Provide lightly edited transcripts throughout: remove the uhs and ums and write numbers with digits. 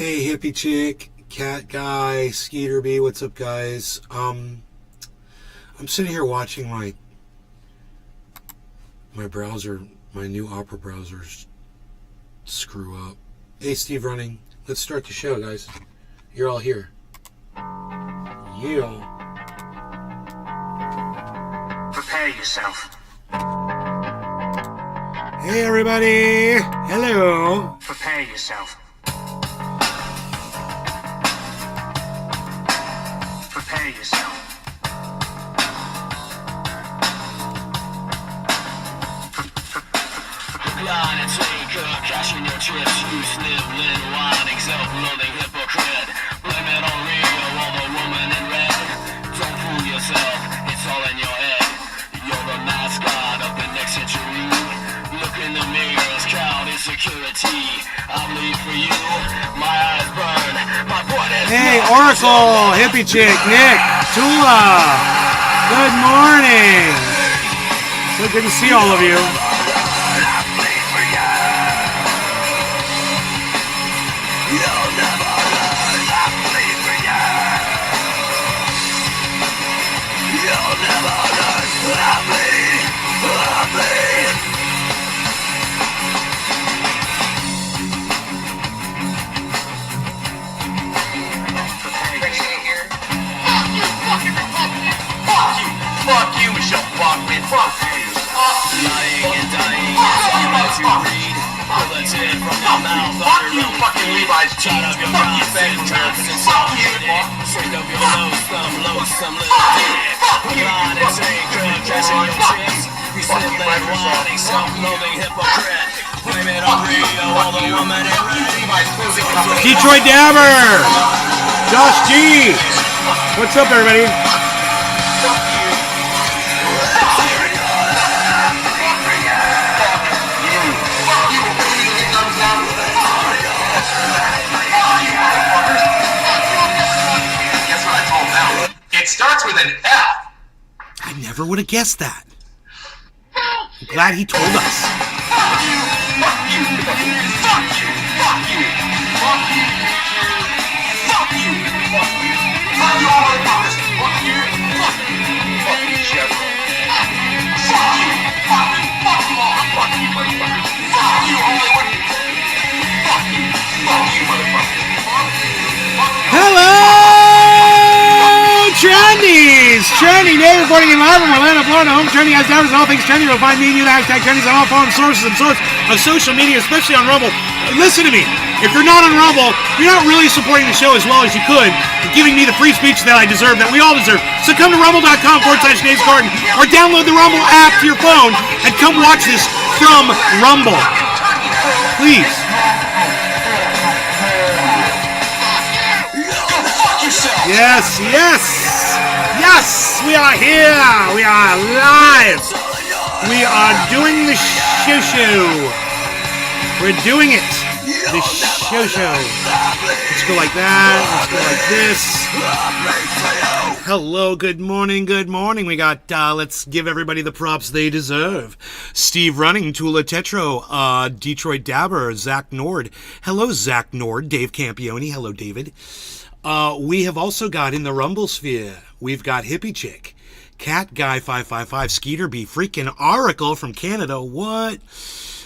Hey, hippie chick, cat guy, Skeeter B, what's up, guys? I'm sitting here watching my browser, my new Opera browsers screw up. Hey, Steve Running, let's start the show, guys. You're all here. Yeah. Prepare yourself. Hey, everybody. Hello. Prepare yourself. Prepare yourself. Line and taker, cashing your chips, you sniveling, whining, self-loathing hypocrite. Blame it on Rio or the woman in red. Don't fool yourself, it's all in your head. You're the mascot of the next century. Look in the mirrors, count insecurity. I bleed for you, my eyes burn, my point is. Hey, Oracle, hippie chick, Nick, Tula. Good morning. So good to see all of you. Fuck you, Michelle Bachman. Fuck you. Lying and dying is human to read. Bulletin from your mouth. Fuck you, fucking Levi's jeans. Fuck you, confidence. Fuck you. Straight up your loathsome little dick. Line and taker, cashing your chips. You sniveling, whining, self-loathing hypocrite. Blame it on Rio or the woman in red. Detroit Dabber. Josh G. What's up, everybody? It starts with an F. I never would have guessed that. I'm glad he told us. Fuck you. Fuck you. Fuck you. Fuck you. Fuck you. Fuck you. Fuck you. Fuck you. Fuck you all motherfuckers. Fuck you. Fuck you. Fuck you, Chevron. Fuck you. Fuck you. Fuck you all. Fuck you, motherfuckers. Fuck you, Hollywood. Fuck you. Fuck you, motherfuckers. Fuck you. Hello, Trendies! Trendy Day reporting in live from Orlando, Florida. Home Trendy has down all things trendy. You'll find me and you the hashtag Trendies on all forums, sources, and sorts of social media, especially on Rumble. Listen to me. If you're not on Rumble, you're not really supporting the show as well as you could, giving me the free speech that I deserve, that we all deserve. So come to rumble.com/Nate's Garden or download the Rumble app to your phone and come watch this from Rumble. Please. Yes, yes, yes, we are here, we are live, we are doing the show, we're doing it, the show, let's go like that, let's go like this, hello, good morning, we got, let's give everybody the props they deserve, Steve Running, Tula Tetro, Detroit Dabber, Zach Nord, hello Zach Nord, Dave Campione, hello David. We have also got in the Rumble sphere, we've got Hippie Chick, Cat Guy 555, Skeeter B, freaking Oracle from Canada, what?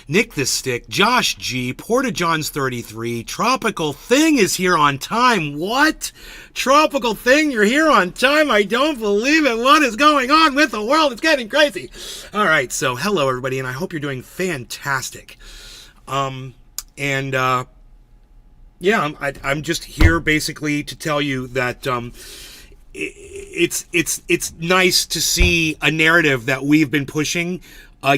Nick the Stick, Josh G, Porta Johns 33, Tropical Thing is here on time, what? Tropical Thing, you're here on time, I don't believe it, what is going on with the world, it's getting crazy. Alright, so hello everybody, and I hope you're doing fantastic. Yeah, I'm just here basically to tell you that it's nice to see a narrative that we've been pushing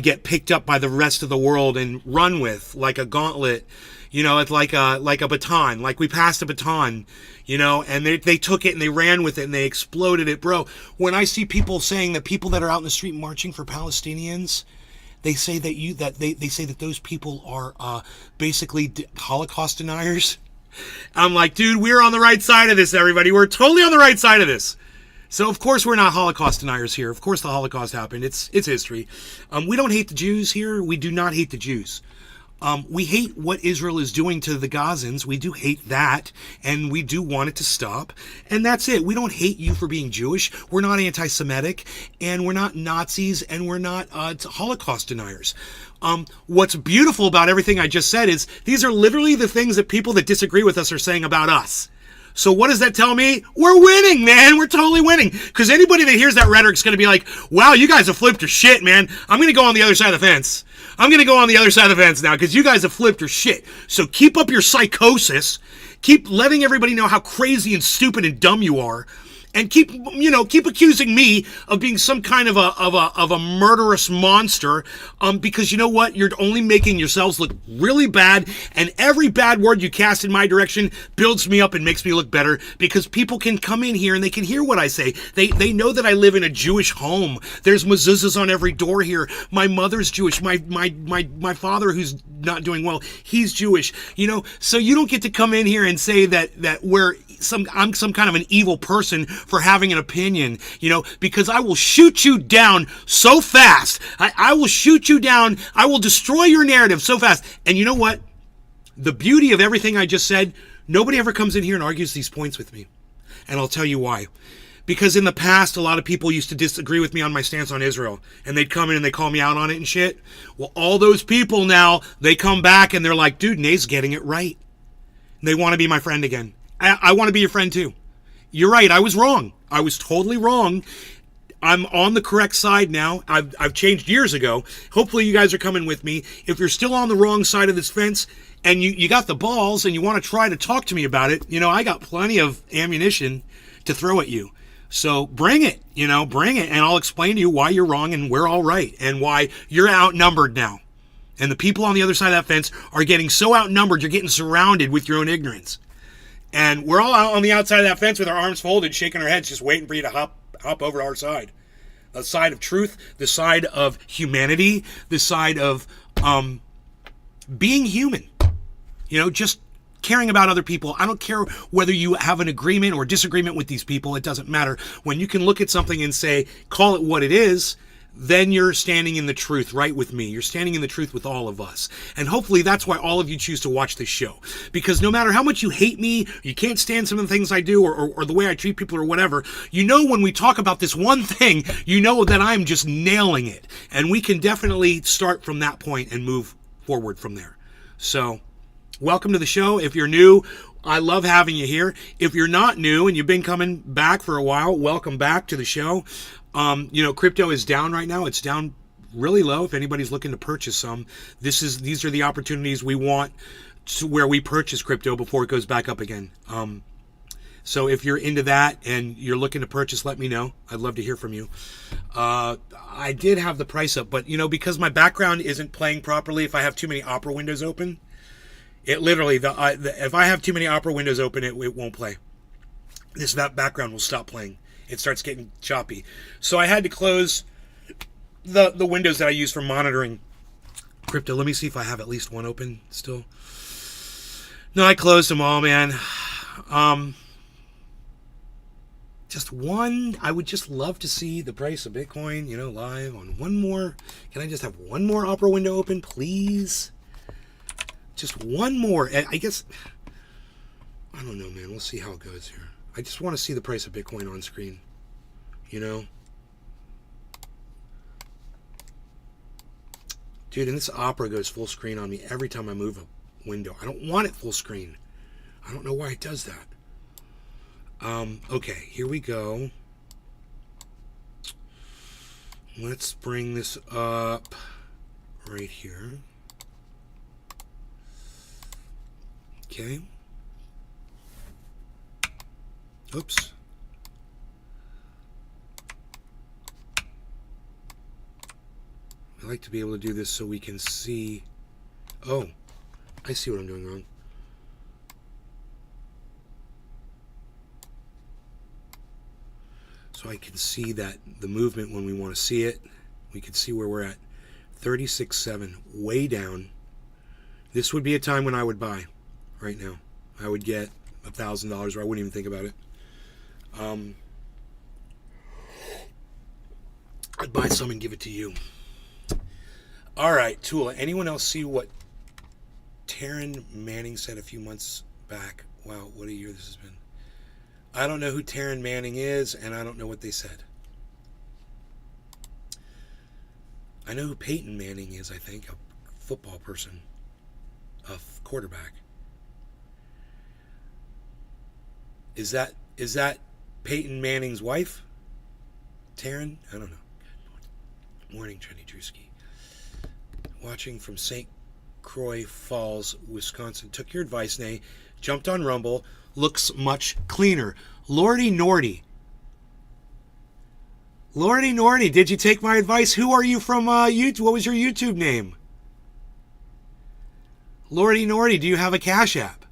get picked up by the rest of the world and run with like a gauntlet. You know, it's like a baton, like we passed a baton, you know, and they took it and they ran with it and they exploded it, bro. When I see people saying that people that are out in the street marching for Palestinians, they say that they say that those people are basically Holocaust deniers. I'm like, dude, we're on the right side of this, everybody. We're totally on the right side of this. So, of course, we're not Holocaust deniers here. Of course, the Holocaust happened. It's history. We don't hate the Jews here. We do not hate the Jews. We hate what Israel is doing to the Gazans. We do hate that, and we do want it to stop. And that's it. We don't hate you for being Jewish. We're not anti-Semitic, and we're not Nazis, and we're not Holocaust deniers. What's beautiful about everything I just said is these are literally the things that people that disagree with us are saying about us. So what does that tell me? We're winning, man. We're totally winning. Because anybody that hears that rhetoric is going to be like, wow, you guys have flipped your shit, man. I'm going to go on the other side of the fence. I'm going to go on the other side of the fence now because you guys have flipped your shit. So keep up your psychosis. Keep letting everybody know how crazy and stupid and dumb you are. And keep accusing me of being some kind of a murderous monster, because you know what? You're only making yourselves look really bad, and every bad word you cast in my direction builds me up and makes me look better, because people can come in here and they can hear what I say. They know that I live in a Jewish home. There's mezuzahs on every door here. My mother's Jewish. My father, who's not doing well, he's Jewish. So you don't get to come in here and say that I'm some kind of an evil person for having an opinion, because I will shoot you down so fast. I will shoot you down. I will destroy your narrative so fast. And you know what? The beauty of everything I just said, nobody ever comes in here and argues these points with me. And I'll tell you why. Because in the past, a lot of people used to disagree with me on my stance on Israel. And they'd come in and they call me out on it and shit. Well, all those people now, they come back and they're like, dude, Nate's getting it right. And they want to be my friend again. I want to be your friend too. You're right. I was wrong. I was totally wrong. I'm on the correct side now. I've changed years ago. Hopefully you guys are coming with me. If you're still on the wrong side of this fence and you got the balls and you want to try to talk to me about it, I got plenty of ammunition to throw at you. So bring it, bring it. And I'll explain to you why you're wrong and we're all right and why you're outnumbered now. And the people on the other side of that fence are getting so outnumbered, you're getting surrounded with your own ignorance. And we're all out on the outside of that fence with our arms folded, shaking our heads, just waiting for you to hop over to our side. The side of truth, the side of humanity, the side of being human. Just caring about other people. I don't care whether you have an agreement or disagreement with these people. It doesn't matter. When you can look at something and say, call it what it is, then you're standing in the truth right with me. You're standing in the truth with all of us. And hopefully that's why all of you choose to watch this show. Because no matter how much you hate me, you can't stand some of the things I do or the way I treat people or whatever, when we talk about this one thing, that I'm just nailing it. And we can definitely start from that point and move forward from there. So, welcome to the show. If you're new, I love having you here. If you're not new and you've been coming back for a while, welcome back to the show. Crypto is down right now. It's down really low. If anybody's looking to purchase some, these are the opportunities we want to where we purchase crypto before it goes back up again. So if you're into that and you're looking to purchase, let me know. I'd love to hear from you. I did have the price up, but because my background isn't playing properly, if I have too many Opera windows open, it literally, if I have too many Opera windows open, it won't play. That background will stop playing. It starts getting choppy. So I had to close the windows that I use for monitoring crypto. Let me see if I have at least one open still. No, I closed them all, man. Just one. I would just love to see the price of Bitcoin, live on one more. Can I just have one more Opera window open, please? Just one more. I guess, I don't know, man. We'll see how it goes here. I just want to see the price of Bitcoin on screen, Dude, and this Opera goes full screen on me every time I move a window. I don't want it full screen. I don't know why it does that. Okay, here we go. Let's bring this up right here. Okay. Oops. I like to be able to do this so we can see. Oh, I see what I'm doing wrong. So I can see that the movement when we want to see it. We can see where we're at. 36.7, way down. This would be a time when I would buy right now. I would get $1,000 or I wouldn't even think about it. I'd buy some and give it to you. All right, Tula. Anyone else see what Taryn Manning said a few months back. Wow, what a year this has been. I don't know who Taryn Manning is, and I don't know what they said. I know who Peyton Manning is, I think, a football person, a quarterback. Is that Peyton Manning's wife? Taryn? I don't know. Good morning, Trenny Drewski. Watching from St. Croix Falls, Wisconsin. Took your advice, Nay. Jumped on Rumble. Looks much cleaner. Lordy Nordy. Lordy Nordy, did you take my advice? Who are you from YouTube? What was your YouTube name? Lordy Nordy, do you have a Cash App?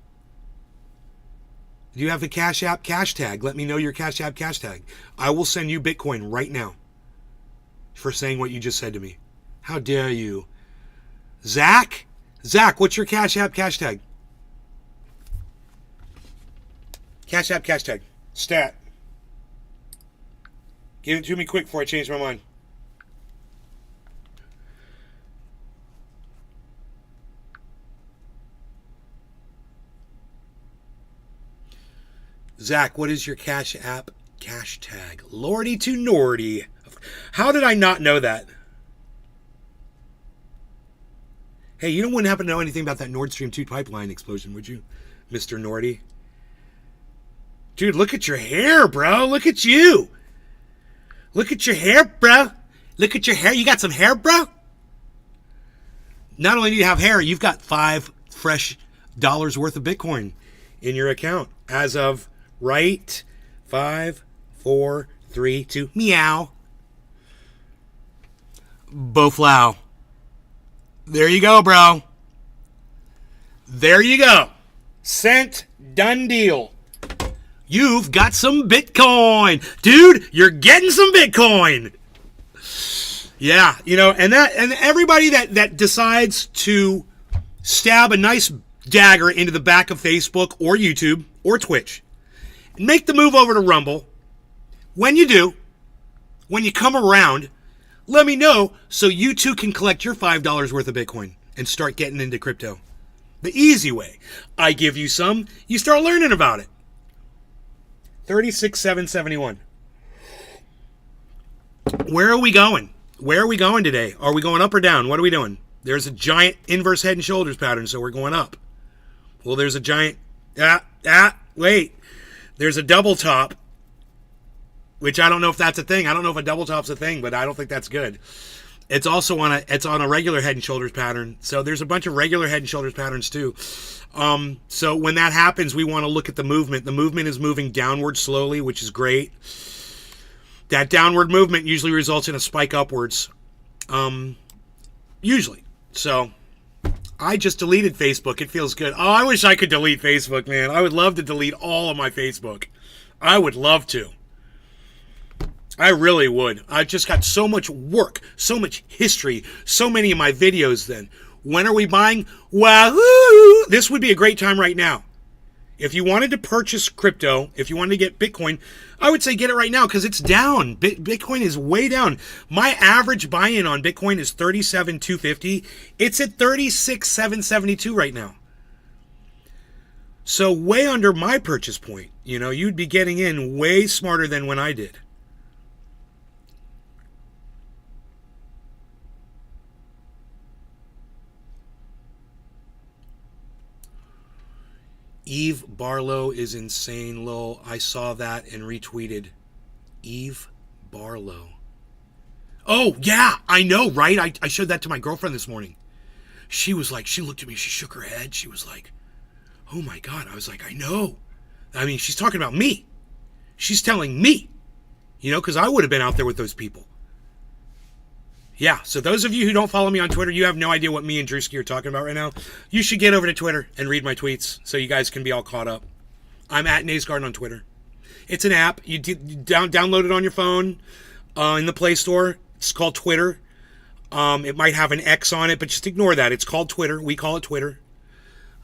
Do you have the Cash App cash tag? Let me know your Cash App cash tag. I will send you Bitcoin right now for saying what you just said to me. How dare you? Zach? Zach, what's your Cash App cash tag? Cash App cash tag. Stat. Give it to me quick before I change my mind. Zach, what is your Cash App cash tag? Lordy to Nordy. How did I not know that? Hey, you wouldn't happen to know anything about that Nord Stream 2 pipeline explosion, would you, Mr. Nordy? Dude, look at your hair, bro. Look at you. Look at your hair, bro. Look at your hair. You got some hair, bro? Not only do you have hair, you've got $5 fresh worth of Bitcoin in your account as of right 5, 4, 3, 2, meow. Boflow. There you go, bro. There you go. Sent. Done deal. You've got some Bitcoin. Dude, you're getting some Bitcoin. Yeah, and everybody that decides to stab a nice dagger into the back of Facebook or YouTube or Twitch and make the move over to Rumble, when you do, when you come around, let me know so you too can collect your $5 worth of Bitcoin and start getting into crypto. The easy way. I give you some, you start learning about it. 36,771. Where are we going? Where are we going today? Are we going up or down? What are we doing? There's a giant inverse head and shoulders pattern, so we're going up. Well, there's a giant... wait. There's a double top, which I don't know if that's a thing. I don't know if a double top's a thing, but I don't think that's good. It's also on a regular head and shoulders pattern. So there's a bunch of regular head and shoulders patterns too. So when that happens, we want to look at the movement. The movement is moving downward slowly, which is great. That downward movement usually results in a spike upwards. Usually. So I just deleted Facebook. It feels good. Oh, I wish I could delete Facebook, man. I would love to delete all of my Facebook. I would love to. I really would. I just got so much work, so much history, so many of my videos then. When are we buying? Wahoo! This would be a great time right now. If you wanted to purchase crypto, if you wanted to get Bitcoin, I would say get it right now because it's down. Bitcoin is way down. My average buy-in on Bitcoin is 37,250. It's at 36,772 right now. So way under my purchase point. You'd be getting in way smarter than when I did. Eve Barlow is insane, lol. I saw that and retweeted. Eve Barlow. Oh, yeah, I know, right? I showed that to my girlfriend this morning. She was like, she looked at me, she shook her head. She was like, oh my God. I was like, I know. I mean, she's talking about me. She's telling me, because I would have been out there with those people. Yeah, so those of you who don't follow me on Twitter, you have no idea what me and Drewski are talking about right now. You should get over to Twitter and read my tweets so you guys can be all caught up. I'm at Nays Garden on Twitter. It's an app. You download it on your phone in the Play Store. It's called Twitter. It might have an X on it, but just ignore that. It's called Twitter. We call it Twitter.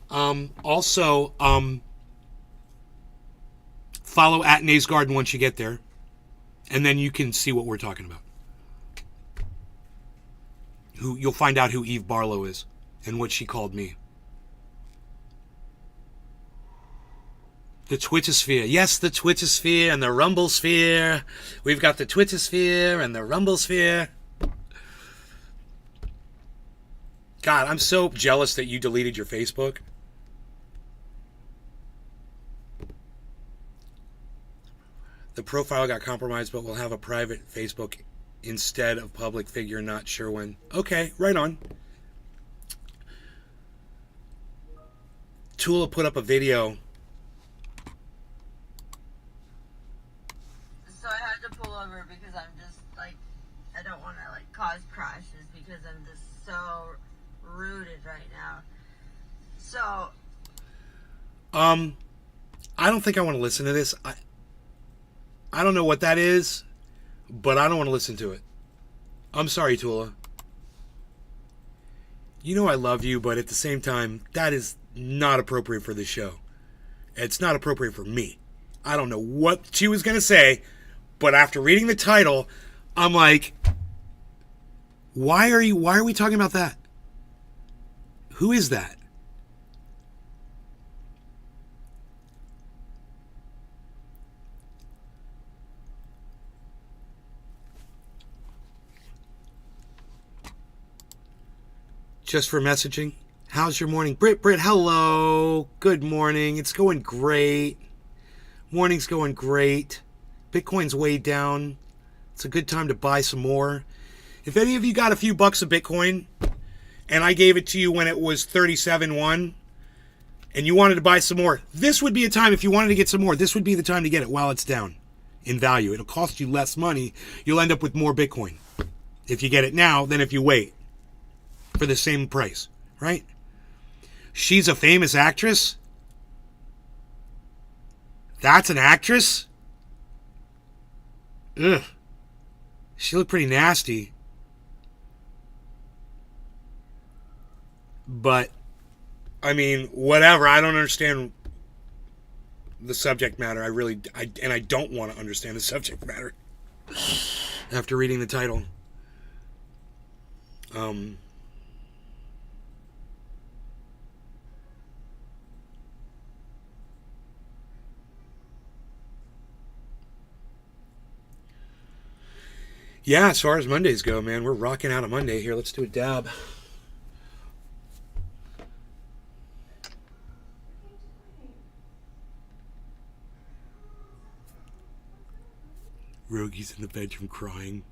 Also, follow at Nays Garden once you get there, and then you can see what we're talking about. You'll find out who Eve Barlow is and what she called me. The Twitchosphere. Yes, the Twitchosphere and the Rumblesphere. We've got the Twitchosphere and the Rumblesphere. God, I'm so jealous that you deleted your Facebook. The profile got compromised, but we'll have a private Facebook instead of public figure, not sure when. Okay, right on. Tula put up a video. So I had to pull over because I'm just like, I don't want to like cause crashes because I'm just so rooted right now. So I don't think I want to listen to this. I don't know what that is, but I don't want to listen to it. I'm sorry, Tula. You know I love you, but at the same time, that is not appropriate for this show. It's not appropriate for me. I don't know what she was going to say, but after reading the title, I'm like, why are we talking about that? Who is that? Just for messaging. How's your morning? Britt, hello. Good morning. It's going great. Morning's going great. Bitcoin's way down. It's a good time to buy some more. If any of you got a few bucks of Bitcoin and I gave it to you when it was 37.1 and you wanted to buy some more, this would be a time, if you wanted to get some more, this would be the time to get it while it's down in value. It'll cost you less money. You'll end up with more Bitcoin if you get it now than if you wait for the same price, right? She's a famous actress? That's an actress? Ugh. She looked pretty nasty. But, I mean, whatever. I don't understand the subject matter. I don't want to understand the subject matter after reading the title. Yeah, as far as Mondays go, man, we're rocking out a Monday here. Let's do a dab. Rogi's in the bedroom crying.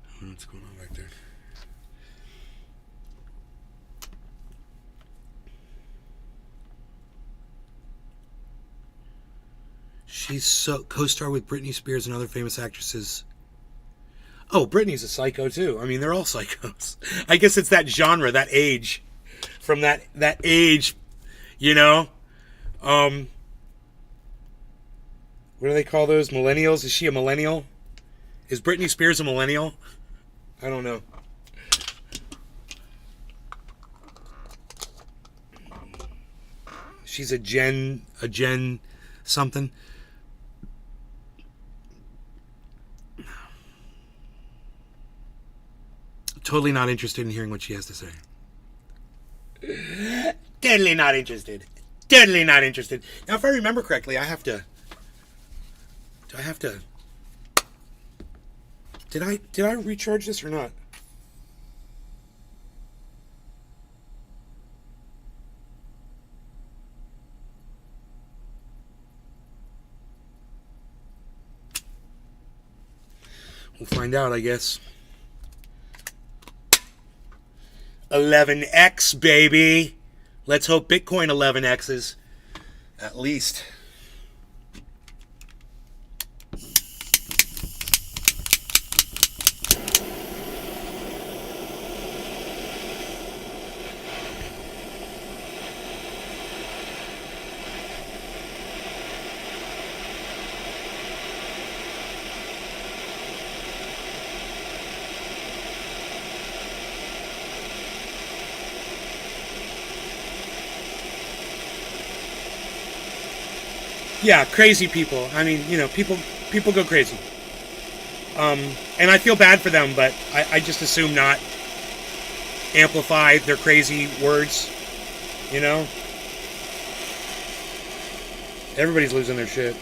I don't know what's going on back there. She's so co-star with Britney Spears and other famous actresses. Oh, Britney's a psycho too. I mean, they're all psychos. I guess it's that genre, that age, from that age, you know. What do they call those? Millennials? Is she a millennial? Is Britney Spears a millennial? I don't know. She's a gen something. Totally not interested in hearing what she has to say. Totally not interested. Totally not interested. Now, if I remember correctly, do I have to... Did I recharge this or not? We'll find out, I guess. 11x, baby. Let's hope Bitcoin 11x's at least. Yeah, crazy people. I mean, you know, people go crazy. And I feel bad for them, but I just assume not amplify their crazy words, you know? Everybody's losing their shit.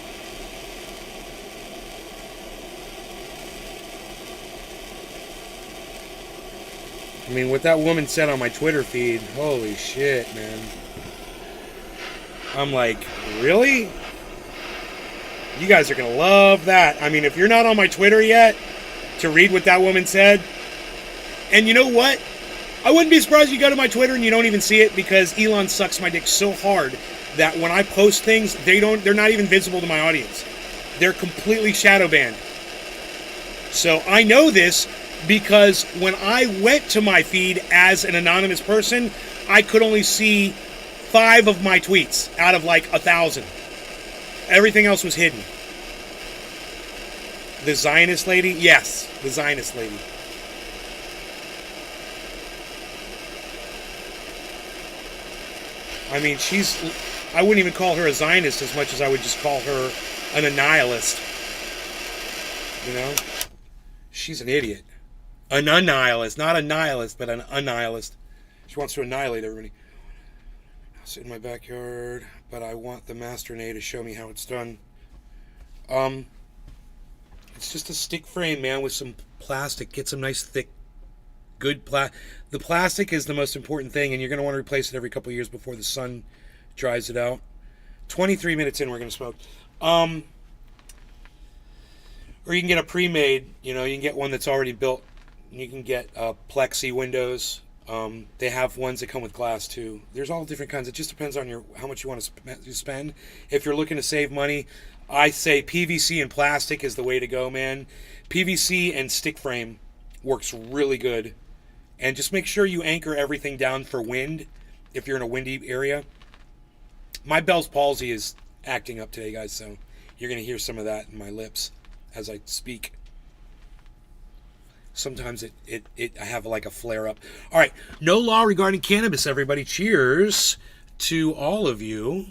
I mean, what that woman said on my Twitter feed, holy shit, man. I'm like, really? You guys are going to love that. I mean, if you're not on my Twitter yet to read what that woman said, and you know what? I wouldn't be surprised if you go to my Twitter and you don't even see it, because Elon sucks my dick so hard that when I post things, they're not even visible to my audience. They're completely shadow banned. So I know this because when I went to my feed as an anonymous person, I could only see 5 of my tweets out of like 1,000. Everything else was hidden. The Zionist lady? Yes, the Zionist lady. I mean, I wouldn't even call her a Zionist as much as I would just call her an annihilist. You know? She's an idiot. An annihilist. Not a nihilist, but an annihilist. She wants to annihilate everybody. I'll sit in my backyard, but I want the Master Nay to show me how it's done. It's just a stick frame, man, with some plastic. Get some nice, thick, good plastic. The plastic is the most important thing, and you're going to want to replace it every couple of years before the sun dries it out. 23 minutes in, we're going to smoke. Or you can get a pre-made, you can get one that's already built. You can get plexi windows. They have ones that come with glass too. There's all different kinds. It just depends on how much you want to spend. If you're looking to save money, I say PVC and plastic is the way to go, man. PVC and stick frame works really good. And just make sure you anchor everything down for wind if you're in a windy area. My Bell's palsy is acting up today, guys, so you're going to hear some of that in my lips as I speak. Sometimes I have like a flare up. All right, no law regarding cannabis, everybody. Cheers to all of you.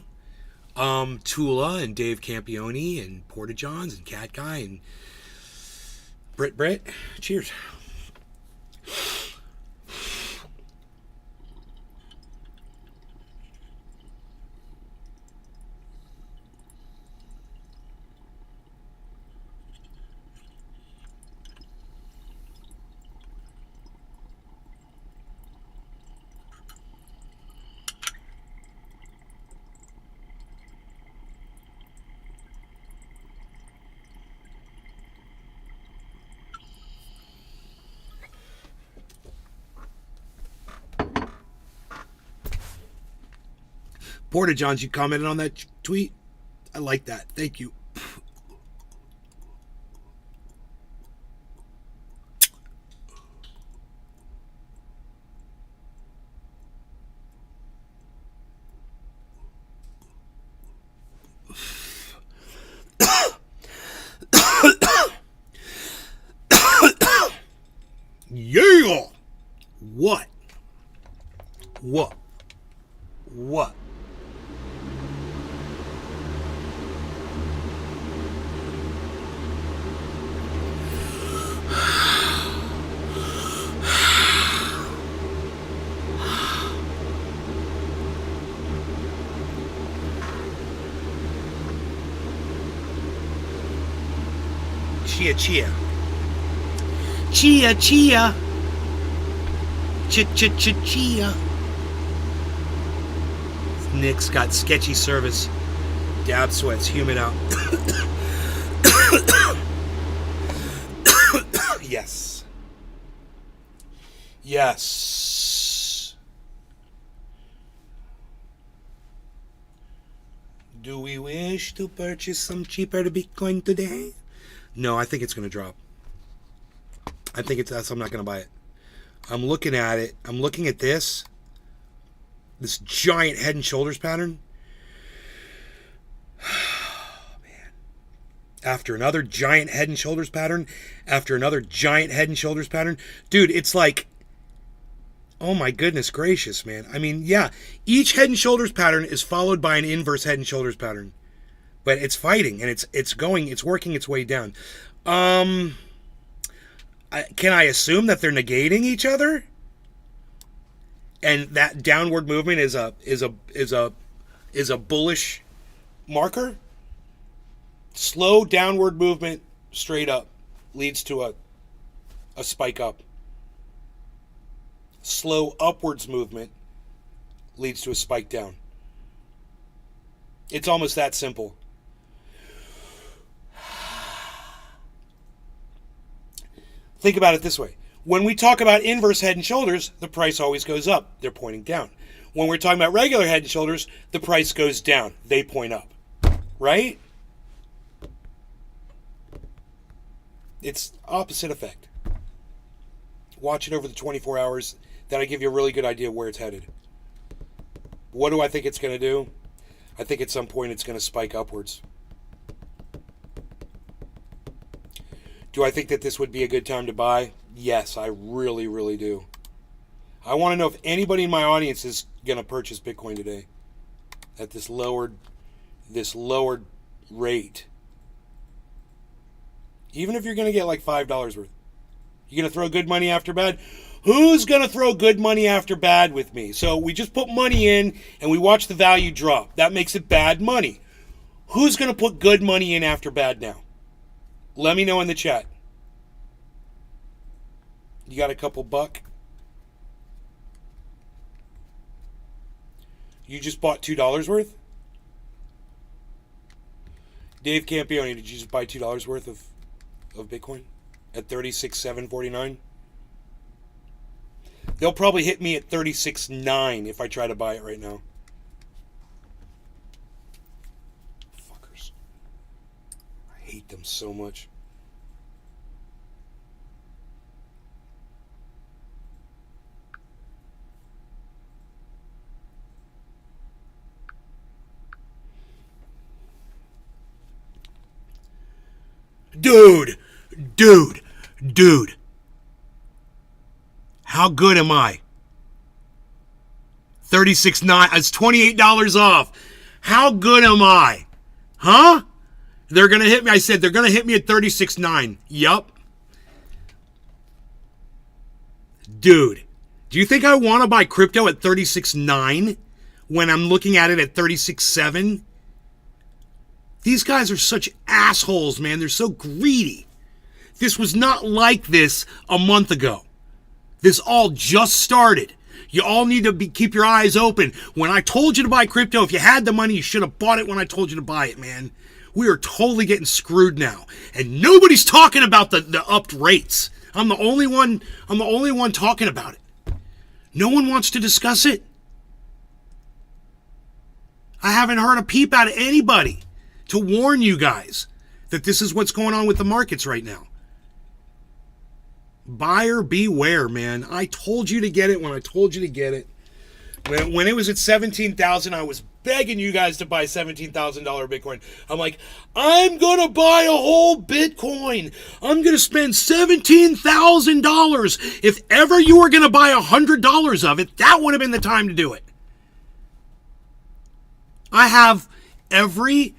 Tula and Dave Campione and Porta Johns and Cat Guy and Britt. Cheers. Porta Johns, you commented on that tweet? I like that. Thank you. Yeah! What? Chia. Chia. Chia. Nick's got sketchy service. Dab sweats, humid out. Yes. Do we wish to purchase some cheaper Bitcoin today? No, I think it's going to drop. I'm not going to buy it. I'm looking at it. I'm looking at this giant head and shoulders pattern. Oh, man. After another giant head and shoulders pattern. Dude, it's like, oh my goodness gracious, man. I mean, yeah, each head and shoulders pattern is followed by an inverse head and shoulders pattern. But it's fighting, and it's working its way down. Can I assume that they're negating each other? And that downward movement is a bullish marker. Slow downward movement straight up leads to a spike up. Slow upwards movement leads to a spike down. It's almost that simple. Think about it this way. When we talk about inverse head and shoulders, the price always goes up. They're pointing down. When we're talking about regular head and shoulders, the price goes down. They point up. Right? It's opposite effect. Watch it over the 24 hours. That'll give you a really good idea of where it's headed. What do I think it's going to do? I think at some point it's going to spike upwards. Do I think that this would be a good time to buy? Yes, I really, really do. I want to know if anybody in my audience is going to purchase Bitcoin today at this lowered rate. Even if you're going to get like $5 worth. You going to throw good money after bad? Who's going to throw good money after bad with me? So we just put money in and we watch the value drop. That makes it bad money. Who's going to put good money in after bad now? Let me know in the chat. You got a couple buck? You just bought $2 worth? Dave Campione, did you just buy $2 worth of Bitcoin at 36,749? They'll probably hit me at 36.9 if I try to buy it right now. Fuckers. I hate them so much. Dude. How good am I? 36.9. It's $28 off. How good am I? Huh? They're going to hit me. I said they're going to hit me at 36.9. Yup. Dude, do you think I want to buy crypto at 36.9 when I'm looking at it at 36.7? These guys are such assholes, man. They're so greedy. This was not like this a month ago. This all just started. You all need to keep your eyes open. When I told you to buy crypto, if you had the money, you should have bought it when I told you to buy it, man. We are totally getting screwed now. And nobody's talking about the upped rates. I'm the only one talking about it. No one wants to discuss it. I haven't heard a peep out of anybody to warn you guys that this is what's going on with the markets right now. Buyer beware, man. I told you to get it when I told you to get it. When it was at 17,000, I was begging you guys to buy $17,000 Bitcoin. I'm like, I'm going to buy a whole Bitcoin. I'm going to spend $17,000. If ever you were going to buy $100 of it, that would have been the time to do it. I have every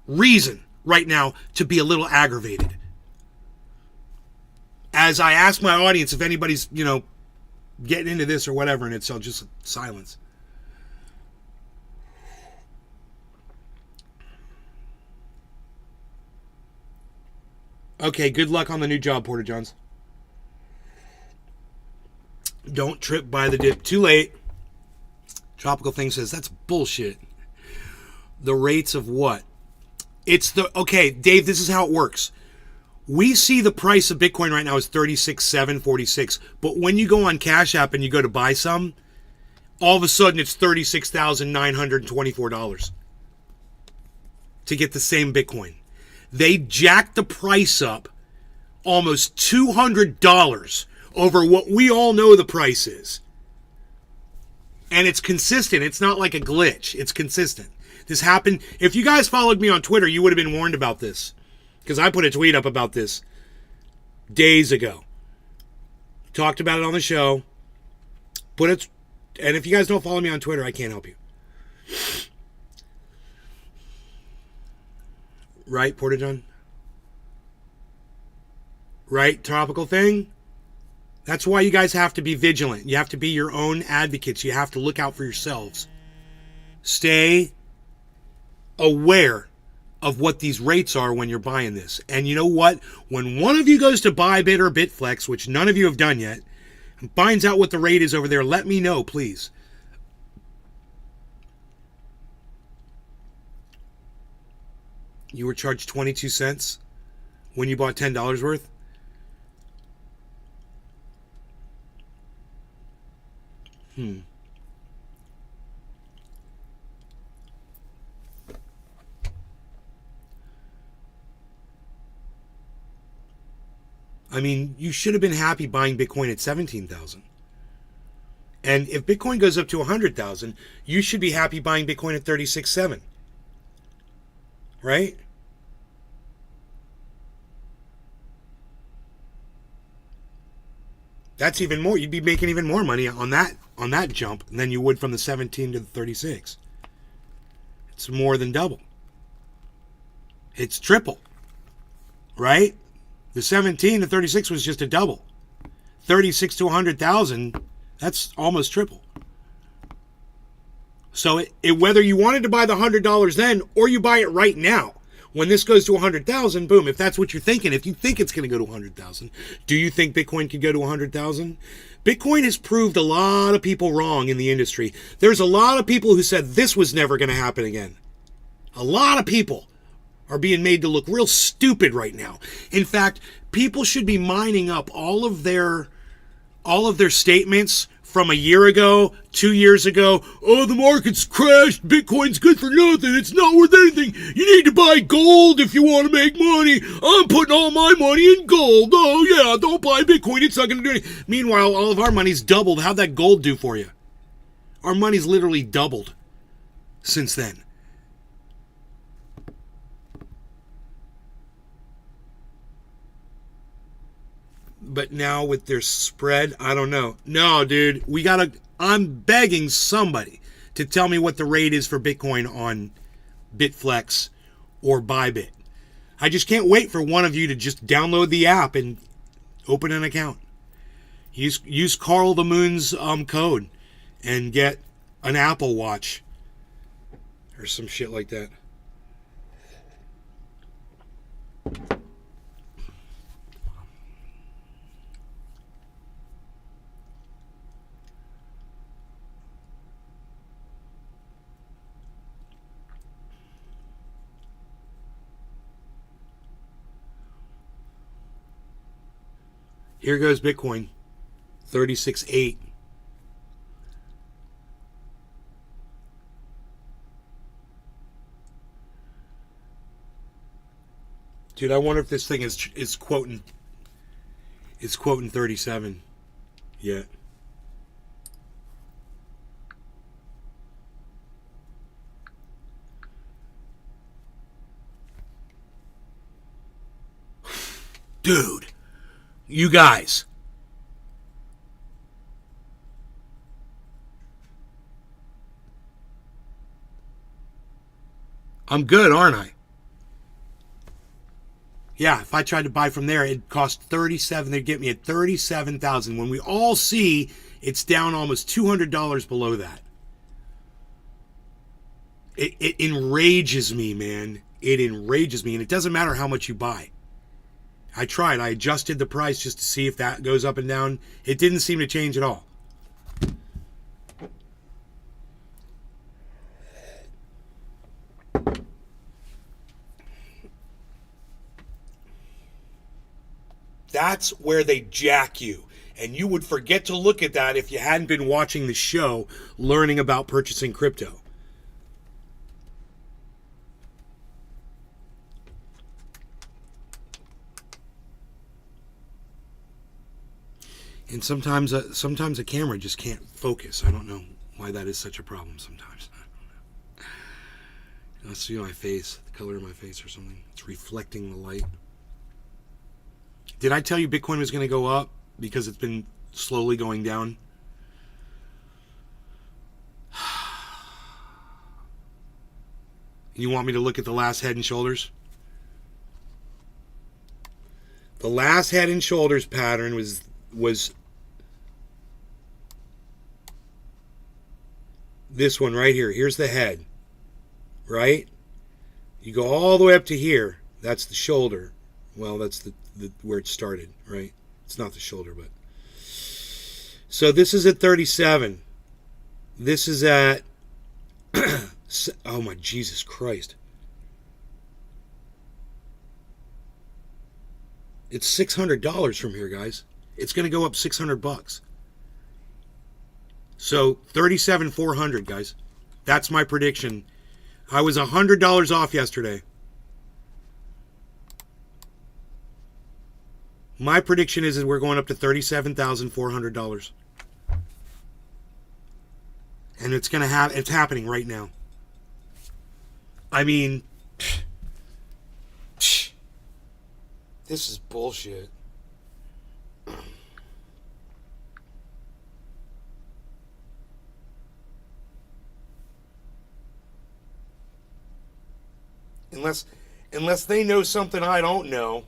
reason right now to be a little aggravated. As I ask my audience if anybody's, getting into this or whatever, and it's all just silence. Okay, good luck on the new job, Porter Johns. Don't trip by the dip. Too late. Tropical Thing says, that's bullshit. The rates of what? Okay, Dave, this is how it works. We see the price of Bitcoin right now is 36,746, but when you go on Cash App and you go to buy some, all of a sudden it's $36,924 to get the same Bitcoin. They jacked the price up almost $200 over what we all know the price is. And it's consistent. It's not like a glitch. It's consistent. This happened. If you guys followed me on Twitter, you would have been warned about this. Because I put a tweet up about this days ago. Talked about it on the show. And if you guys don't follow me on Twitter, I can't help you. Right, Porter John? Right, Tropical Thing? That's why you guys have to be vigilant. You have to be your own advocates. You have to look out for yourselves. Stay aware of what these rates are when you're buying this. And you know what? When one of you goes to Bybit or Bitflex, which none of you have done yet, and finds out what the rate is over there, let me know, please. You were charged 22 cents when you bought $10 worth? I mean, you should have been happy buying Bitcoin at 17,000. And if Bitcoin goes up to 100,000, you should be happy buying Bitcoin at 36.7. Right? That's even more. You'd be making even more money on that jump than you would from the 17 to the 36. It's more than double. It's triple. Right? The 17 to 36 was just a double. 36 to 100,000, that's almost triple. So whether you wanted to buy the $100 then or you buy it right now, when this goes to 100,000, boom, if that's what you're thinking, if you think it's going to go to 100,000, do you think Bitcoin could go to 100,000? Bitcoin has proved a lot of people wrong in the industry. There's a lot of people who said this was never going to happen again. A lot of people are being made to look real stupid right now. In fact, people should be mining up all of their statements from a year ago, 2 years ago. Oh, the market's crashed. Bitcoin's good for nothing. It's not worth anything. You need to buy gold if you want to make money. I'm putting all my money in gold. Oh, yeah, don't buy Bitcoin. It's not going to do anything. Meanwhile, all of our money's doubled. How'd that gold do for you? Our money's literally doubled since then. But now with their spread, I don't know. No, dude, I'm begging somebody to tell me what the rate is for Bitcoin on Bitflex or Bybit. I just can't wait for one of you to just download the app and open an account. Use Carl the Moon's code and get an Apple Watch or some shit like that. Here goes Bitcoin, 36.8. Dude, I wonder if this thing is quoting 37 yet. Dude. You guys. I'm good, aren't I? Yeah, if I tried to buy from there, it'd cost 37. They'd get me at 37,000. When we all see it's down almost $200 below that. It enrages me, man. It enrages me, and it doesn't matter how much you buy. I tried. I adjusted the price just to see if that goes up and down. It didn't seem to change at all. That's where they jack you. And you would forget to look at that if you hadn't been watching the show, learning about purchasing crypto. And sometimes a camera just can't focus. I don't know why that is such a problem sometimes. I don't know. Let's see my face, the color of my face or something. It's reflecting the light. Did I tell you Bitcoin was going to go up because it's been slowly going down? You want me to look at the last Head and Shoulders? The last Head and Shoulders pattern was this one right here. Here's the head, right? You go all the way up to here. That's the shoulder. Well, that's the where it started, right? It's not the shoulder, but. So this is at 37. This is at. Oh my Jesus Christ. It's $600 from here, guys. It's going to go up $600. So 37,400, guys. That's my prediction. I was $100 off yesterday. My prediction is that we're going up to $37,400. And it's going to it's happening right now. I mean, this is bullshit. Unless they know something I don't know.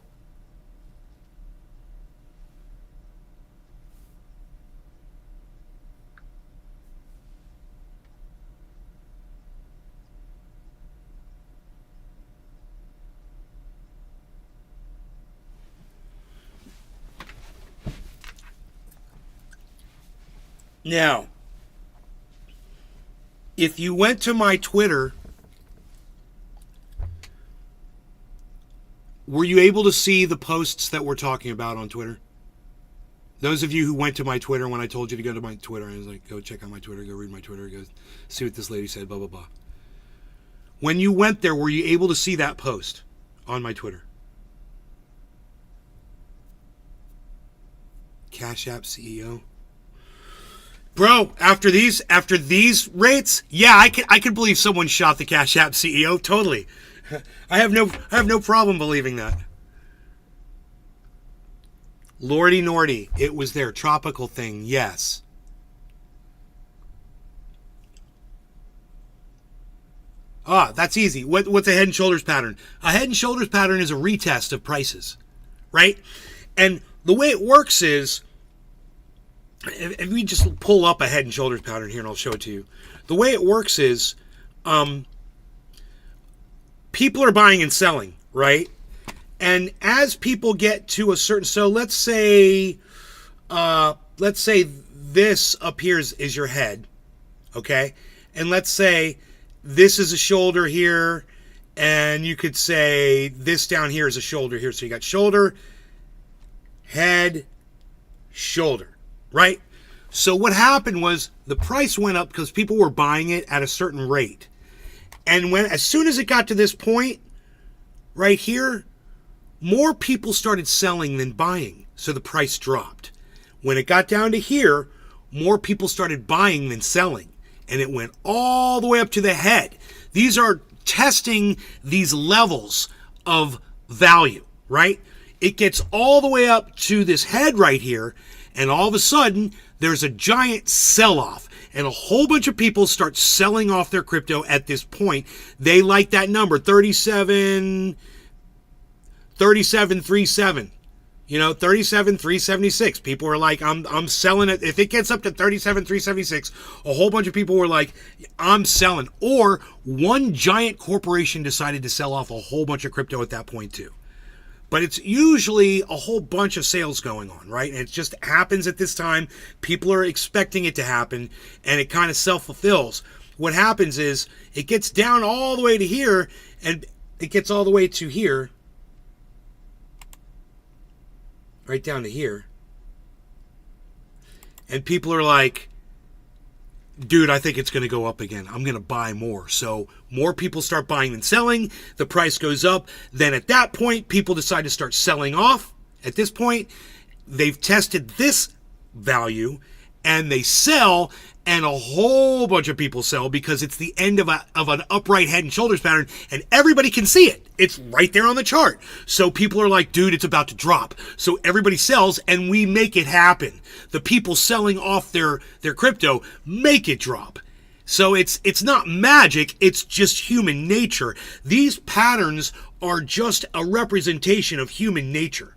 Now, if you went to my Twitter, were you able to see the posts that we're talking about on Twitter? Those of you who went to my Twitter when I told you to go to my Twitter, I was like, go check out my Twitter, go read my Twitter, go see what this lady said, blah, blah, blah. When you went there, were you able to see that post on my Twitter? Cash App CEO. Bro, after these rates, yeah, I could believe someone shot the Cash App CEO. Totally. I have no problem believing that. Lordy Nordy, it was their tropical thing, yes. That's easy. What's a head and shoulders pattern? A head and shoulders pattern is a retest of prices, right? And the way it works is, if we just pull up a head and shoulders pattern here and I'll show it to you. The way it works is, people are buying and selling, right? And as people get to a certain, so let's say this up here is your head, okay? And let's say this is a shoulder here, and you could say this down here is a shoulder here. So you got shoulder, head, shoulder, right? So what happened was the price went up because people were buying it at a certain rate. And as soon as it got to this point right here, more people started selling than buying. So the price dropped. When it got down to here, more people started buying than selling. And it went all the way up to the head. These are testing these levels of value, right? It gets all the way up to this head right here. And all of a sudden, there's a giant sell-off. And a whole bunch of people start selling off their crypto at this point. They like that number, 37.37. You know, 37.376. People are like, I'm selling it. If it gets up to 37.376, a whole bunch of people were like, I'm selling. Or one giant corporation decided to sell off a whole bunch of crypto at that point too. But it's usually a whole bunch of sales going on, right? And it just happens at this time. People are expecting it to happen, and it kind of self-fulfills. What happens is it gets down all the way to here, and it gets all the way to here, right down to here. And people are like, dude, I think it's going to go up again. I'm going to buy more. So more people start buying than selling. The price goes up. Then at that point, people decide to start selling off. At this point, they've tested this value and they sell, and a whole bunch of people sell because it's the end of an upright head and shoulders pattern, and everybody can see it. It's right there on the chart. So people are like, dude, it's about to drop. So everybody sells, and we make it happen. The people selling off their crypto make it drop. So it's not magic, it's just human nature. These patterns are just a representation of human nature,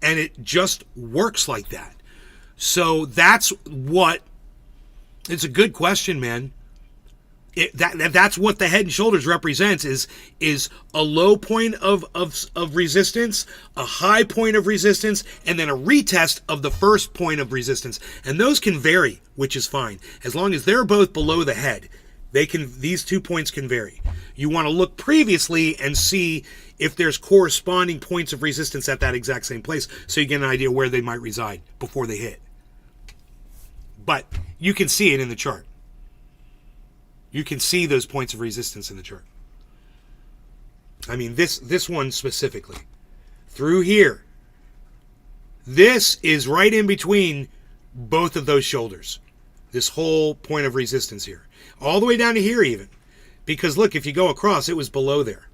and it just works like that. So that's what, it's a good question, man. That's what the Head and Shoulders represents, is a low point of resistance, a high point of resistance, and then a retest of the first point of resistance. And those can vary, which is fine. As long as they're both below the head, these 2 points can vary. You want to look previously and see if there's corresponding points of resistance at that exact same place, so you get an idea where they might reside before they hit. But you can see it in the chart. You can see those points of resistance in the chart. I mean, this one specifically. Through here. This is right in between both of those shoulders. This whole point of resistance here. All the way down to here even. Because look, if you go across, it was below there.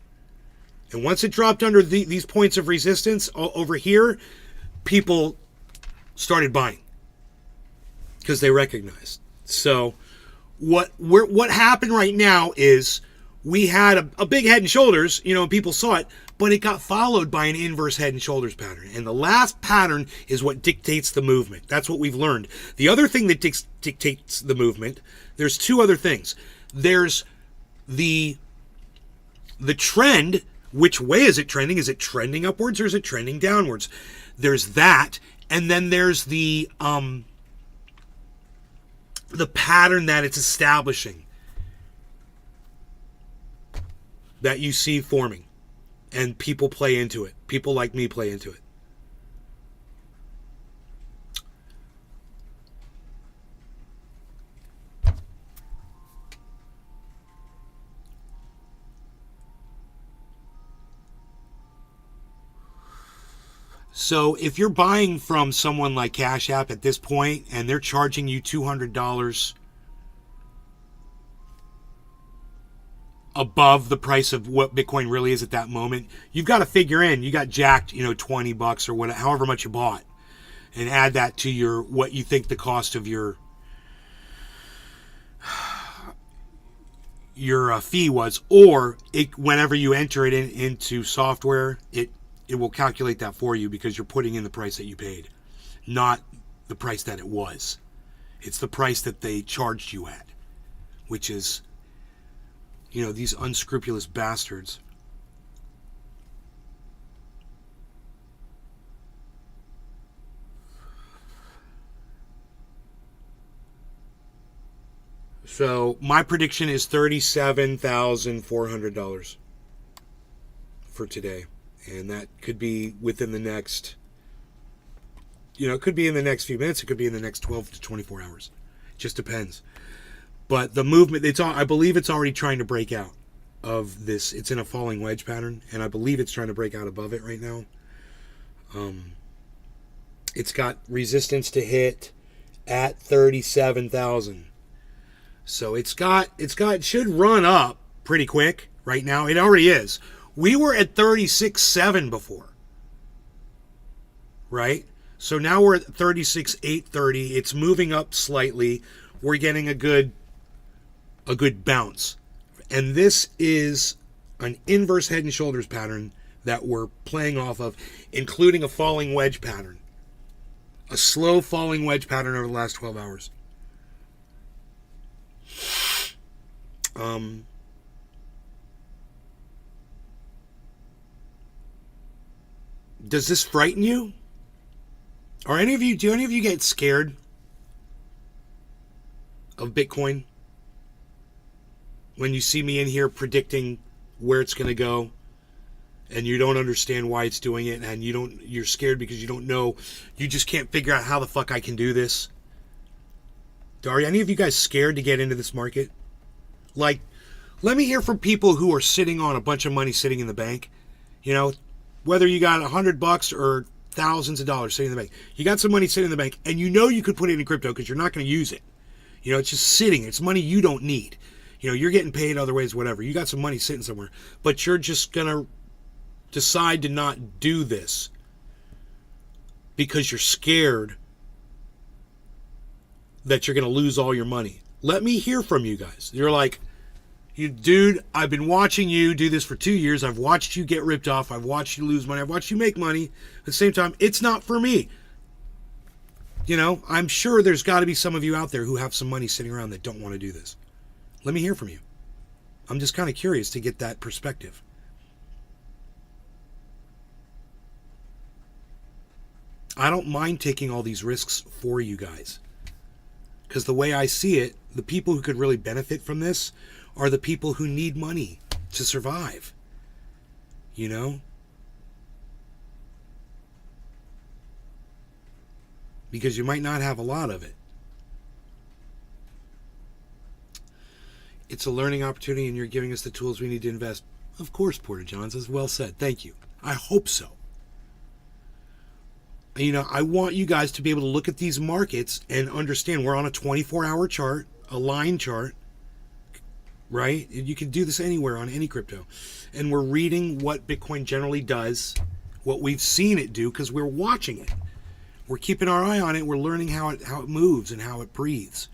And once it dropped under these points of resistance over here, people started buying. Because they recognized. So what happened right now is we had a big Head and Shoulders, and people saw it, but it got followed by an inverse Head and Shoulders pattern. And the last pattern is what dictates the movement. That's what we've learned. The other thing that dictates the movement, there's 2 other things. There's the trend. Which way is it trending? Is it trending upwards or is it trending downwards? There's that. And then there's the pattern that it's establishing that you see forming, and people play into it. People like me play into it. So if you're buying from someone like Cash App at this point and they're charging you $200 above the price of what Bitcoin really is at that moment, you've got to figure in, you got jacked, $20 or whatever, however much you bought, and add that to what you think the cost of your fee was, or whenever you enter it into software, it will calculate that for you because you're putting in the price that you paid, not the price that it was. It's the price that they charged you at, which is, these unscrupulous bastards. So my prediction is $37,400 for today. And that could be within the next, it could be in the next few minutes. It could be in the next 12 to 24 hours. It just depends. But the movement, I believe it's already trying to break out of this. It's in a falling wedge pattern, and I believe it's trying to break out above it right now. It's got resistance to hit at 37,000. So it should run up pretty quick right now. It already is. We were at 36.7 before, right? So now we're at 36.830. It's moving up slightly. We're getting a good bounce. And this is an inverse Head and Shoulders pattern that we're playing off of, including a falling wedge pattern. A slow falling wedge pattern over the last 12 hours. Does this frighten you? Do any of you get scared of Bitcoin? When you see me in here predicting where it's going to go, and you don't understand why it's doing it, and you're scared because you don't know, you just can't figure out how the fuck I can do this. Are any of you guys scared to get into this market? Like, let me hear from people who are sitting on a bunch of money sitting in the bank. Whether you got $100 or thousands of dollars sitting in the bank, you got some money sitting in the bank, and you could put it in crypto because you're not going to use it. It's just sitting. It's money you don't need. You're getting paid other ways, whatever. You got some money sitting somewhere, but you're just going to decide to not do this because you're scared that you're going to lose all your money. Let me hear from you guys. You're like, dude, I've been watching you do this for 2 years. I've watched you get ripped off. I've watched you lose money. I've watched you make money. At the same time, it's not for me. I'm sure there's got to be some of you out there who have some money sitting around that don't want to do this. Let me hear from you. I'm just kind of curious to get that perspective. I don't mind taking all these risks for you guys. Because the way I see it, the people who could really benefit from this are the people who need money to survive. You know? Because you might not have a lot of it. It's a learning opportunity and you're giving us the tools we need to invest. Of course, Porter Johns, is well said. Thank you. I hope so. You know, I want you guys to be able to look at these markets and understand we're on a 24-hour chart, a line chart, right? You can do this anywhere on any crypto. And we're reading what Bitcoin generally does, what we've seen it do, because we're watching it. We're keeping our eye on it. We're learning how it moves and how it breathes.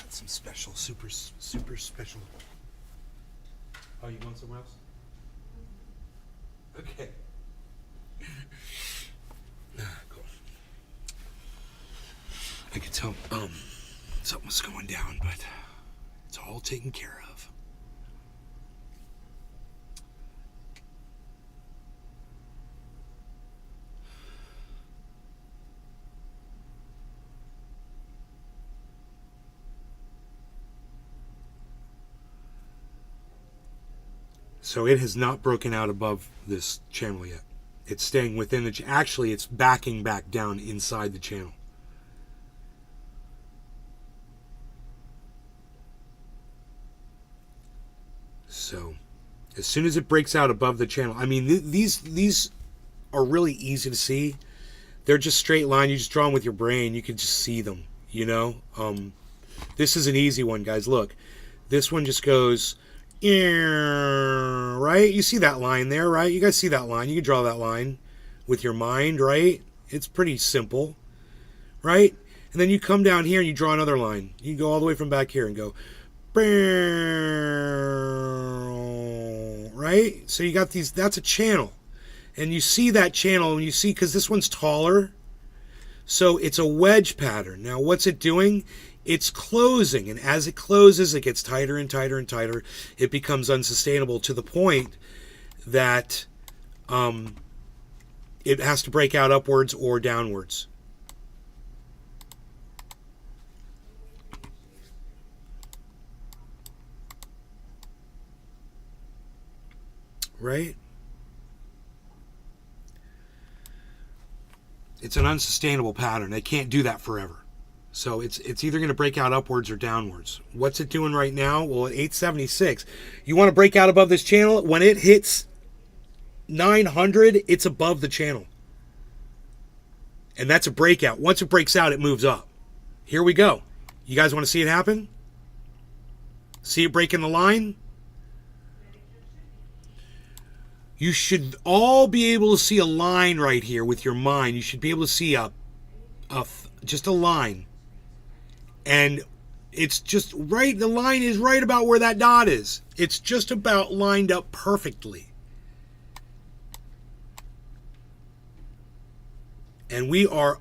Some special, super special. Oh, you going somewhere else? Okay. Cool. I could tell something was going down, but it's all taken care of. So it has not broken out above this channel yet. It's staying within the... Actually, it's backing back down inside the channel. So, as soon as it breaks out above the channel... I mean, these are really easy to see. They're just straight line. You just draw them with your brain. You can just see them, you know? This is an easy one, guys. Look. This one just goes... right? You see that line there, right? You guys see that line. You can draw that line with your mind, right? It's pretty simple, right? And then you come down here and you draw another line. You go all the way from back here and go, right? So you got these, that's a channel. And you see that channel and you see, because this one's taller, so it's a wedge pattern. Now, what's it doing? It's closing, and as it closes, it gets tighter and tighter and tighter. It becomes unsustainable to the point that it has to break out upwards or downwards. Right? It's an unsustainable pattern. They can't do that forever. So it's either going to break out upwards or downwards. What's it doing right now? Well, at 876, you want to break out above this channel. When it hits 900, it's above the channel. And that's a breakout. Once it breaks out, it moves up. Here we go. You guys want to see it happen? See it breaking the line? You should all be able to see a line right here with your mind. You should be able to see just a line. And it's just right, the line is right about where that dot is. It's just about lined up perfectly. And we are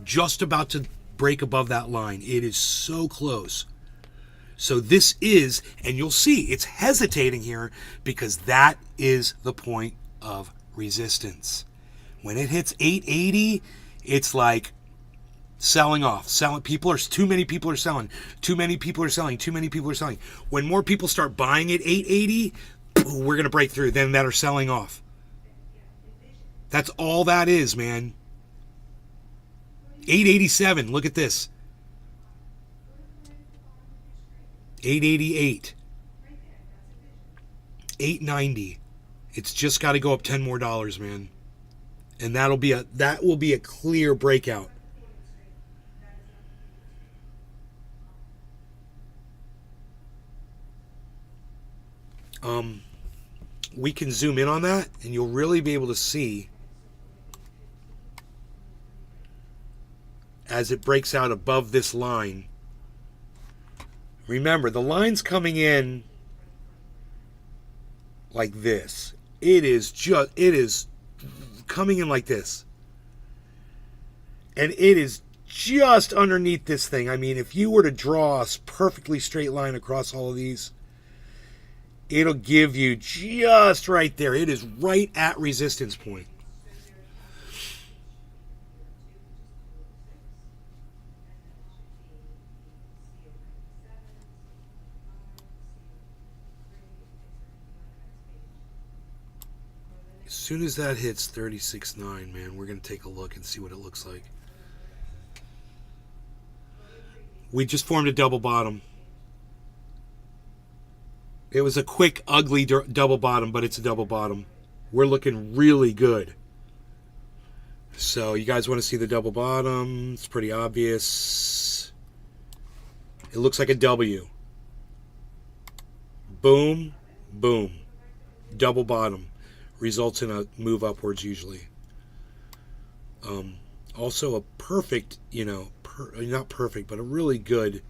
just about to break above that line. It is so close. So this is, and you'll see, it's hesitating here because that is the point of resistance. When it hits 880, it's like selling off. Too many people are selling. Too many people are selling. Too many people are selling. When more people start buying at 880, we're going to break through. Then that are selling off. That's all that is, man. 887. Look at this. 888. 890. It's just got to go up $10 more, man. And that will be a clear breakout. We can zoom in on that and you'll really be able to see as it breaks out above this line Remember, the line's coming in like this. It is coming in like this. And it is just underneath this thing. I mean, if you were to draw a perfectly straight line across all of these, it'll give you just right there. It is right at resistance point. As soon as that hits 36.9, man, we're going to take a look and see what it looks like. We just formed a double bottom. It was a quick, ugly double bottom, but it's a double bottom. We're looking really good. So you guys want to see the double bottom? It's pretty obvious. It looks like a W. Boom, boom. Double bottom. Results in a move upwards usually. Also a perfect, not perfect, but a really good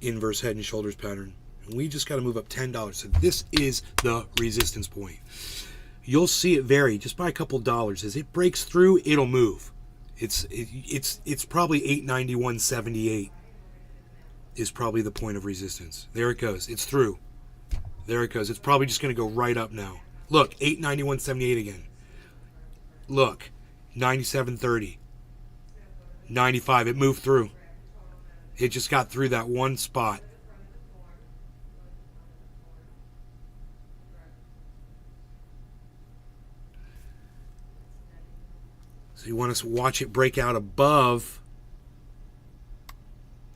inverse head and shoulders pattern. And we just got to move up $10. So this is the resistance point. You'll see it vary just by a couple dollars. As it breaks through, it'll move. It's probably 891.78 is probably the point of resistance. There it goes. It's through. There it goes. It's probably just going to go right up now. Look, 891.78 again. Look, 97.30. 95. It moved through. It just got through that one spot. So you want us to watch it break out above.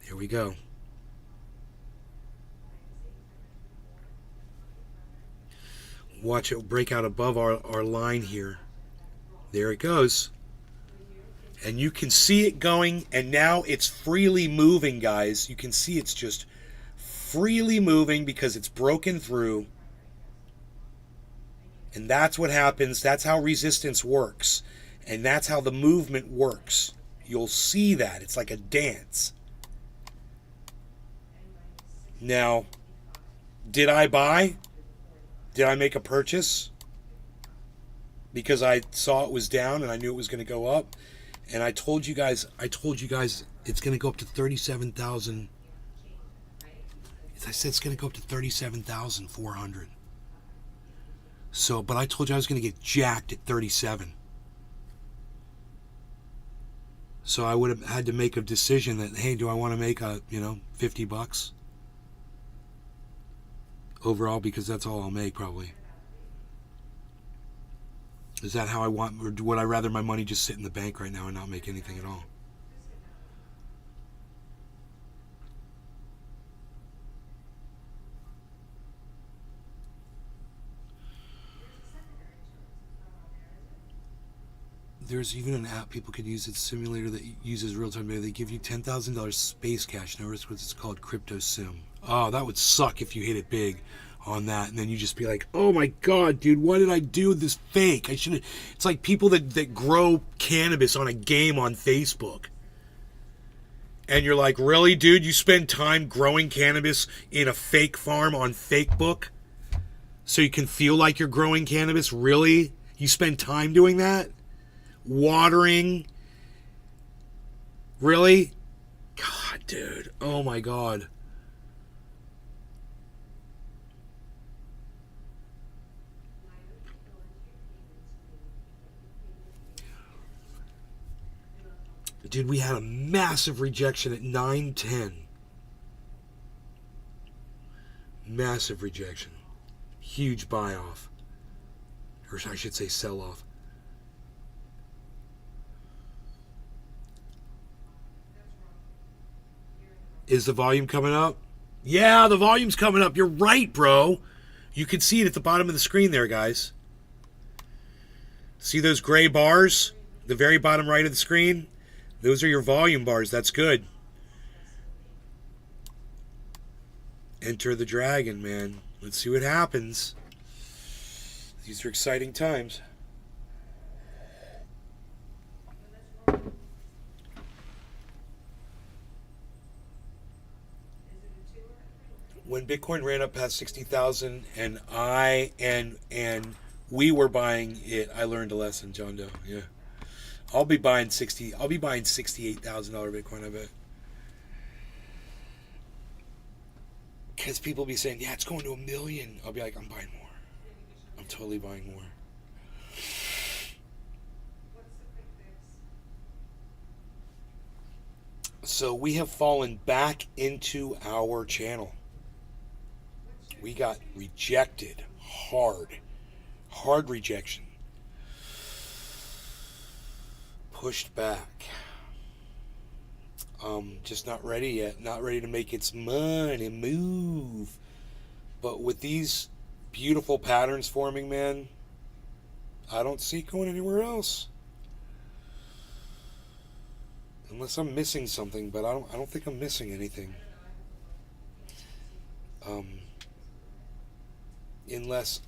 Here we go. Watch it break out above our line here. There it goes. And you can see it going, and now it's freely moving, guys. You can see it's just freely moving because it's broken through. And that's what happens. That's how resistance works. And that's how the movement works. You'll see that. It's like a dance. Now, did I buy? Did I make a purchase? Because I saw it was down and I knew it was going to go up. And I told you guys it's going to go up to 37,000. As I said, it's going to go up to 37,400. So, but I told you I was going to get jacked at 37. So I would have had to make a decision that, hey, do I want to make $50 overall, because that's all I'll make probably. Is that how I want, or would I rather my money just sit in the bank right now and not make anything at all? There's even an app people could use. It's a simulator that uses real-time data. They give you $10,000 space cash. No risk. It's called Crypto Sim. Oh, that would suck if you hit it big on that, and then you just be like, oh my god, dude, what did I do with this fake? I shouldn't. It's like people that grow cannabis on a game on Facebook. And you're like, really, dude? You spend time growing cannabis in a fake farm on Facebook? So you can feel like you're growing cannabis? Really? You spend time doing that? Watering? Really? God, dude. Oh my god. Dude, we had a massive rejection at 9:10. Massive rejection. Huge buy off. Or I should say sell off. Is the volume coming up? Yeah, the volume's coming up. You're right, bro. You can see it at the bottom of the screen there, guys. See those gray bars? The very bottom right of the screen? Those are your volume bars. That's good. Enter the dragon, man. Let's see what happens. These are exciting times. when Bitcoin ran up past 60,000 and we were buying it, I learned a lesson, John Doe. Yeah. I'll be buying $68,000 Bitcoin, I bet. Because people be saying, yeah, it's going to 1 million. I'll be like, I'm buying more. I'm totally buying more. So we have fallen back into our channel. We got rejected hard. Hard rejection. Pushed back. Just not ready yet. Not ready to make its money move. But with these beautiful patterns forming, man, I don't see it going anywhere else. Unless I'm missing something, but I don't think I'm missing anything. Unless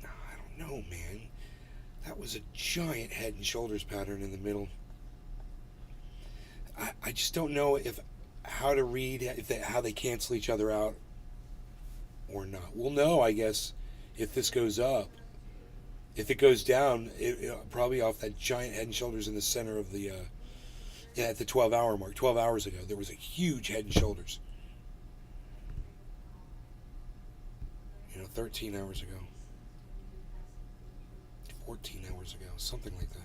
I don't know, man. That was a giant head and shoulders pattern in the middle. I just don't know how to read how they cancel each other out or not. We'll know, I guess, if this goes up. If it goes down, probably off that giant head and shoulders in the center of the at the 12-hour mark. 12 hours ago, there was a huge head and shoulders. 13 hours ago. 14 hours ago, something like that.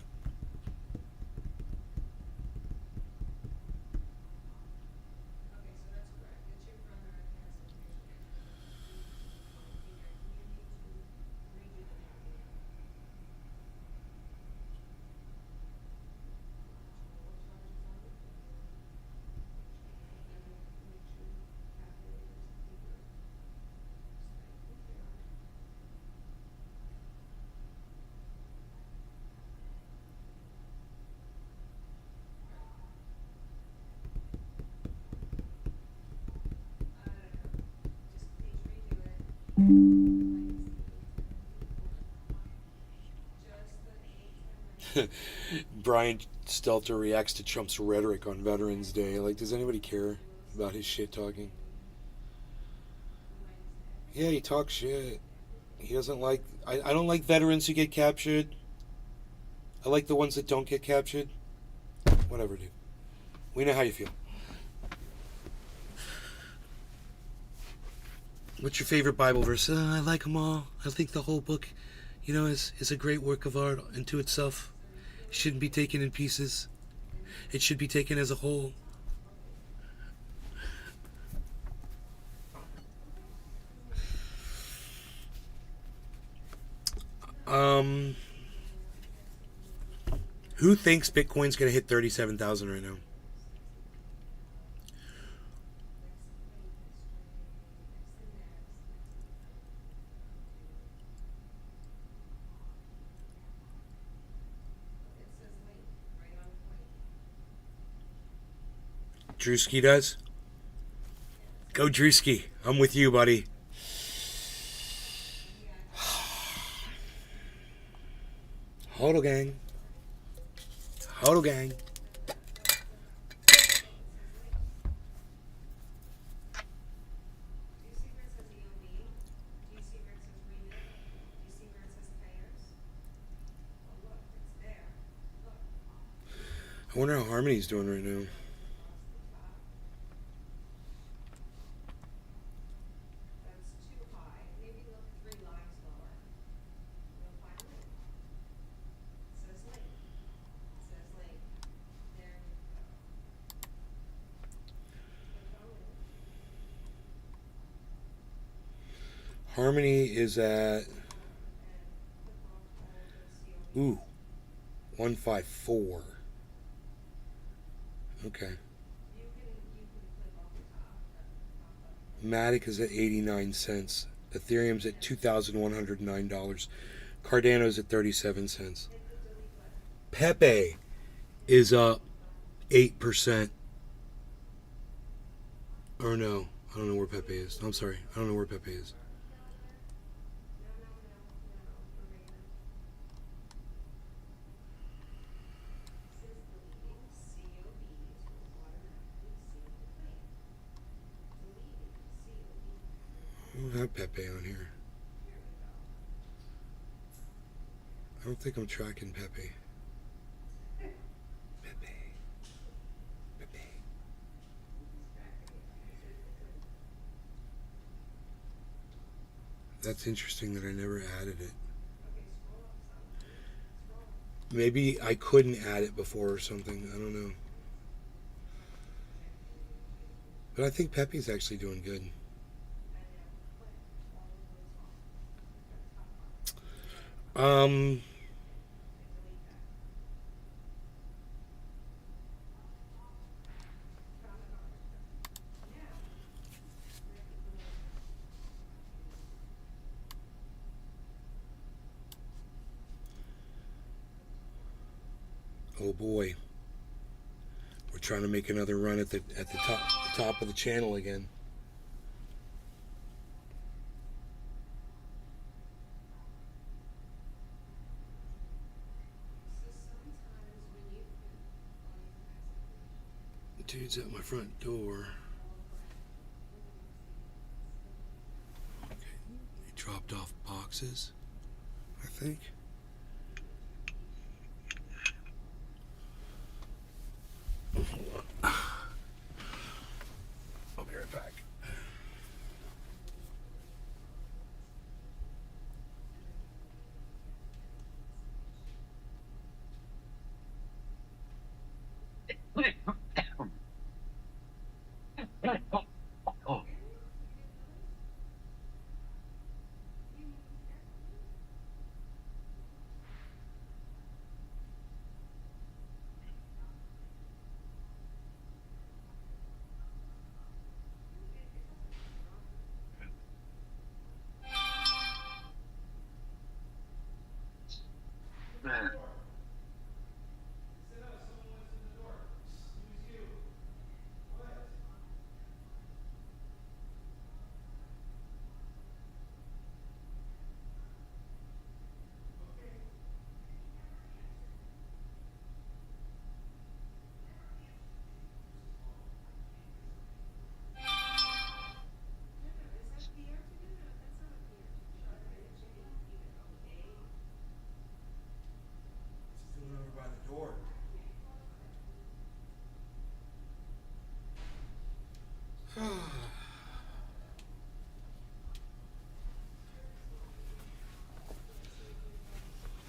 Brian Stelter reacts to Trump's rhetoric on Veterans Day. Like, does anybody care about his shit talking? Yeah, he talks shit. He doesn't like... I don't like veterans who get captured. I like the ones that don't get captured. Whatever, dude. We know how you feel. What's your favorite Bible verse? I like them all. I think the whole book, is a great work of art unto itself. It shouldn't be taken in pieces. It should be taken as a whole. Who thinks Bitcoin's going to hit 37,000 right now? Drewski does? Go Drewski. I'm with you, buddy. Hodl gang. Hodl gang. I wonder how Harmony's doing right now. Harmony is at 154. Okay. Matic is at 89 cents. Ethereum's at $2,109. Cardano's at 37 cents. Pepe is up 8%. Or no, I don't know where Pepe is. I'm sorry, I don't know where Pepe is. don't have Pepe on here. I don't think I'm tracking Pepe. Pepe. Pepe. That's interesting that I never added it. Maybe I couldn't add it before or something. I don't know. But I think Pepe's actually doing good. Oh boy. We're trying to make another run at the top of the channel again. Dude's at my front door. Okay. He dropped off boxes, I think. I'll be right back.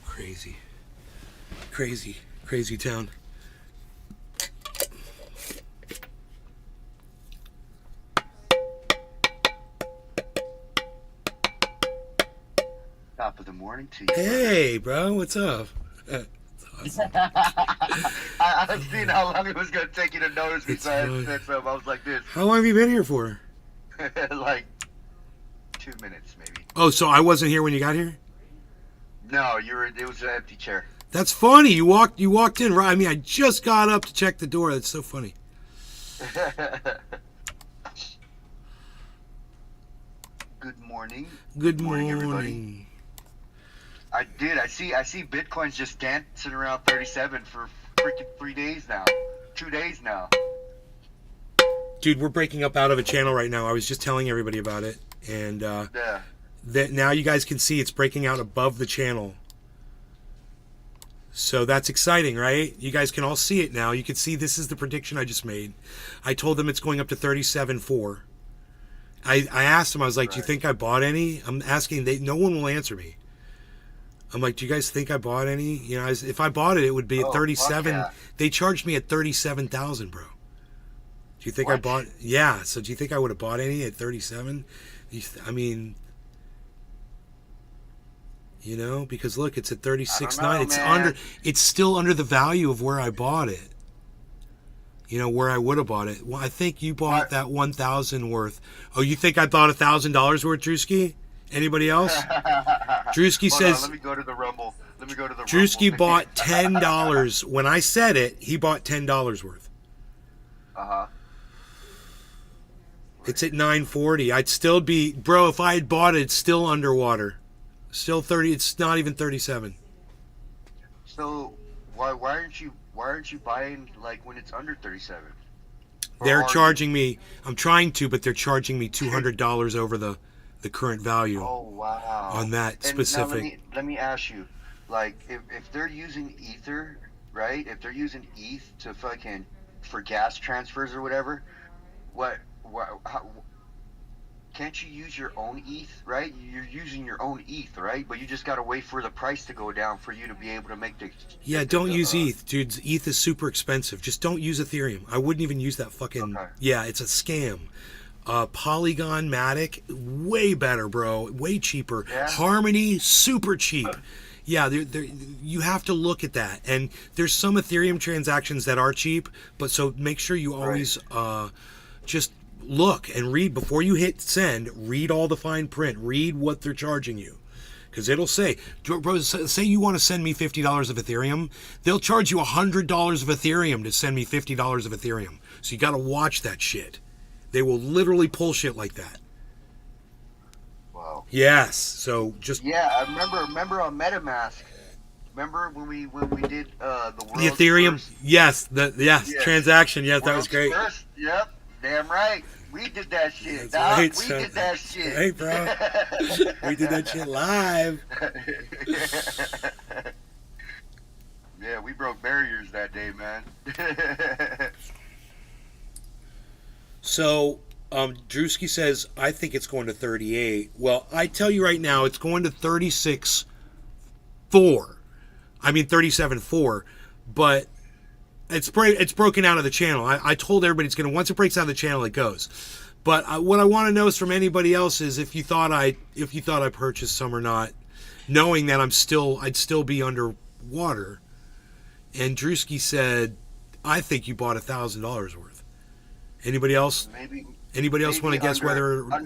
Crazy. Crazy. Crazy town. Top of the morning to you. Hey, bro, what's up? That's awesome. I've seen how long it was going to take you to notice me, It's so I fine. said something. I was like this. How long have you been here for? Like 2 minutes, maybe. Oh, so I wasn't here when you got here? No, it was an empty chair. That's funny. You walked in right. I mean, I just got up to check the door. That's so funny. Good morning. Good morning, morning. everybody. I see Bitcoin's just dancing around 37 for freaking 3 days now. 2 days now. Dude, we're breaking up out of a channel right now. I was just telling everybody about it, and Yeah. that now you guys can see it's breaking out above the channel. So that's exciting, right? You guys can all see it now. You can see this is the prediction I just made. I told them it's going up to 37.4. I asked them, I was like, do you think I bought any? I'm asking, no one will answer me. I'm like, do you guys think I bought any? You know, if I bought it, it would be at Oh, 37. fuck yeah. They charged me at 37,000, bro. Do you think I What? bought? Yeah. So do you think I would have bought any at 37? I mean, you know, because look, it's at 36.9. It's man. under. It's still under the value of where I bought it. You know, where I would have bought it. Well, I think you bought What? that 1,000 worth. Oh, you think I bought $1,000 worth, Drewski? Anybody else? Drewski Hold on, says let me go to the Rumble. Drewski bought $10. When I said it, he bought $10 worth. Uh-huh. It's at 940. I'd still be, bro, if I had bought it, it's still underwater. Still 30, it's not even 37. So why aren't you buying like when it's under 37? Or They're are charging me, I'm trying to, but they're charging me $200 over the current value Oh wow. on that And specific. now let me ask you, like if they're using Ether, right? If they're using ETH to fucking for gas transfers or whatever, how, can't you use your own ETH, right? You're using your own ETH, right? But you just gotta wait for the price to go down for you to be able to make the. Yeah, don't use ETH, dude. ETH is super expensive. Just don't use Ethereum. I wouldn't even use that fucking. Okay. Yeah, it's a scam. Polygon Matic, way better, bro. Way cheaper. Yeah. Harmony, super cheap. Yeah, you have to look at that. And there's some Ethereum transactions that are cheap, but so make sure you always just look and read before you hit send. Read all the fine print. Read what they're charging you. Because it'll say, bro, say you want to send me $50 of Ethereum, they'll charge you $100 of Ethereum to send me $50 of Ethereum. So you got to watch that shit. They will literally pull shit like that. Wow. Yes. So just Yeah, I remember on MetaMask. Remember when we did the world's the Ethereum. first, Yes. Yes. Transaction. Yes, that was world's great. first- Yep. Damn right. We did that shit. That's dog. right, We son. did that shit. Hey, bro. We did that shit live. Yeah, we broke barriers that day, man. So, Drewski says, I think it's going to 38. Well, I tell you right now, it's going to 36.4. I mean, 37.4. But it's broken out of the channel. I told everybody it's going to, once it breaks out of the channel, it goes. But what I want to know is from anybody else is if you thought I purchased some or not, knowing that I'd still be underwater. And Drewski said, I think you bought $1,000 worth. Anybody else? Anybody else want to guess whether I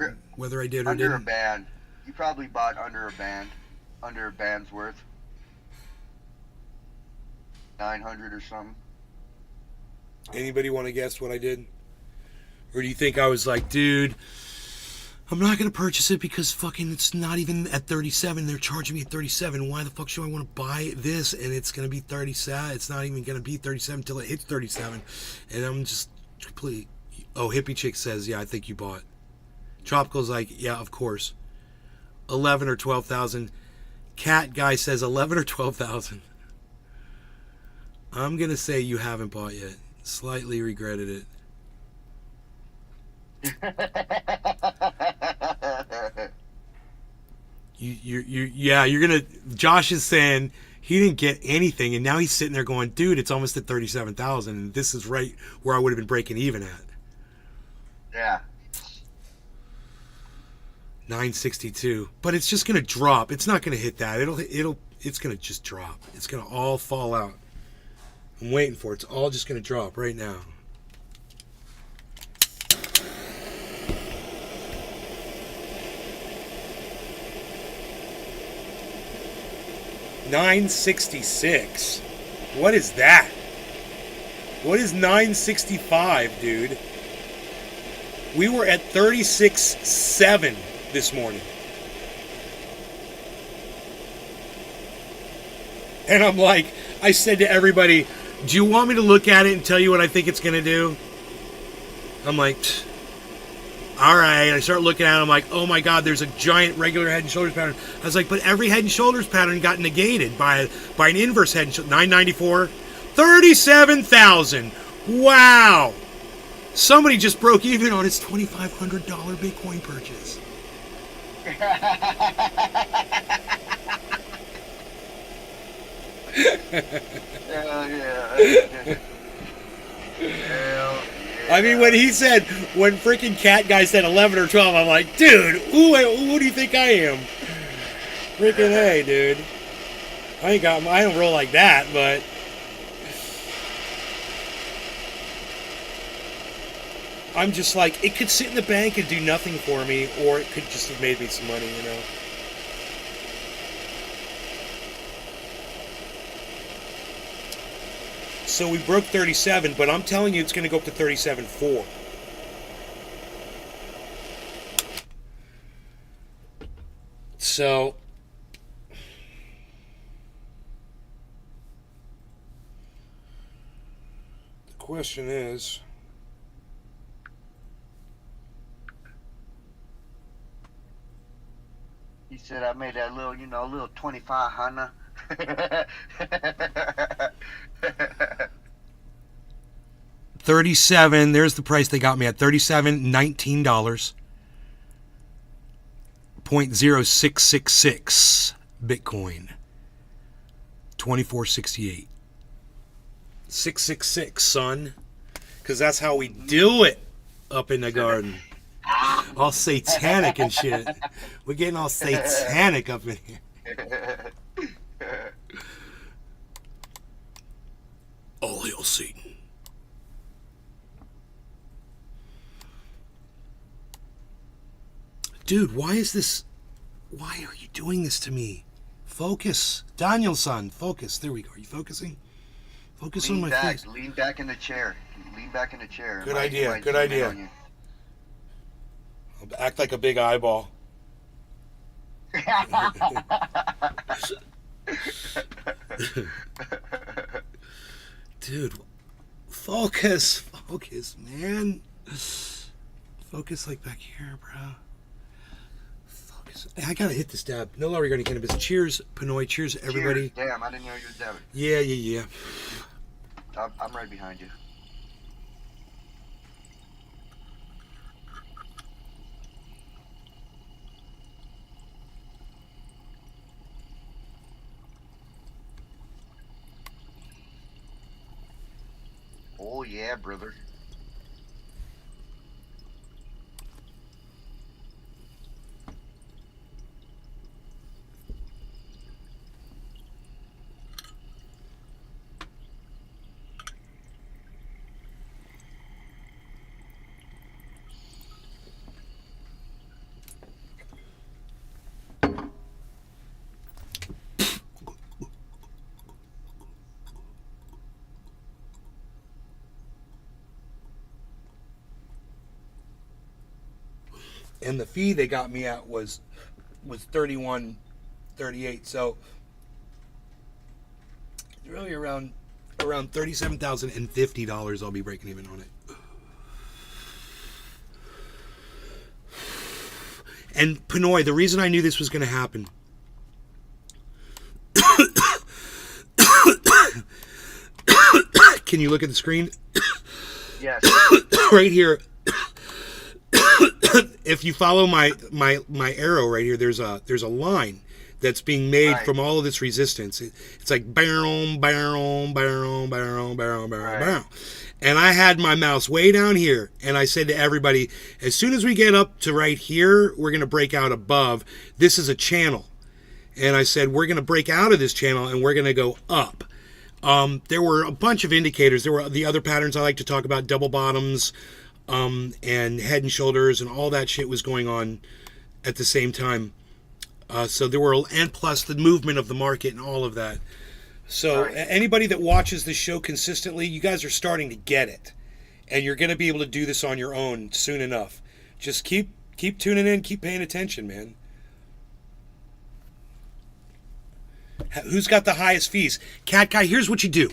did or under a didn't? band. You probably bought under a band's worth. 900 or something. Anybody want to guess what I did? Or do you think I was like, dude, I'm not going to purchase it because fucking it's not even at 37. They're charging me at 37. Why the fuck should I want to buy this? And it's going to be 37. It's not even going to be 37 until it hits 37. And I'm just completely... Oh, Hippie Chick says, yeah, I think you bought. Tropical's like, yeah, of course. 11 or 12,000. Cat Guy says 11 or 12,000. I'm going to say you haven't bought yet. Slightly regretted it. You're gonna. Josh is saying he didn't get anything, and now he's sitting there going, "Dude, it's almost at 37,000, and this is right where I would have been breaking even at." Yeah. 962, but it's just gonna drop. It's not gonna hit that. It's gonna just drop. It's gonna all fall out. I'm waiting for it. It's all just gonna drop right now. $966. What is that? What is 965, dude? We were at 36.7 this morning. And I'm like, I said to everybody, do you want me to look at it and tell you what I think it's going to do? I'm like, all right. I start looking at it. I'm like, oh my God, there's a giant regular head and shoulders pattern. I was like, but every head and shoulders pattern got negated by an inverse head and shoulders. 994, 37,000. Wow. Somebody just broke even on his $2,500 Bitcoin purchase. Hell yeah. Hell yeah. I mean, when freaking Cat Guy said 11 or 12, I'm like, dude, who do you think I am? Freaking hey, dude. I don't roll like that, but I'm just like, it could sit in the bank and do nothing for me, or it could just have made me some money, you know? So we broke 37, but I'm telling you it's going to go up to 37.4. So the question is, He said I made that little, you know, little 2500. 37. There's the price they got me at. $37.19. 0.0666 Bitcoin. 2468. 666, son. Because that's how we do it up in the garden. All satanic and shit. We're getting all satanic up in here. All hail Satan. Dude, why is this? Why are you doing this to me? Focus. Daniel-san, focus. There we go. Are you focusing? Focus on my face. Lean back in the chair. Lean back in the chair. Good idea. Good idea. I'll act like a big eyeball. Dude, focus. Focus, man. Focus like back here, bro. Focus. I gotta hit this dab. No longer regarding cannabis. Cheers, Pinoy. Cheers, everybody. Cheers. Damn, I didn't know you were dabbing. Yeah. I'm right behind you. Oh yeah, brother. And the fee they got me at was $31.38. So really around $37,050 I'll be breaking even on it. And Pinoy, the reason I knew this was going to happen. Can you look at the screen? Yes. Right here. If you follow my arrow right here, there's a line that's being made Right. from all of this resistance. It's like boom, boom, boom, boom, boom, boom, Right. boom. And I had my mouse way down here, and I said to everybody, as soon as we get up to right here, we're going to break out above. This is a channel. And I said, we're going to break out of this channel, and we're going to go up. There were a bunch of indicators. There were the other patterns I like to talk about, double bottoms, and head and shoulders, and all that shit was going on at the same time. So there were, and plus the movement of the market and all of that. So Right. Anybody that watches this show consistently, you guys are starting to get it, and you're going to be able to do this on your own soon enough. Just keep tuning in, keep paying attention, man. Who's got the highest fees? Cat Guy, here's what you do.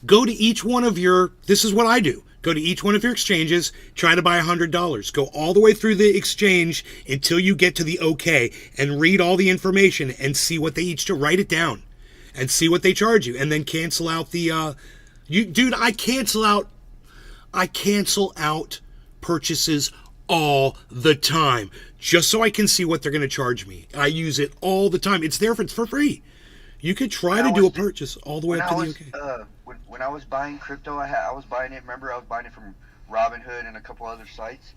Go to each one of your, this is what I do. Go to each one of your exchanges, try to buy $100. Go all the way through the exchange until you get to the OK, and read all the information and see what they each do. Write it down and see what they charge you, and then cancel out the, dude, I cancel out purchases all the time just so I can see what they're going to charge me. I use it all the time. It's there for free. You could try to do a purchase all the way up to the OK. When I was buying crypto, I was buying it. Remember, I was buying it from Robinhood and a couple other sites.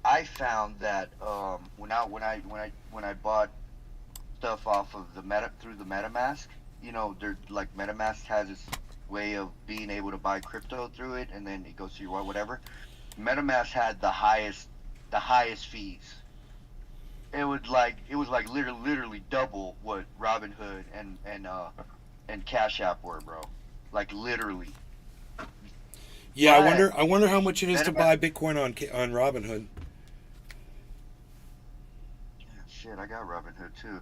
I found that when I bought stuff off of through the MetaMask, you know, they're like MetaMask has this way of being able to buy crypto through it, and then it goes to your wallet, whatever. MetaMask had the highest fees. It was like literally double what Robinhood and Cash App were, bro. Like literally. Yeah, But I wonder how much it is to buy Bitcoin on Robinhood. Yeah, shit, I got Robinhood too.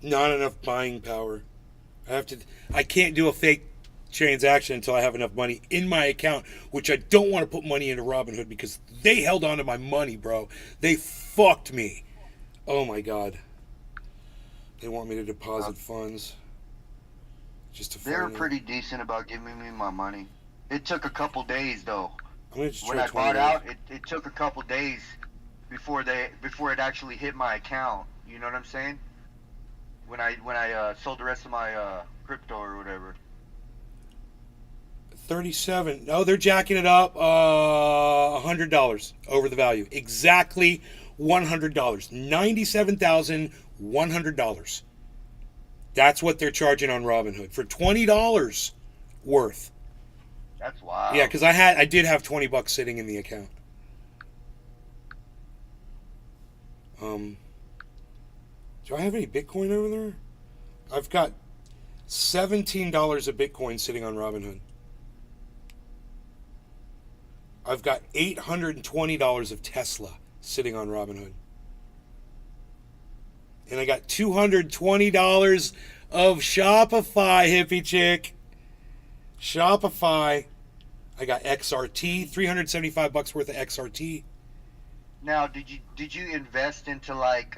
Not enough buying power. I can't do a fake transaction until I have enough money in my account, which I don't want to put money into Robinhood because they held on to my money, bro. They fucked me. Oh my god. They want me to deposit funds. Just to They were find pretty decent about giving me my money. It took a couple days though. I'm gonna just When try I bought 20 out, it took a couple days before it actually hit my account. You know what I'm saying? When I sold the rest of my crypto or whatever. 37. No, they're jacking it up. $100 over the value. Exactly $100. $97,100. That's what they're charging on Robinhood for $20 worth. That's wild. Yeah, because I did have $20 sitting in the account. Do I have any Bitcoin over there? I've got $17 of Bitcoin sitting on Robinhood. I've got $820 of Tesla sitting on Robinhood. And I got $220 of Shopify, hippie chick. Shopify. I got XRT, $375 worth of XRT. Now, did you invest into like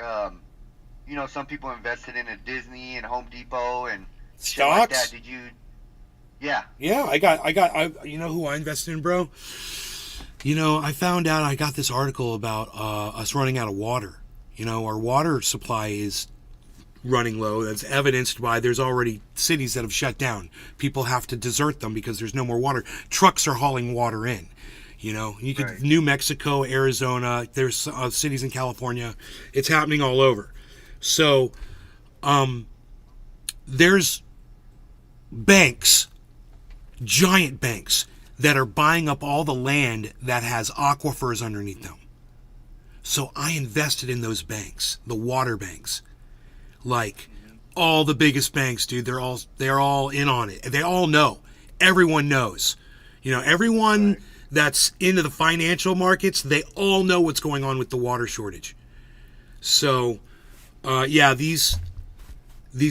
some people invested in a Disney and Home Depot and shit like Stocks? that. Did you? Yeah. Yeah, you know who I invested in, bro? You know, I found out I got this article about us running out of water. You know, our water supply is running low. That's evidenced by there's already cities that have shut down. People have to desert them because there's no more water. Trucks are hauling water in. You know, Right. New Mexico, Arizona, there's cities in California. It's happening all over. So, there's banks, giant banks, that are buying up all the land that has aquifers underneath them. So I invested in those banks, the water banks. Like all the biggest banks, dude, they're all in on it. They all know. Everyone knows. You know, everyone Right. that's into the financial markets, they all know what's going on with the water shortage. So, yeah, these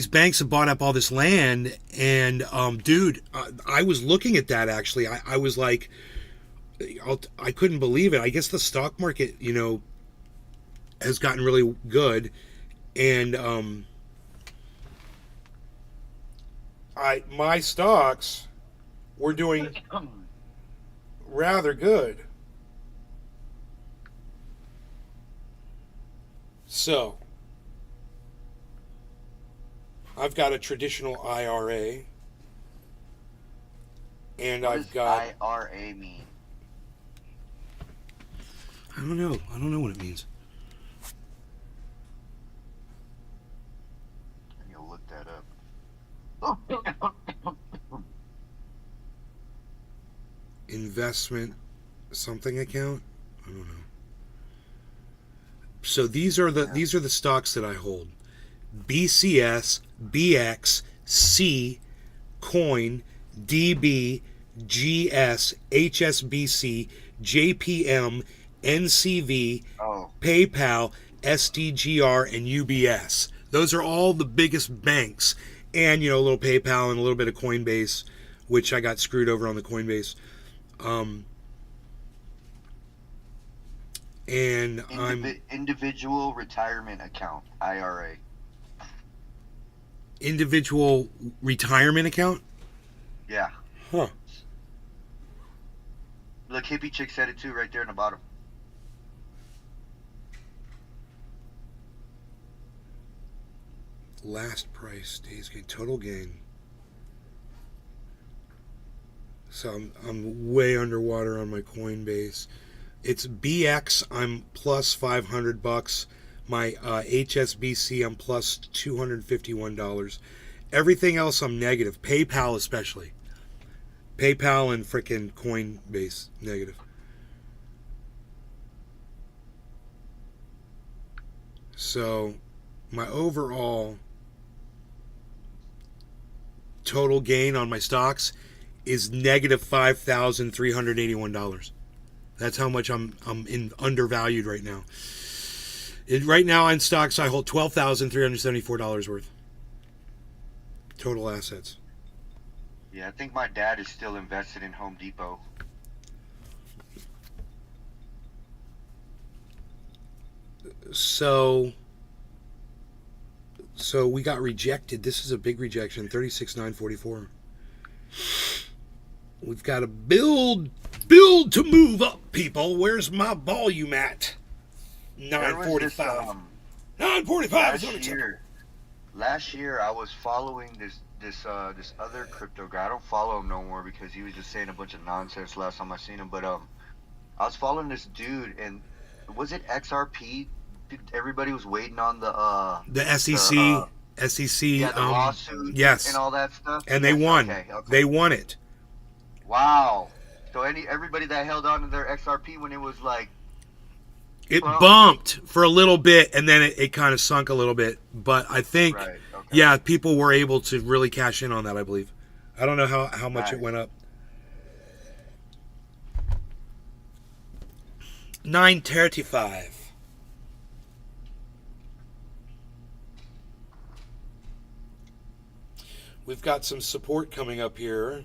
banks have bought up all this land, and dude, I was looking at that actually. I was like, I couldn't believe it. I guess the stock market, you know, has gotten really good, and my stocks were doing rather good. So, I've got a traditional IRA, and What I've does got IRA mean? I don't know what it means. I need to look that up. Investment something account. I don't know. So these are the stocks that I hold: BCS, BX, C, Coin, DB, GS, HSBC, JPM, NCV, PayPal, SDGR, and UBS. Those are all the biggest banks. And, you know, a little PayPal and a little bit of Coinbase, which I got screwed over on the Coinbase. And I'm Individual retirement account, IRA. individual retirement account? Yeah. Huh. Look, Hippie Chick said it too right there in the bottom. Last price, days gain, total gain. So I'm way underwater on my Coinbase. It's BX, I'm plus $500. My HSBC, I'm plus $251. Everything else, I'm negative. PayPal especially. PayPal and frickin' Coinbase, negative. So my overall total gain on my stocks is negative $5,381. That's how much I'm undervalued right now. Right now in stocks, I hold $12,374 worth. Total assets. Yeah, I think my dad is still invested in Home Depot. So we got rejected. This is a big rejection. 36,944. We've got to build to move up, people. Where's my volume at? There was this, 945. 945 is last year I was following this other crypto guy. I don't follow him no more because he was just saying a bunch of nonsense last time I seen him. But I was following this dude, and was it XRP? Everybody was waiting on the SEC. SEC. Yeah, the lawsuit. Yes. And all that stuff. And they won. Okay. They won it. Wow. So everybody that held on to their XRP when it was like. It bumped for a little bit, and then it kind of sunk a little bit. But I think, Right, okay. yeah, people were able to really cash in on that, I believe. I don't know how much it Nice. went up. 935. We've got some support coming up here.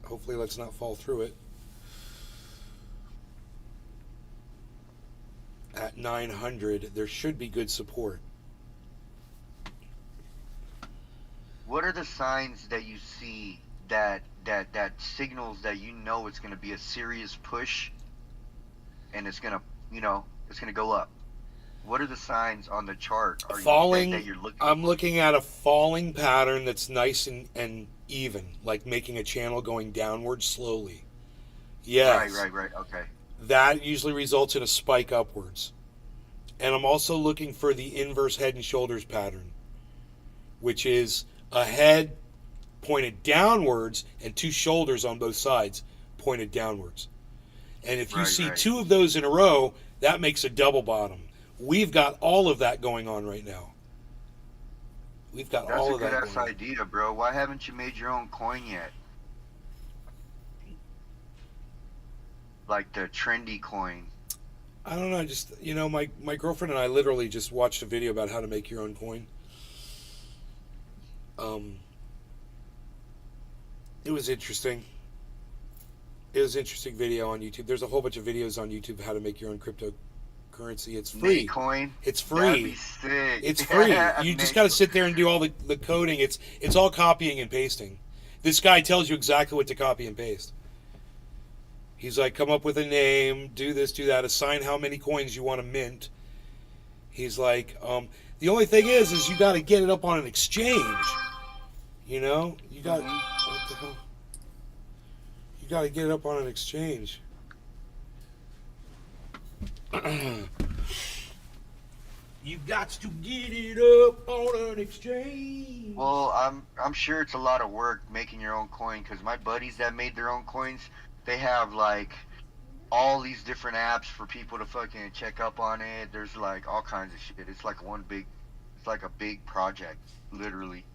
Hopefully, let's not fall through it. At 900, there should be good support. What are the signs that you see that signals that you know it's going to be a serious push, and it's going to it's going to go up? What are the signs on the chart? Falling. That you're looking? I'm looking at a falling pattern that's nice and even, like making a channel going downward slowly. Yes. Right. Okay. That usually results in a spike upwards. And I'm also looking for the inverse head and shoulders pattern, which is a head pointed downwards and two shoulders on both sides pointed downwards. And if you see two of those in a row, that makes a double bottom. We've got all of that going on right now. We've got That's all a of that good going ass on. idea, bro. Why haven't you made your own coin yet? Like the trendy coin. I don't know. Just, my girlfriend and I literally just watched a video about how to make your own coin. It was interesting. It was an interesting video on YouTube. There's a whole bunch of videos on YouTube how to make your own cryptocurrency. It's free. Coin. It's That'd free. be sick. It's free. You just got to sit there and do all the coding. It's all copying and pasting. This guy tells you exactly what to copy and paste. He's like, come up with a name, do this, do that, assign how many coins you want to mint. He's like, the only thing is you got to get it up on an exchange. You got what the hell? You got to get it up on an exchange. You got to get it up on an exchange. Well, I'm sure it's a lot of work making your own coin, because my buddies that made their own coins, they have like all these different apps for people to fucking check up on it. There's like all kinds of shit. It's like a big project, literally.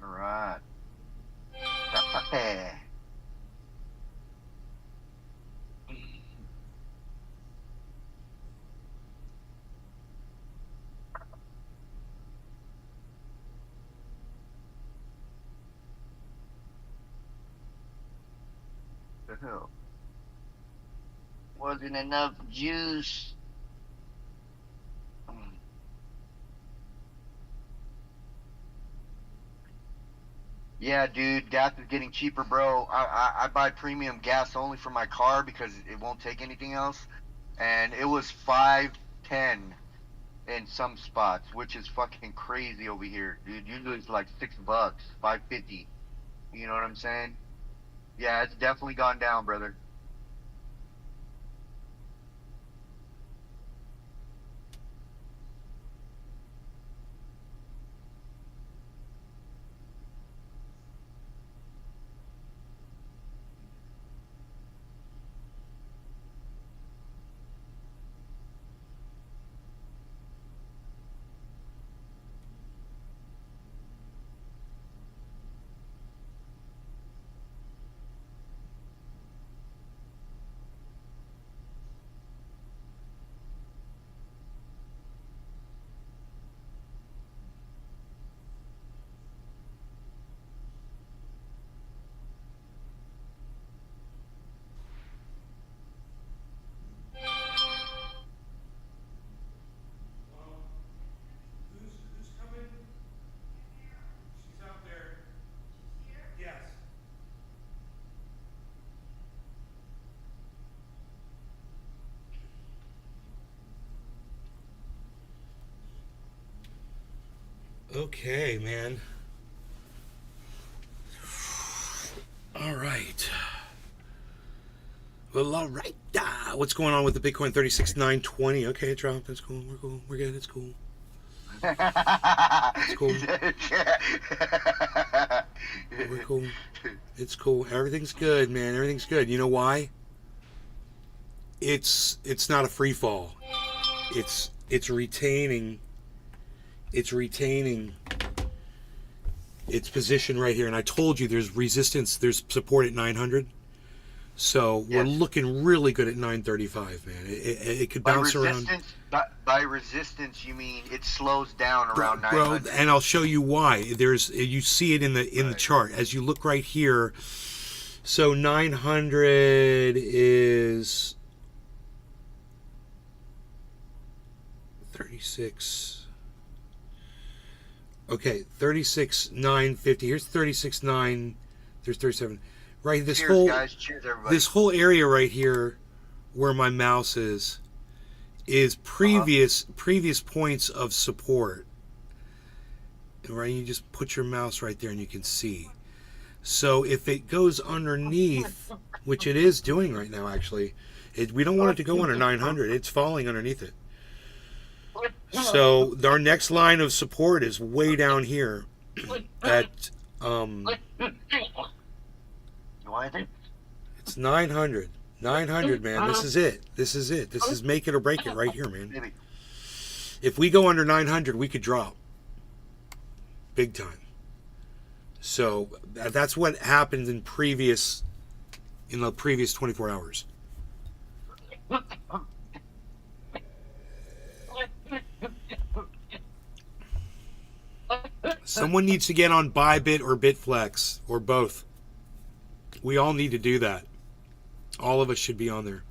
Alright. The hell? Wasn't enough juice. Yeah, dude, gas is getting cheaper, bro. I buy premium gas only for my car because it won't take anything else, and it was 5.10 in some spots, which is fucking crazy over here, dude. Usually it's like $6, 5.50. You know what I'm saying? Yeah, it's definitely gone down, brother. Who's coming? She's out there. Yes. Okay, man. All right. Well, all right. What's going on with the Bitcoin 36,920? Okay, it dropped. That's cool. We're cool. We're good. It's cool. It's cool. We're cool. It's cool. Everything's good, man. Everything's good. You know why? It's not a free fall. It's retaining its position right here. And I told you there's resistance, there's support at 900. So we're looking really good at 935, man. It could bounce around. By resistance, you mean it slows down around 900. Bro, and I'll show you why. You see it in the chart as you look right here. So 900 is 36. Okay, 36,950. Here's 36,9. There's 37. Right, this Cheers, whole guys. Cheers, everybody. this whole area right here, where my mouse is previous points of support. Right, you just put your mouse right there and you can see. So if it goes underneath, which it is doing right now, actually, we don't want it to go under 900. It's falling underneath it. So our next line of support is way down here at it's 900. 900, man. This is it. This is it. This is make it or break it right here, man. If we go under 900, we could drop big time. So that's what happened in the previous 24 hours. Someone needs to get on Bybit or Bitflex or both. We all need to do that. All of us should be on there.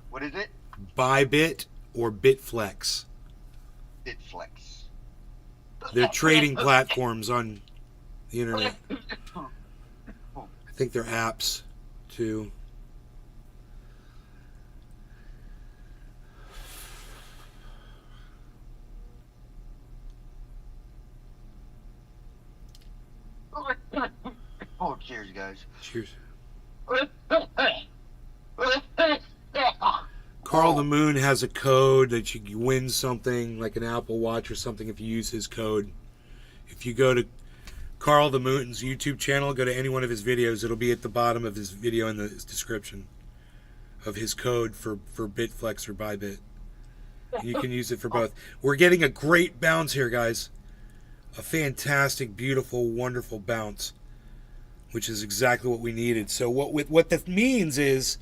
What is it? Bybit or Bitflex. Bitflex. They're trading platforms on the internet. I think they're apps too. Oh, cheers, guys. Cheers. Carl the Moon has a code that you win something like an Apple Watch or something if you use his code. If you go to Carl the Moon's YouTube channel, go to any one of his videos, it'll be at the bottom of his video in the description of his code for Bitflex or Bybit. You can use it for both. We're getting a great bounce here, guys. A fantastic, beautiful, wonderful bounce, which is exactly what we needed. So what that means is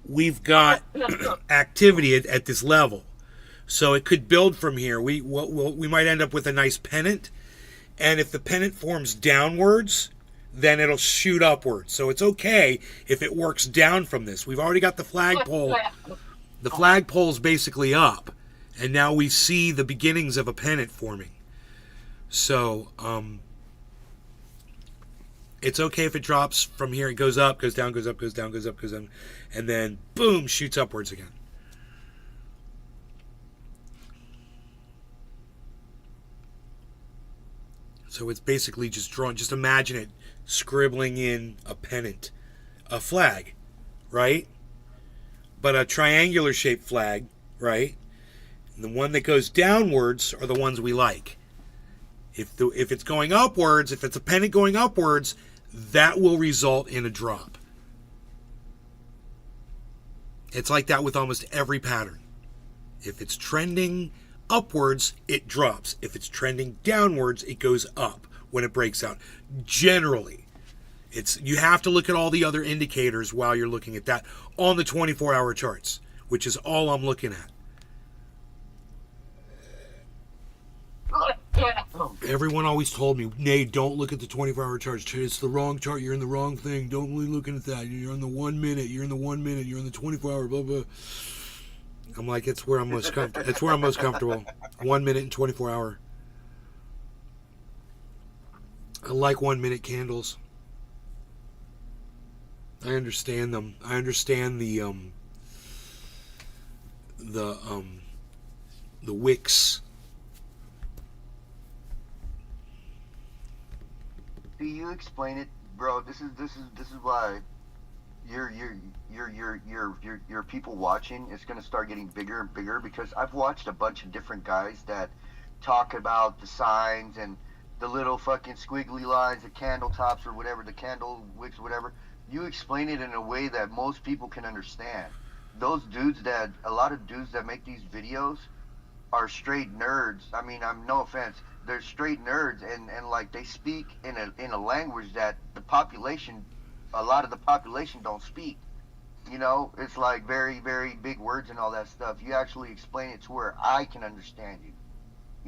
we've got activity at this level. So it could build from here. We might end up with a nice pennant, and if the pennant forms downwards, then it'll shoot upwards. So it's okay if it works down from this. We've already got the flagpole. The flagpole's basically up, and now we see the beginnings of a pennant forming. So It's okay if it drops from here. It goes up, goes down, goes up, goes down, goes up, goes down, and then boom, shoots upwards again. So it's basically just drawn. Just imagine it scribbling in a pennant, a flag, right? But a triangular shaped flag, right? And the one that goes downwards are the ones we like. If it's going upwards, if it's a pennant going upwards, that will result in a drop. It's like that with almost every pattern. If it's trending upwards, it drops. If it's trending downwards, it goes up when it breaks out. Generally, you have to look at all the other indicators while you're looking at that on the 24-hour charts, which is all I'm looking at. Everyone always told me, Nate, don't look at the 24-hour charts. It's the wrong chart. You're in the wrong thing. Don't be looking at that. You're in the 1 minute. You're in the 1 minute. You're in the 24-hour. Blah blah. I'm like, it's where I'm most comfortable. It's where I'm most comfortable. 1 minute and 24-hour. I like 1 minute candles. I understand them. I understand the wicks. Do you explain it, bro? This is why your people watching is gonna start getting bigger and bigger, because I've watched a bunch of different guys that talk about the signs and the little fucking squiggly lines, the candle tops or whatever, the candle wicks, whatever. You explain it in a way that most people can understand. A lot of dudes that make these videos are straight nerds. I mean, I'm no offense. They're straight nerds, and like they speak in a language that a lot of the population don't speak. You know, it's like very, very big words and all that stuff. You actually explain it to where I can understand you.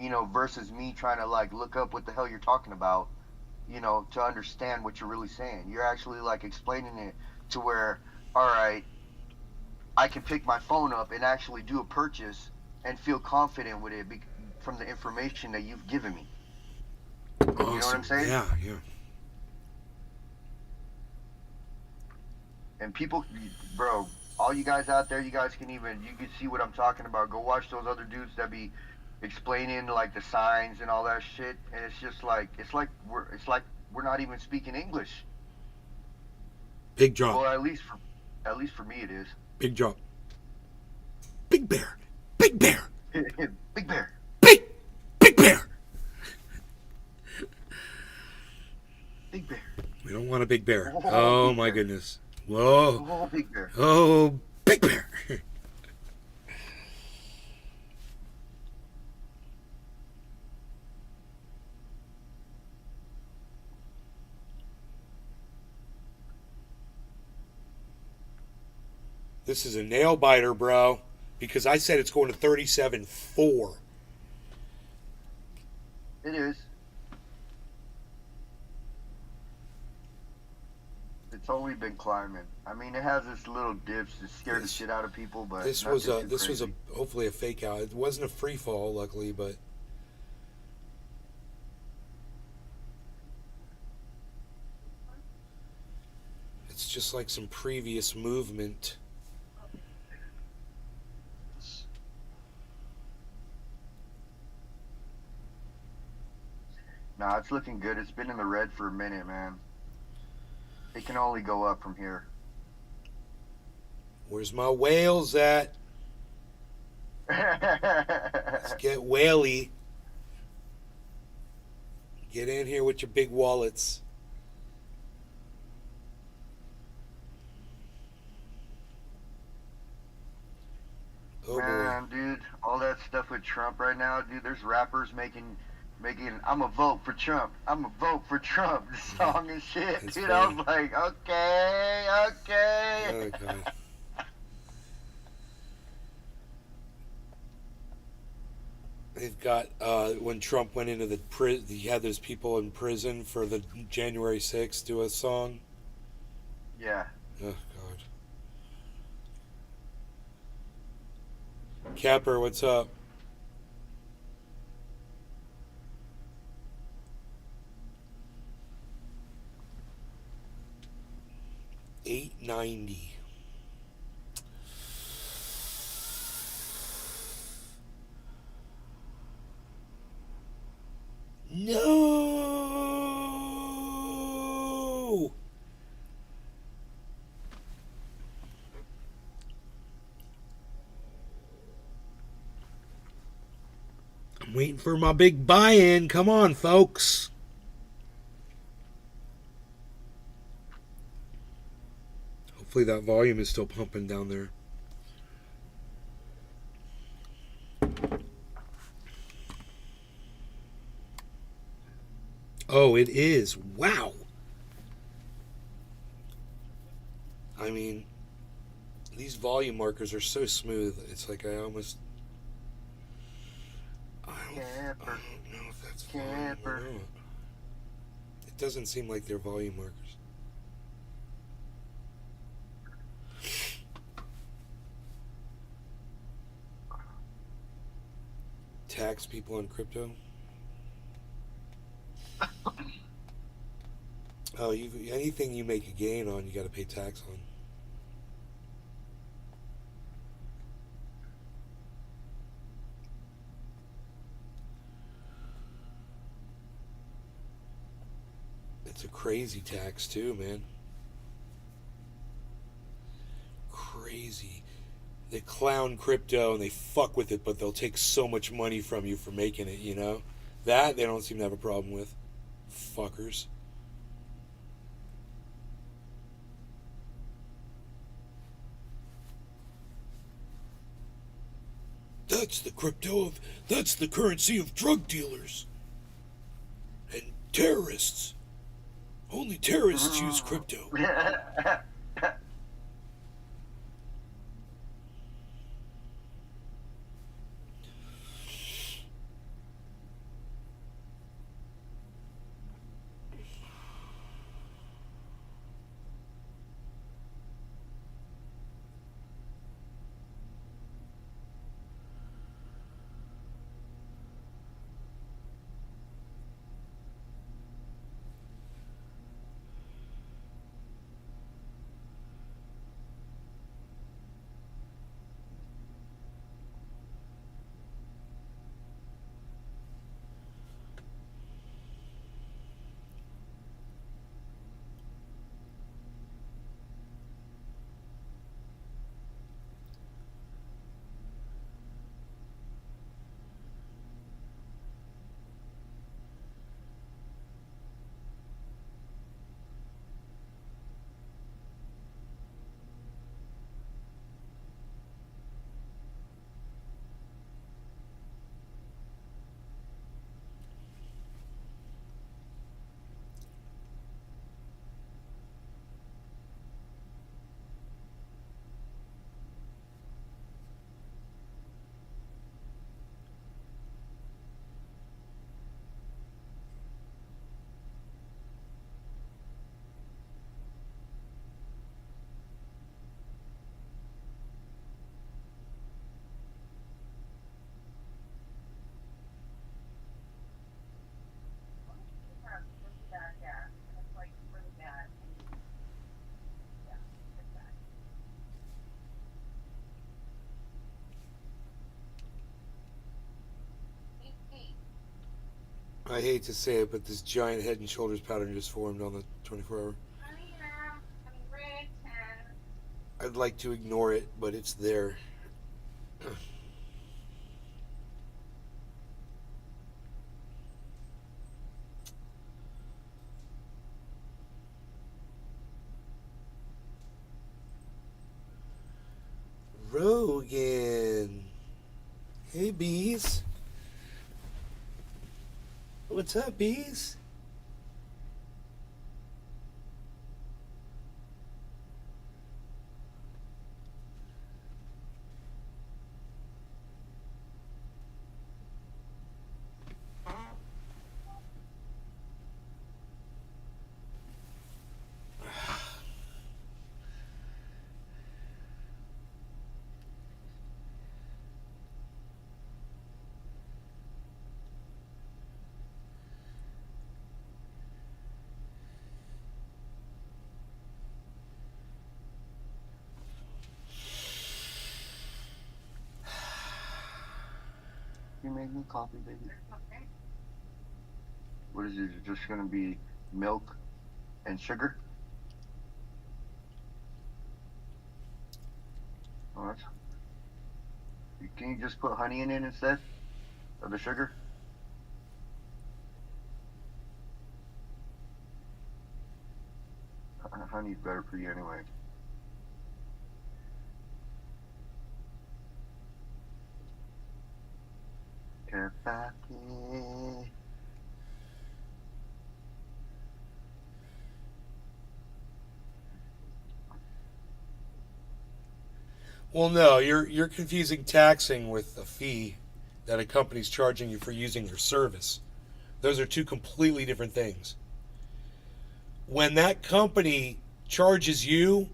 You know, versus me trying to like look up what the hell you're talking about, you know, to understand what you're really saying. You're actually like explaining it to where, all right, I can pick my phone up and actually do a purchase and feel confident with it from the information that you've given me. Awesome. You know what I'm saying? Yeah. And people, bro, all you guys out there, you can see what I'm talking about. Go watch those other dudes that be explaining like the signs and all that shit, and it's just like we're not even speaking English. Big drop. Well, at least for me it is. Big drop. Big bear. Big bear. Big bear. Big bear. Big bear. We don't want a big bear. Oh my goodness. Whoa. Oh, big bear. Oh, big bear. This is a nail biter, bro, because I said it's going to 37.4. It is. It's only been climbing. I mean, it has its little dips that scare the shit out of people, but This was hopefully a fake out. It wasn't a free fall, luckily, but it's just like some previous movement. Nah, it's looking good. It's been in the red for a minute, man. It can only go up from here. Where's my whales at? Let's get whaley. Get in here with your big wallets. Oh Man, dude, all that stuff with Trump right now, dude, there's rappers making I'm a vote for Trump. I'm a vote for Trump song and shit. That's dude, funny. I was like, okay. Oh god. They've got when Trump went into the prison, he had those people in prison for the January 6th do a song. Yeah. Oh god. Capper, what's up? Waiting for my big buy-in. Come on, folks. Hopefully that volume is still pumping down there. Oh, it is. Wow. I mean, these volume markers are so smooth. It's like I almost... I don't know if that's volume or not. It doesn't seem like they're volume markers. Tax people on crypto? Oh, anything you make a gain on, you got to pay tax on. It's a crazy tax too, man. Crazy. They clown crypto and they fuck with it, but they'll take so much money from you for making it, you know? That they don't seem to have a problem with. Fuckers. That's the currency of drug dealers and terrorists. Only terrorists use crypto. I hate to say it, but this giant Head and Shoulders pattern just formed on the 24-hour. I'd like to ignore it, but it's there. Rogan. Hey, bees. What's up, bees? You made me coffee, baby. What is it? Is it just gonna be milk and sugar? Alright. Can you just put honey in it instead of the sugar? honey's better for you anyway. Teriyaki. Well, no, you're confusing taxing with a fee that a company's charging you for using your service. Those are two completely different things. When that company charges you,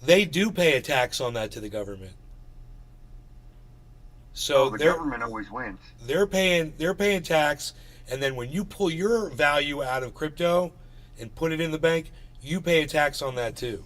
they do pay a tax on that to the government. So Oh, the government always wins. they're paying tax, and then when you pull your value out of crypto and put it in the bank, you pay a tax on that too.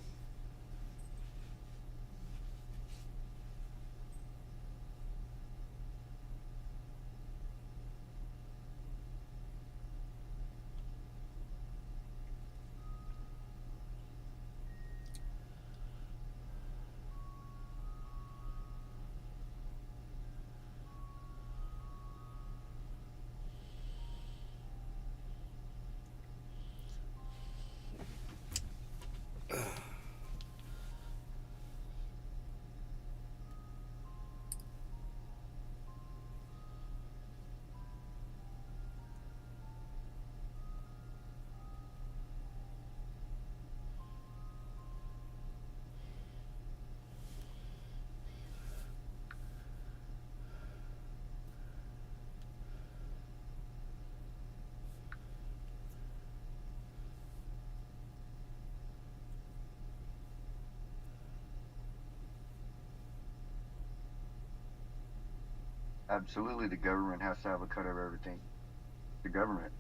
Absolutely, the government has to have a cut of everything. The government.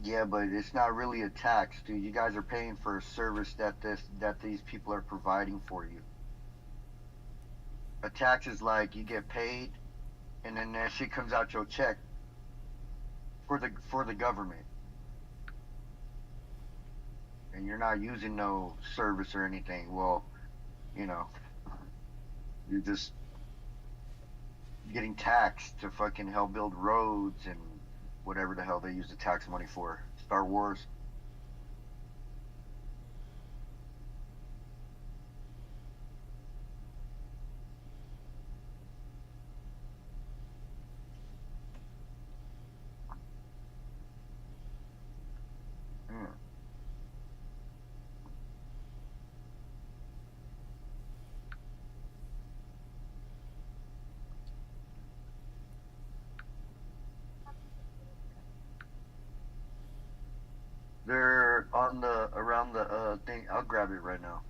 Yeah, but it's not really a tax, dude. You guys are paying for a service that these people are providing for you. A tax is like you get paid, and then that shit comes out your check for the government, and you're not using no service or anything. Well, you know, you're just getting taxed to fucking help build roads and whatever the hell they use the tax money for. Star Wars. Hmm. They're on the around the thing. I'll grab it right now.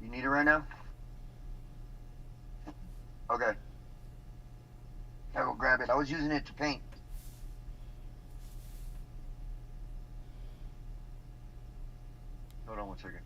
You need it right now? Okay. I will grab it. I was using it to paint. Hold on one second.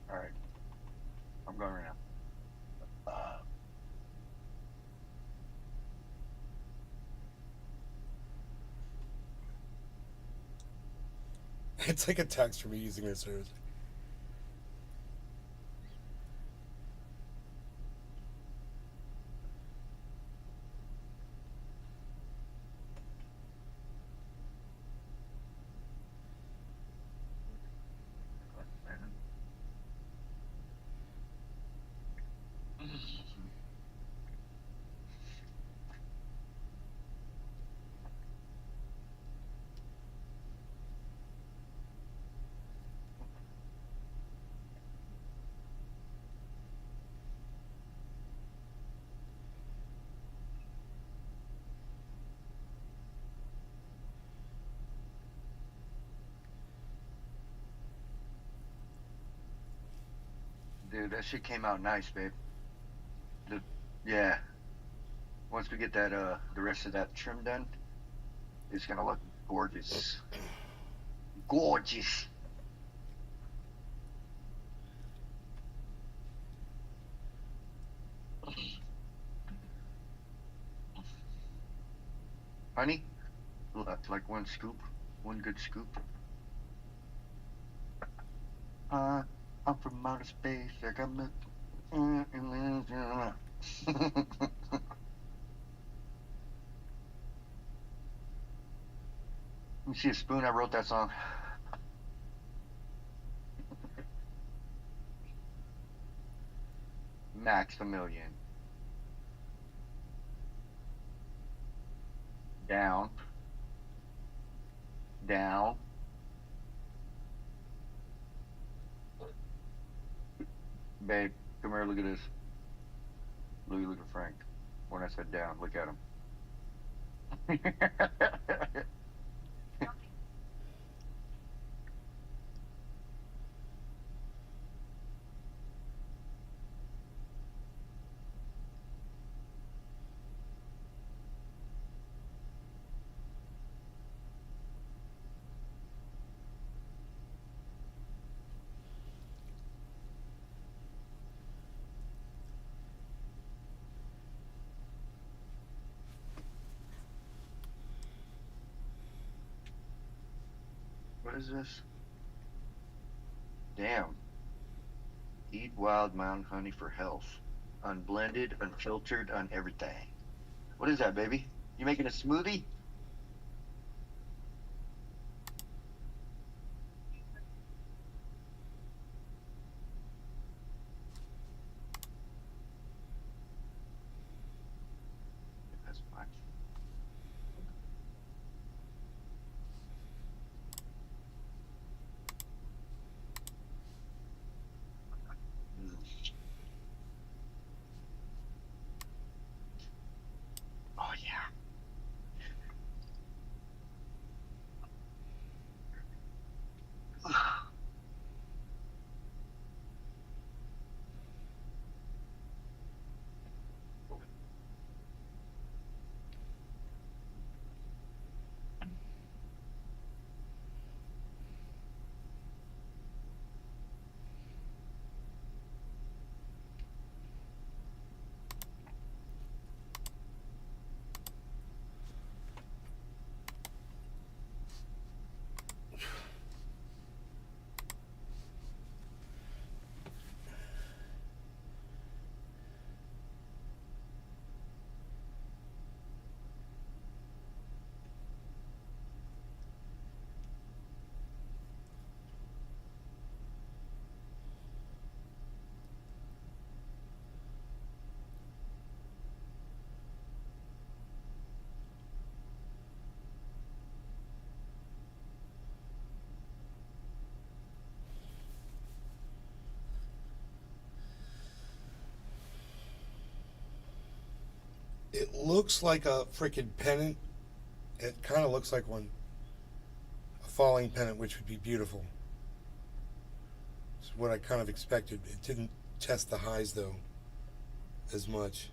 All right. I'm going right now. It's like a text for me using your service. Dude, that shit came out nice, babe. Yeah. Once we get that the rest of that trim done, it's gonna look gorgeous. Gorgeous. Honey, like one scoop, one good scoop. I'm from outer space. I got my. Let me see a spoon. I wrote that song. Maximilian. Down. Down. Babe, come here. Look at this. Look at Frank. When I said down, look at him. What is this? Damn. Eat wild mountain honey for health. Unblended, unfiltered, on everything. What is that, baby? You making a smoothie? That's fine. Oh yeah. It looks like a freaking pennant. It kind of looks like one. A falling pennant, which would be beautiful. It's what I kind of expected. It didn't test the highs, though, as much.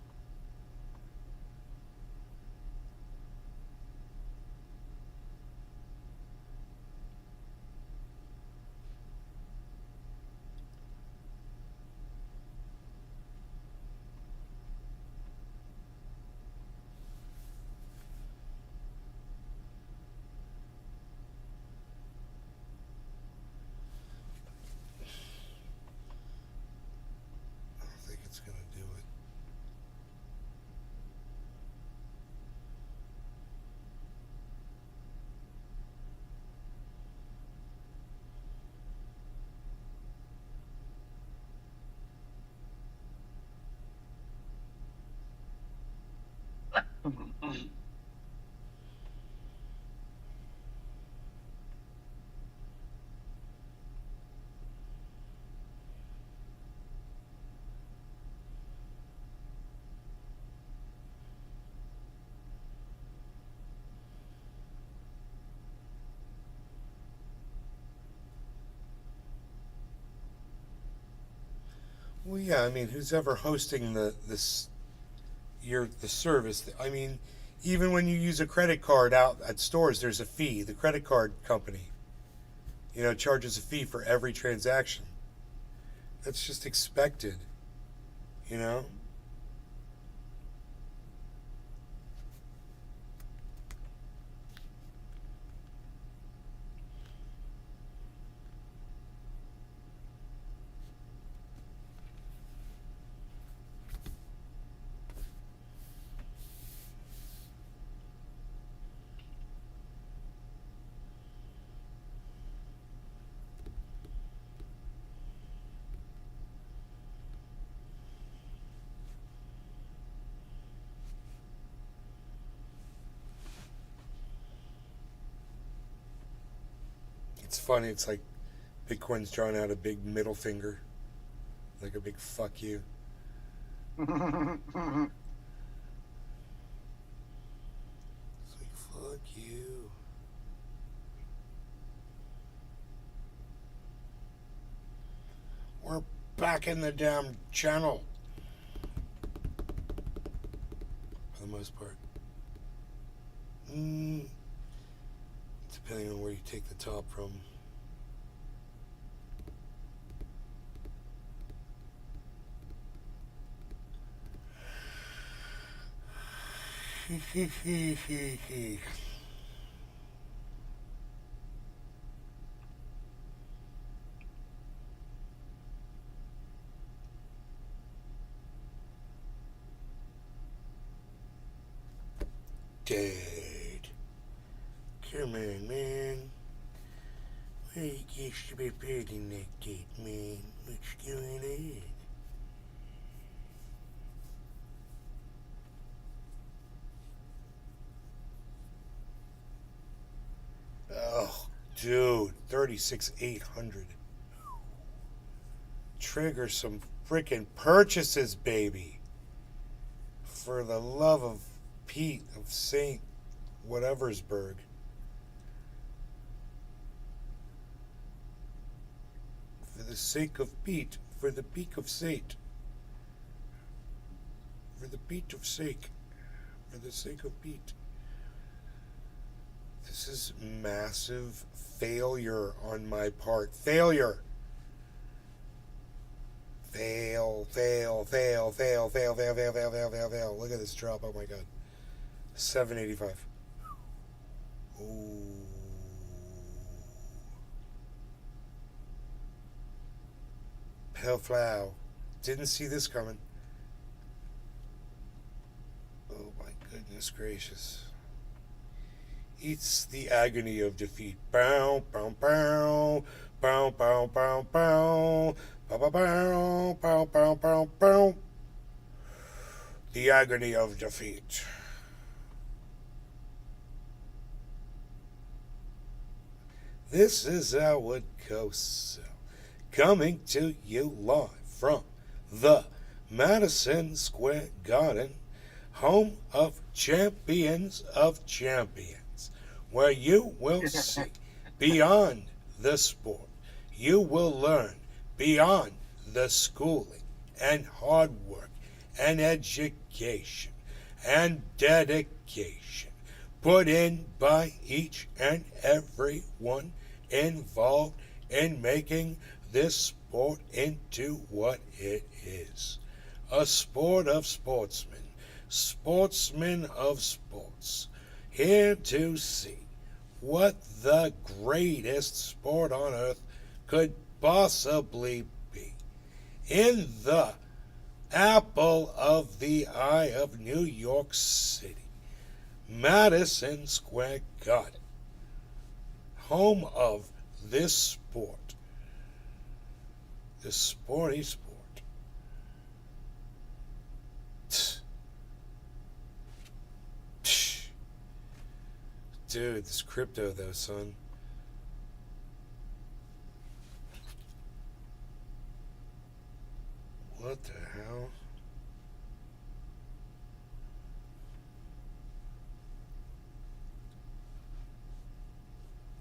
I think it's going to do it. Well, yeah, I mean, who's ever hosting the service? I mean, even when you use a credit card out at stores, there's a fee. The credit card company, charges a fee for every transaction. That's just expected, you know? It's funny. It's like Bitcoin's drawing out a big middle finger, like a big fuck you. It's like, fuck you. We're back in the damn channel. For the most part. Depending on where you take the top from. Dude. Come on, man. Why you used to be building like that, man? What's going on? Oh, dude. 36,800. Trigger some freaking purchases, baby. For the love of Pete of St. Whateversburg. For the sake of Pete, for the peak of Saint, for the beat of sake, for the sake of Pete. This is massive failure on my part. Failure. Fail. Look at this drop. Oh my god. 785. Ooh. Hellflow. Didn't see this coming. Oh my goodness gracious. It's the agony of defeat. Bow, bow, bow. Bow, bow, bow, bow. Bow, bow, bow, bow, bow, bow, bow. The agony of defeat. This is how it goes. Coming to you live from the Madison Square Garden home of champions, where you will see beyond the sport. You will learn beyond the schooling and hard work and education and dedication put in by each and every one involved in making this sport into what it is. A sport of sportsmen, sportsmen of sports, here to see what the greatest sport on earth could possibly be. In the apple of the eye of New York City, Madison Square Garden, home of this sport, this sporty sport. Dude, this crypto though, son. What the hell?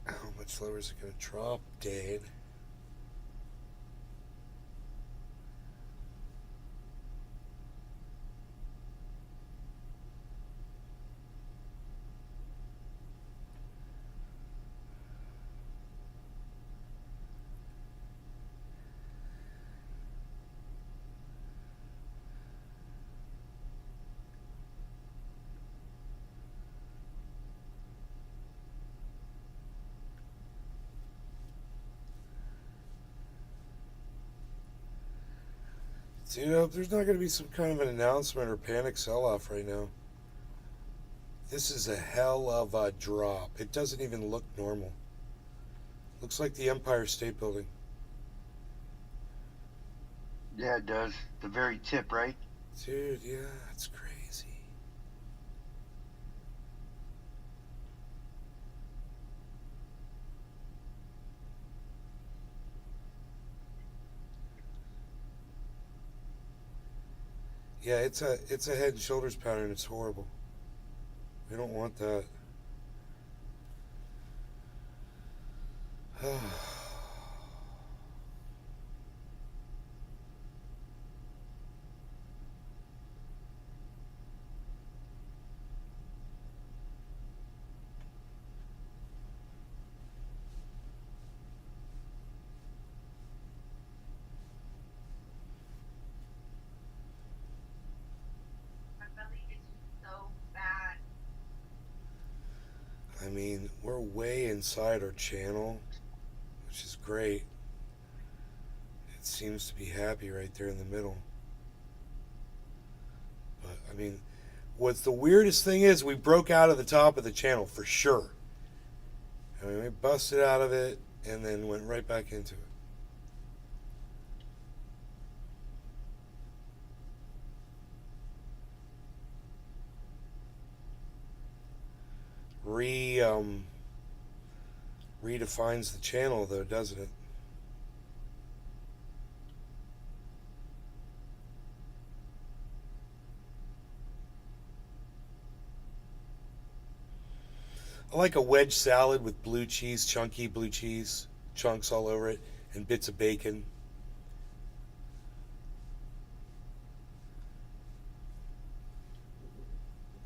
How much lower is it going to drop, Dane? Dude, I hope there's not going to be some kind of an announcement or panic sell-off right now. This is a hell of a drop. It doesn't even look normal. Looks like the Empire State Building. Yeah, it does. The very tip, right? Dude, yeah, it's crazy. Yeah, it's a head and shoulders pattern. It's horrible. We don't want that. I mean, we're way inside our channel, which is great. It seems to be happy right there in the middle. But, I mean, what's the weirdest thing is we broke out of the top of the channel for sure. I mean, we busted out of it and then went right back into it. Redefines the channel though, doesn't it? I like a wedge salad with blue cheese, chunky blue cheese, chunks all over it, and bits of bacon.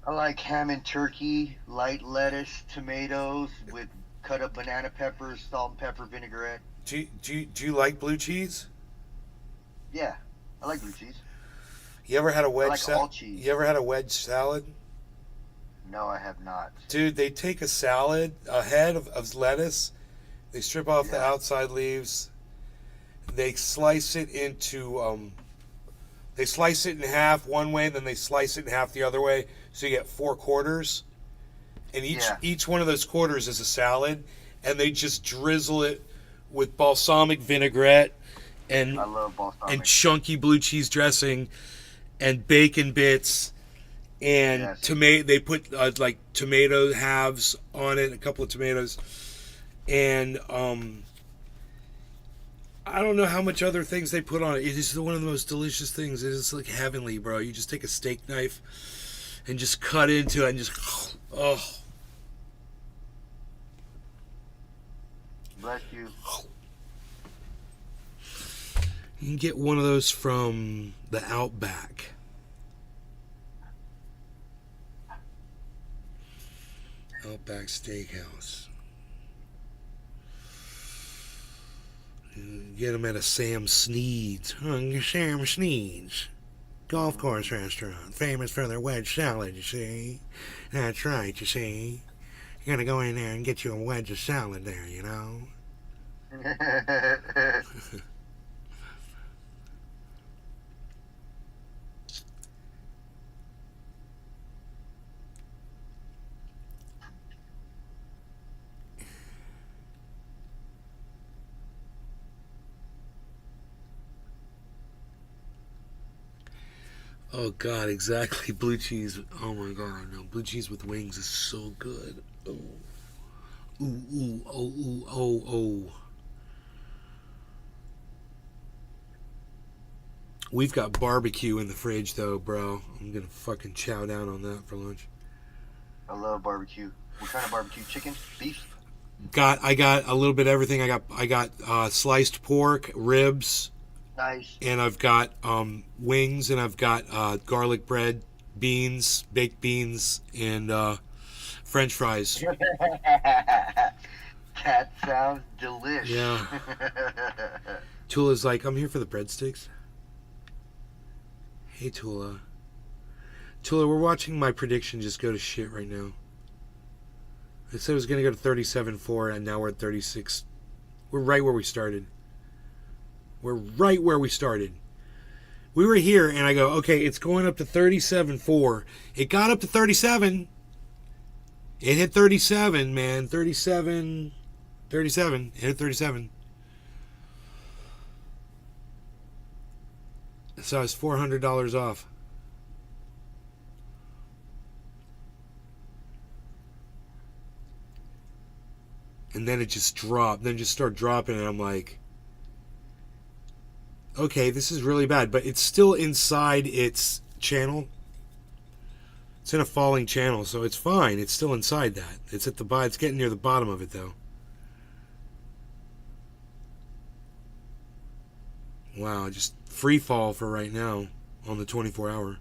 I like ham and turkey, light lettuce, tomatoes with cut up banana peppers, salt and pepper vinaigrette. Do you like blue cheese? Yeah, I like blue cheese. You ever had a wedge like all cheese. You ever had a wedge salad? No, I have not. Dude, they take a salad, a head of lettuce, they strip off the outside leaves, they slice it into they slice it in half one way, then they slice it in half the other way, so you get 4 quarters. And each one of those quarters is a salad, and they just drizzle it with balsamic vinaigrette and I love balsamic. And chunky blue cheese dressing and bacon bits and tomato. They put like tomato halves on it, a couple of tomatoes, and I don't know how much other things they put on it. It is one of the most delicious things. It is like heavenly, bro. You just take a steak knife and just cut into it and just, oh. Bless you. You can get one of those from the Outback. Outback Steakhouse. You get them at a Sam Sneed's. Sam Sneed's. Golf course restaurant. Famous for their wedge salad, you see. That's right, you see. You're going to go in there and get you a wedge of salad there, you know. Oh God, exactly. Blue cheese. Oh my God, no. Blue cheese with wings is so good. Oh. Ooh, ooh, oh, ooh, oh, oh. We've got barbecue in the fridge though, bro. I'm gonna fucking chow down on that for lunch. I love barbecue. What kind of barbecue? Chicken? Beef? I got a little bit of everything. I got sliced pork, ribs, Nice. and I've got wings, and I've got garlic bread, beans, baked beans, and French fries. That sounds delish. Yeah. Tula's like, I'm here for the breadsticks. Hey, Tula. Tula, we're watching my prediction just go to shit right now. I said it was going to go to 37.4, and now we're at 36. We're right where we started. We're right where we started. We were here, and I go, okay, it's going up to 37.4. It got up to 37. It hit 37, man. 37. It hit 37. So it's $400 off. And then it just dropped. Then it just started dropping, and I'm like, okay, this is really bad. But it's still inside its channel. It's in a falling channel, so it's fine. It's still inside that. It's at the bottom. It's getting near the bottom of it, though. Wow, just free fall for right now on the 24-hour.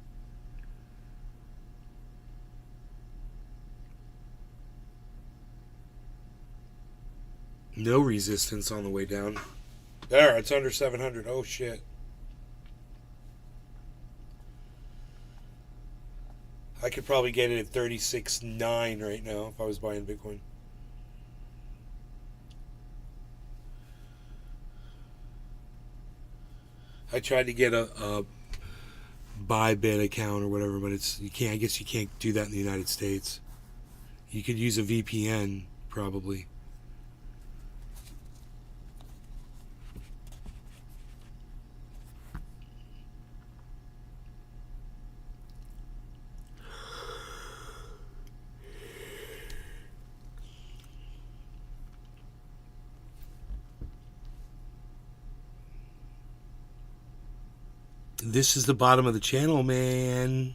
No resistance on the way down. There, it's under 700. Oh, shit. I could probably get it at 36.9 right now if I was buying Bitcoin. I tried to get a Bybit account or whatever, but you can't. I guess you can't do that in the United States. You could use a VPN probably. This is the bottom of the channel, man.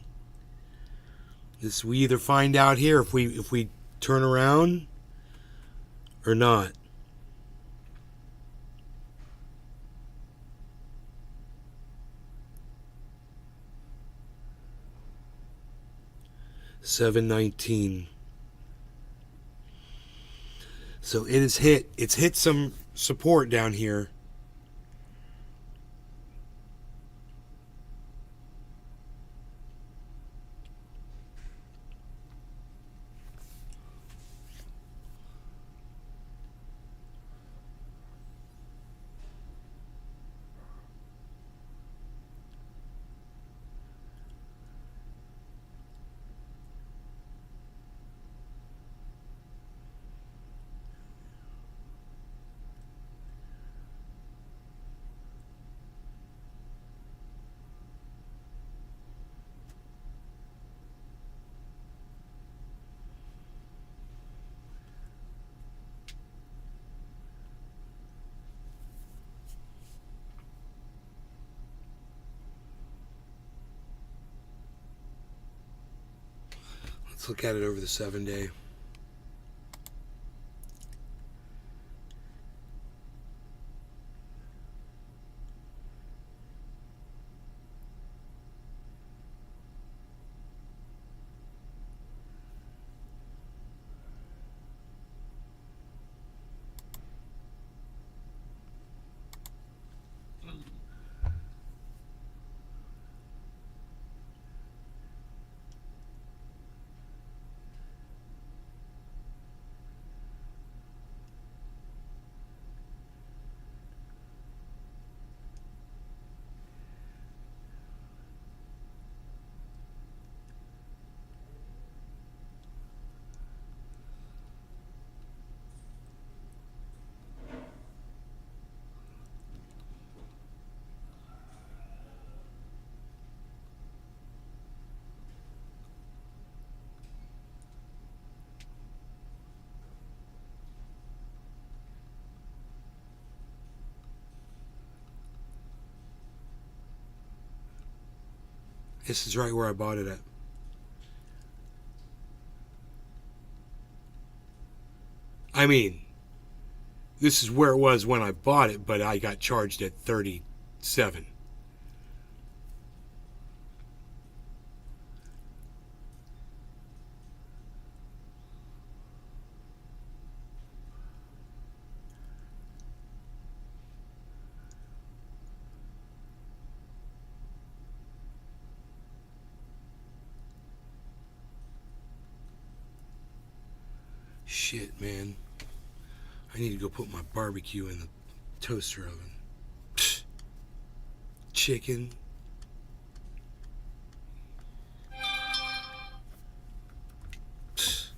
This we either find out here if we turn around or not. $7.19. So it is hit. It's hit some support down here. Let's look at it over the 7-day. This is right where I bought it at. I mean, this is where it was when I bought it, but I got charged at 37. Shit, man. I need to go put my barbecue in the toaster oven. Pfft. Chicken. Pfft.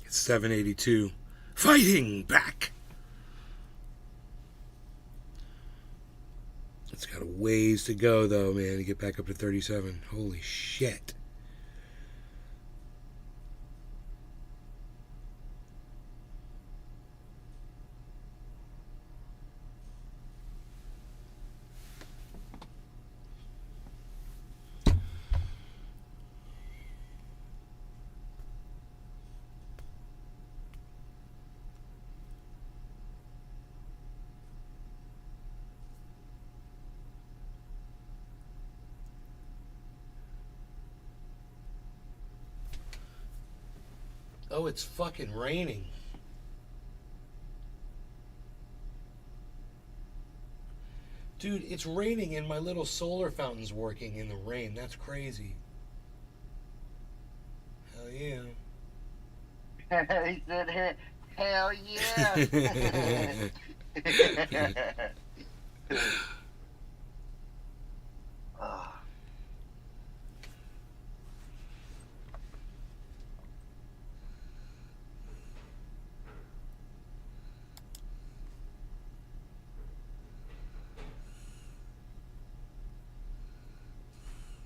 It's 782. Fighting back. It's got a ways to go, though, man, to get back up to 37. Holy shit. Oh, it's fucking raining. Dude, it's raining and my little solar fountain's working in the rain. That's crazy. Hell yeah. He said, hell yeah. Ah.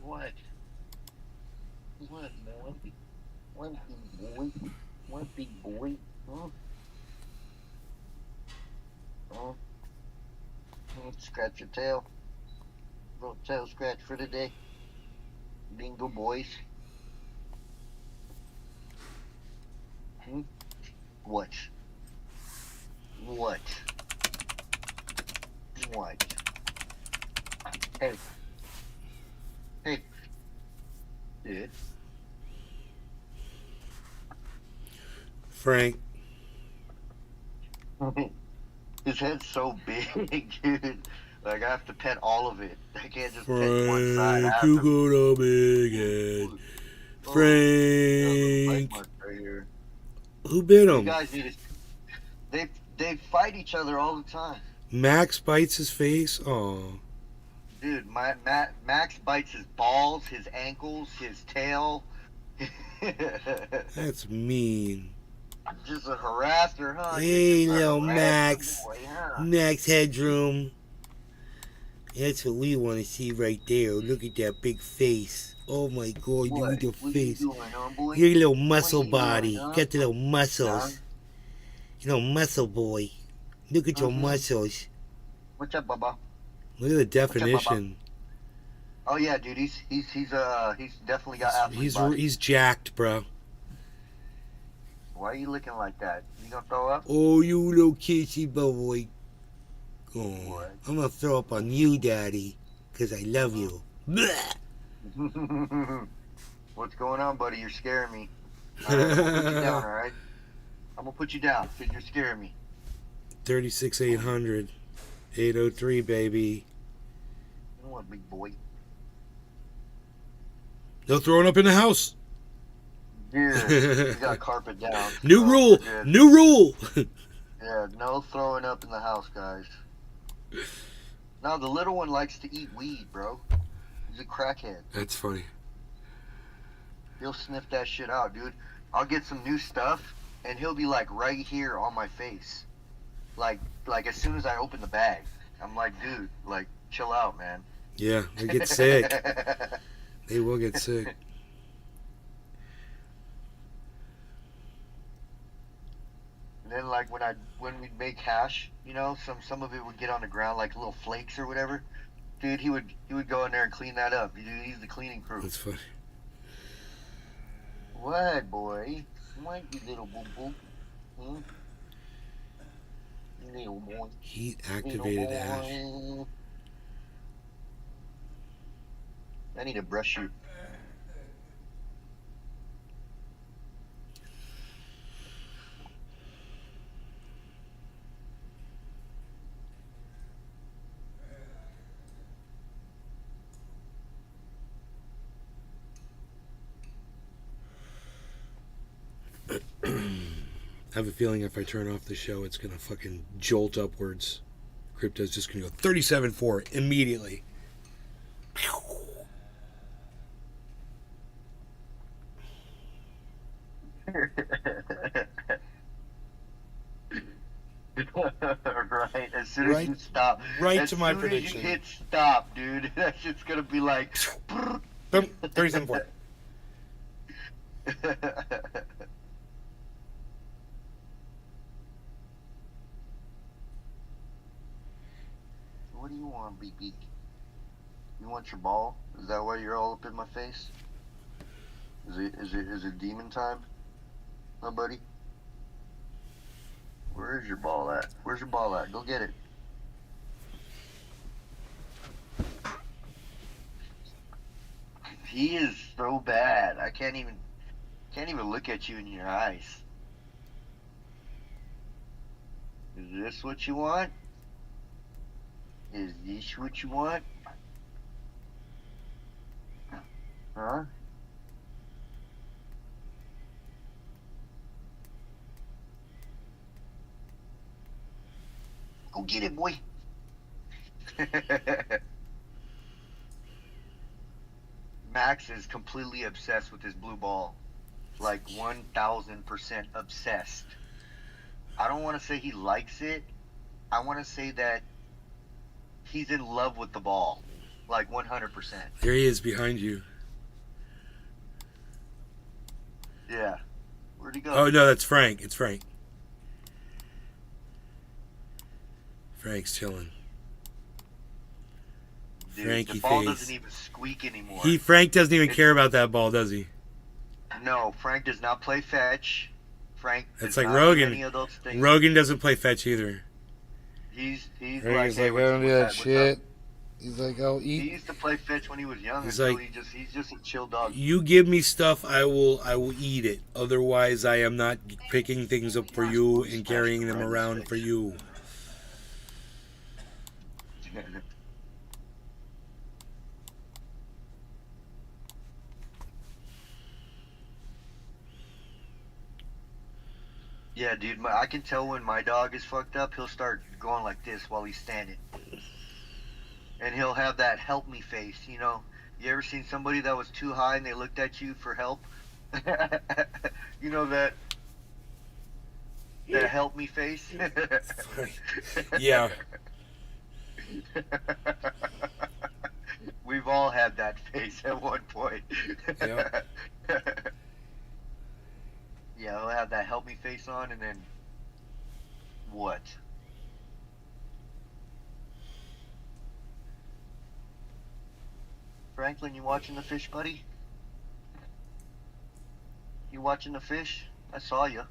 What? What, boy? What, big boy? What, big boy? Huh? Huh? Scratch your tail. Little tail scratch for the day. Bingo, boys. What? What? What? Hey. Hey. Dude. Frank. His head's so big, dude. Like, I have to pet all of it. I can't just pet one side. I Frank, have you to... got a big head. Oh, Frank. bite mark right here. Who bit You him? guys need to... They fight each other all the time. Max bites his face? Oh. Dude, Max bites his balls, his ankles, his tail. That's mean. Just a harasser, huh? Hey, You're just a little harasser Max. boy, huh? Max Headroom. That's what we want to see right there. Look at that big face. Oh my god, What? look at the What face. you doing, huh, boy? Your little muscle What you doing, body. huh? Got the little muscles. You know, muscle boy. Look at your Mhm. muscles. What's up, Bubba? Look at the definition. Oh yeah, dude, he's definitely got athlete He's body. he's jacked, bro. Why are you looking like that? You gonna throw up? Oh, you little kissy boy. Oh, What? I'm gonna throw up on you, Daddy, 'cause I love you. Blech. What's going on, buddy? You're scaring me. All right, I'm gonna put you down, all right? I'm gonna put you down because you're scaring me. 36,800. 803, baby. You know what, big boy? No throwing up in the house. Dude, you got carpet down. New so rule. we're good. New rule. Yeah, no throwing up in the house, guys. Now the little one likes to eat weed, bro. He's a crackhead. That's funny. He'll sniff that shit out, dude. I'll get some new stuff, and he'll be like right here on my face, like as soon as I open the bag. I'm like, dude, like chill out, man. Yeah, they get sick. They will get sick. And then like when we'd make hash, you know, some of it would get on the ground like little flakes or whatever. Dude, he would go in there and clean that up. Dude, he's the cleaning crew. That's funny. What, boy? What, you little boo boo? Hmm? Little boy. Heat Little activated ash. boy. I need to brush you. I have a feeling if I turn off the show, it's gonna fucking jolt upwards. Crypto's just gonna go 37.4 immediately. Right, as soon as you stop. right as to my soon prediction. As you hit stop, dude. That shit's gonna be like. Boom, 37.4. What do you want, BB? You want your ball? Is that why you're all up in my face? Is it demon time? Huh, buddy? Where is your ball at? Where's your ball at? Go get it. He is so bad. I can't even look at you in your eyes. Is this what you want? Is this what you want? Huh? Go get it, boy. Max is completely obsessed with his blue ball. Like 1000% obsessed. I don't want to say he likes it. I want to say that he's in love with the ball. Like 100%. There he is behind you. Yeah. Where'd he go? Oh no, that's Frank. It's Frank. Frank's chilling. Dude, Frankie the ball face. doesn't even squeak anymore. Frank doesn't even care about that ball, does he? No, Frank does not play fetch. Frank That's does like not do Rogan. any of those things. Rogan doesn't play fetch either. He's Rogan's hey, like, I don't do that what's up? shit. He's like, I'll He eat. used to play fetch when he was young. He's Until like- he's just a chill dog. You give me stuff, I will eat it. Otherwise, I am not picking things up for you and carrying them around for you. Yeah, dude, I can tell when my dog is fucked up. He'll start going like this while he's standing. And he'll have that help me face, you know. You ever seen somebody that was too high and they looked at you for help? You know that help me face? Yeah. We've all had that face at one point. Yeah. Yeah, he'll have that help me face on, and then what? Franklin, you watching the fish, buddy? You watching the fish? I saw you.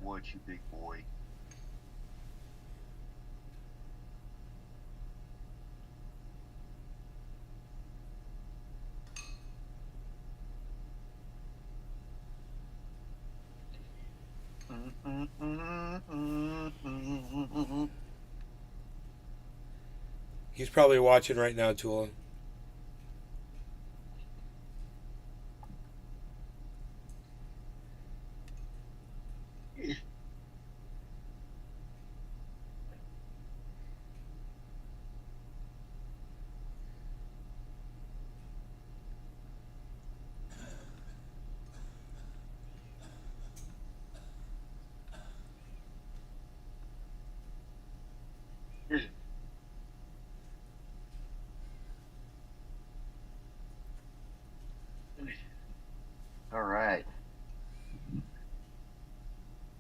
What, you big boy? He's probably watching right now, Tula. All right.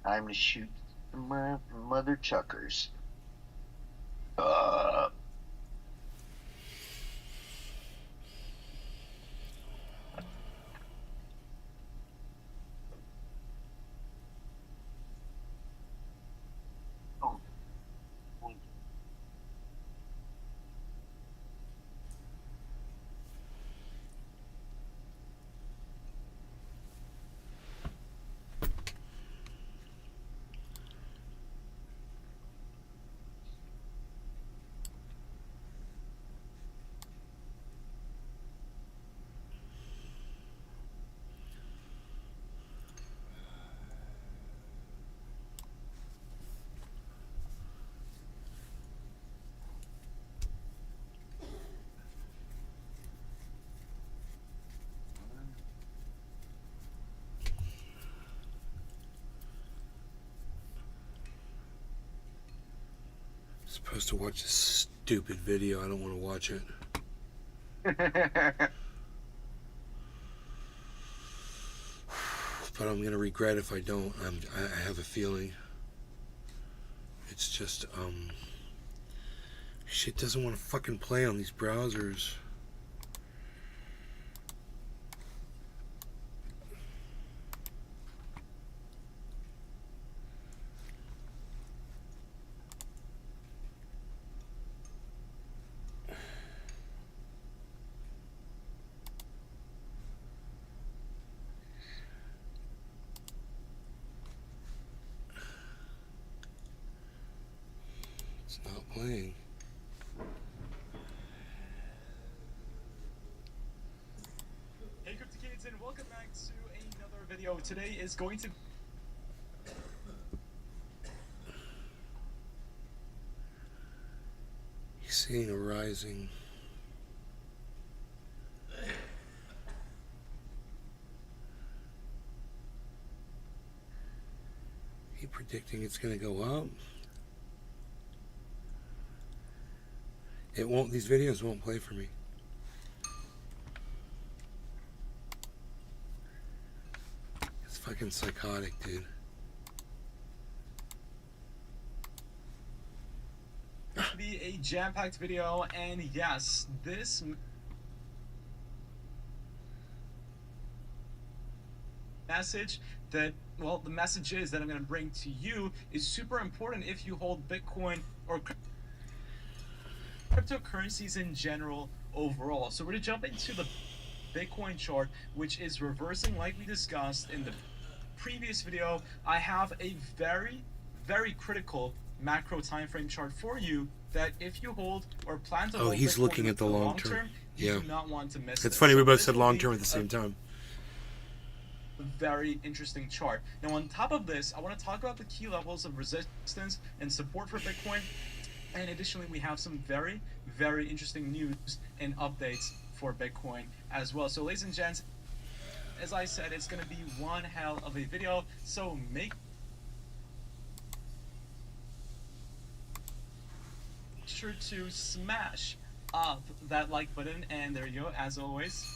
I'm gonna shoot my mother chuckers. Oh. Supposed to watch this stupid video. I don't want to watch it. But I'm gonna regret if I don't. I have a feeling. It's just shit doesn't want to fucking play on these browsers. It's not playing. Hey Cryptic Kids, and welcome back to another video. Today is going to He's seeing a rising. He predicting it's gonna go up. It won't. These videos won't play for me. It's fucking psychotic, dude. be a jam-packed video, and yes, this message that, well, the message is that I'm going to bring to you is super important if you hold Bitcoin or cryptocurrencies in general overall. So we're going to jump into the Bitcoin chart, which is reversing like we discussed in the previous video. I have a very, very critical macro time frame chart for you that if you hold or plan to hold he's Bitcoin looking with at the long term. you Yeah. do not want to miss It's this. funny, we So both this said will long be term at the a same time. very interesting chart. Now on top of this, I want to talk about the key levels of resistance and support for Bitcoin, and additionally we have some very, very interesting news and updates for Bitcoin as well. So ladies and gents, as I said, it's going to be one hell of a video, so make sure to smash up that like button, and there you go, as always.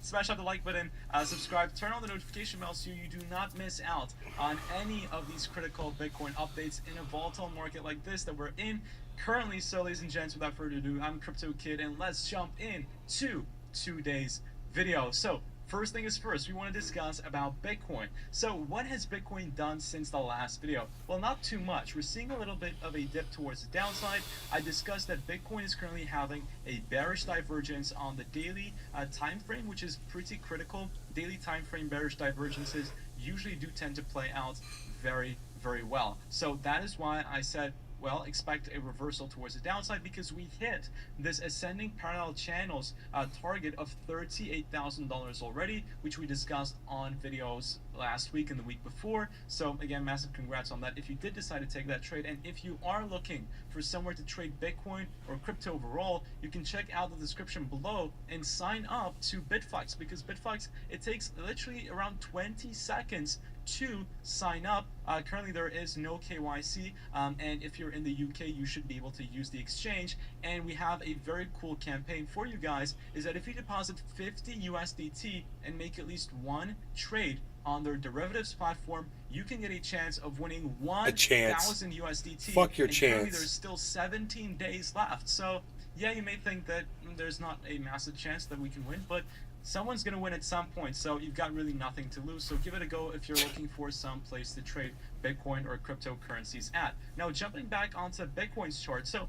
Smash up the like button, subscribe, turn on the notification bell so you do not miss out on any of these critical Bitcoin updates in a volatile market like this that we're in currently. So ladies and gents, without further ado, I'm Crypto Kid, and let's jump in to today's video. So first thing is first, we want to discuss about Bitcoin. So what has Bitcoin done since the last video? Well, not too much. We're seeing a little bit of a dip towards the downside. I discussed that Bitcoin is currently having a bearish divergence on the daily time frame, which is pretty critical. Daily time frame bearish divergences usually do tend to play out very, very well. So that is why I said, well, expect a reversal towards the downside, because we hit this ascending parallel channels target of $38,000 already, which we discussed on videos last week and the week before. So again, massive congrats on that if you did decide to take that trade. And if you are looking for somewhere to trade Bitcoin or crypto overall, you can check out the description below and sign up to Bitflux, because Bitflux, it takes literally around 20 seconds to sign up. Currently there is no KYC, and if you're in the UK, you should be able to use the exchange. And we have a very cool campaign for you guys, is that if you deposit 50 USDT and make at least one trade on their derivatives platform, you can get a chance of winning 1,000 USDT. Fuck your and chance. currently there's still 17 days left. So yeah, you may think that there's not a massive chance that we can win, but someone's going to win at some point, so you've got really nothing to lose. So give it a go if you're looking for some place to trade Bitcoin or cryptocurrencies at. Now jumping back onto Bitcoin's chart, so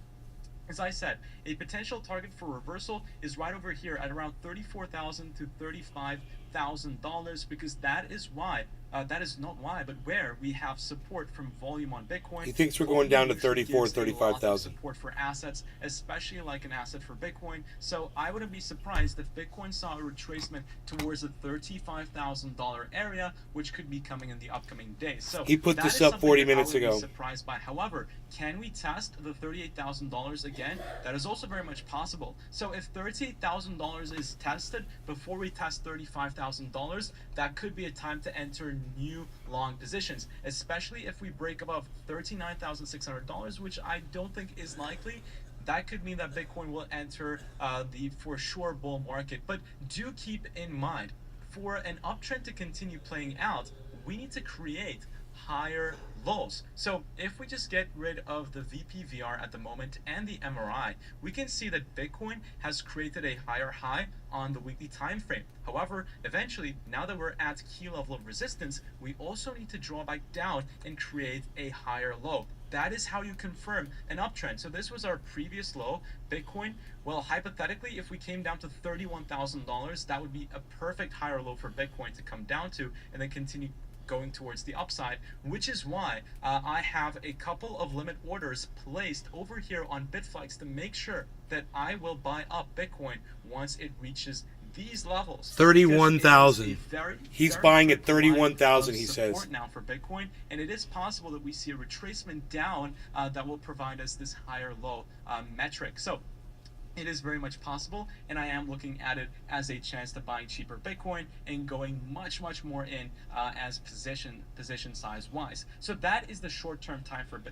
as I said, a potential target for reversal is right over here at around $34,000 to $35,000, because that is why, that is not why, but where we have support from volume on Bitcoin. He thinks we're going down to Volume usually 34, gives a lot of 35,000. support for assets, especially like an asset for Bitcoin. So I wouldn't be surprised if Bitcoin saw a retracement towards the $35,000 area, which could be coming in the upcoming days. So He put that this is up something 40 that I minutes would be ago. surprised by. However, can we test the $38,000 again? That is also very much possible. So if $38,000 is tested before we test $35,000, that could be a time to enter new long positions, especially if we break above $39,600, which I don't think is likely. That could mean that Bitcoin will enter the for sure bull market. But do keep in mind, for an uptrend to continue playing out, we need to create higher lows. So if we just get rid of the VPVR at the moment and the MRI, we can see that Bitcoin has created a higher high on the weekly time frame. However, eventually, now that we're at key level of resistance, we also need to draw back down and create a higher low. That is how you confirm an uptrend. So this was our previous low. Bitcoin, well, hypothetically, if we came down to $31,000, that would be a perfect higher low for Bitcoin to come down to and then continue going towards the upside, which is why I have a couple of limit orders placed over here on Bitflux to make sure that I will buy up Bitcoin once it reaches these levels. 31,000. He's buying at critical line 31,000, of he support says. now for Bitcoin, and it is possible that we see a retracement down that will provide us this higher low metric. So it is very much possible, and I am looking at it as a chance to buy cheaper Bitcoin and going much more in as position size wise. So that is the short-term time frame.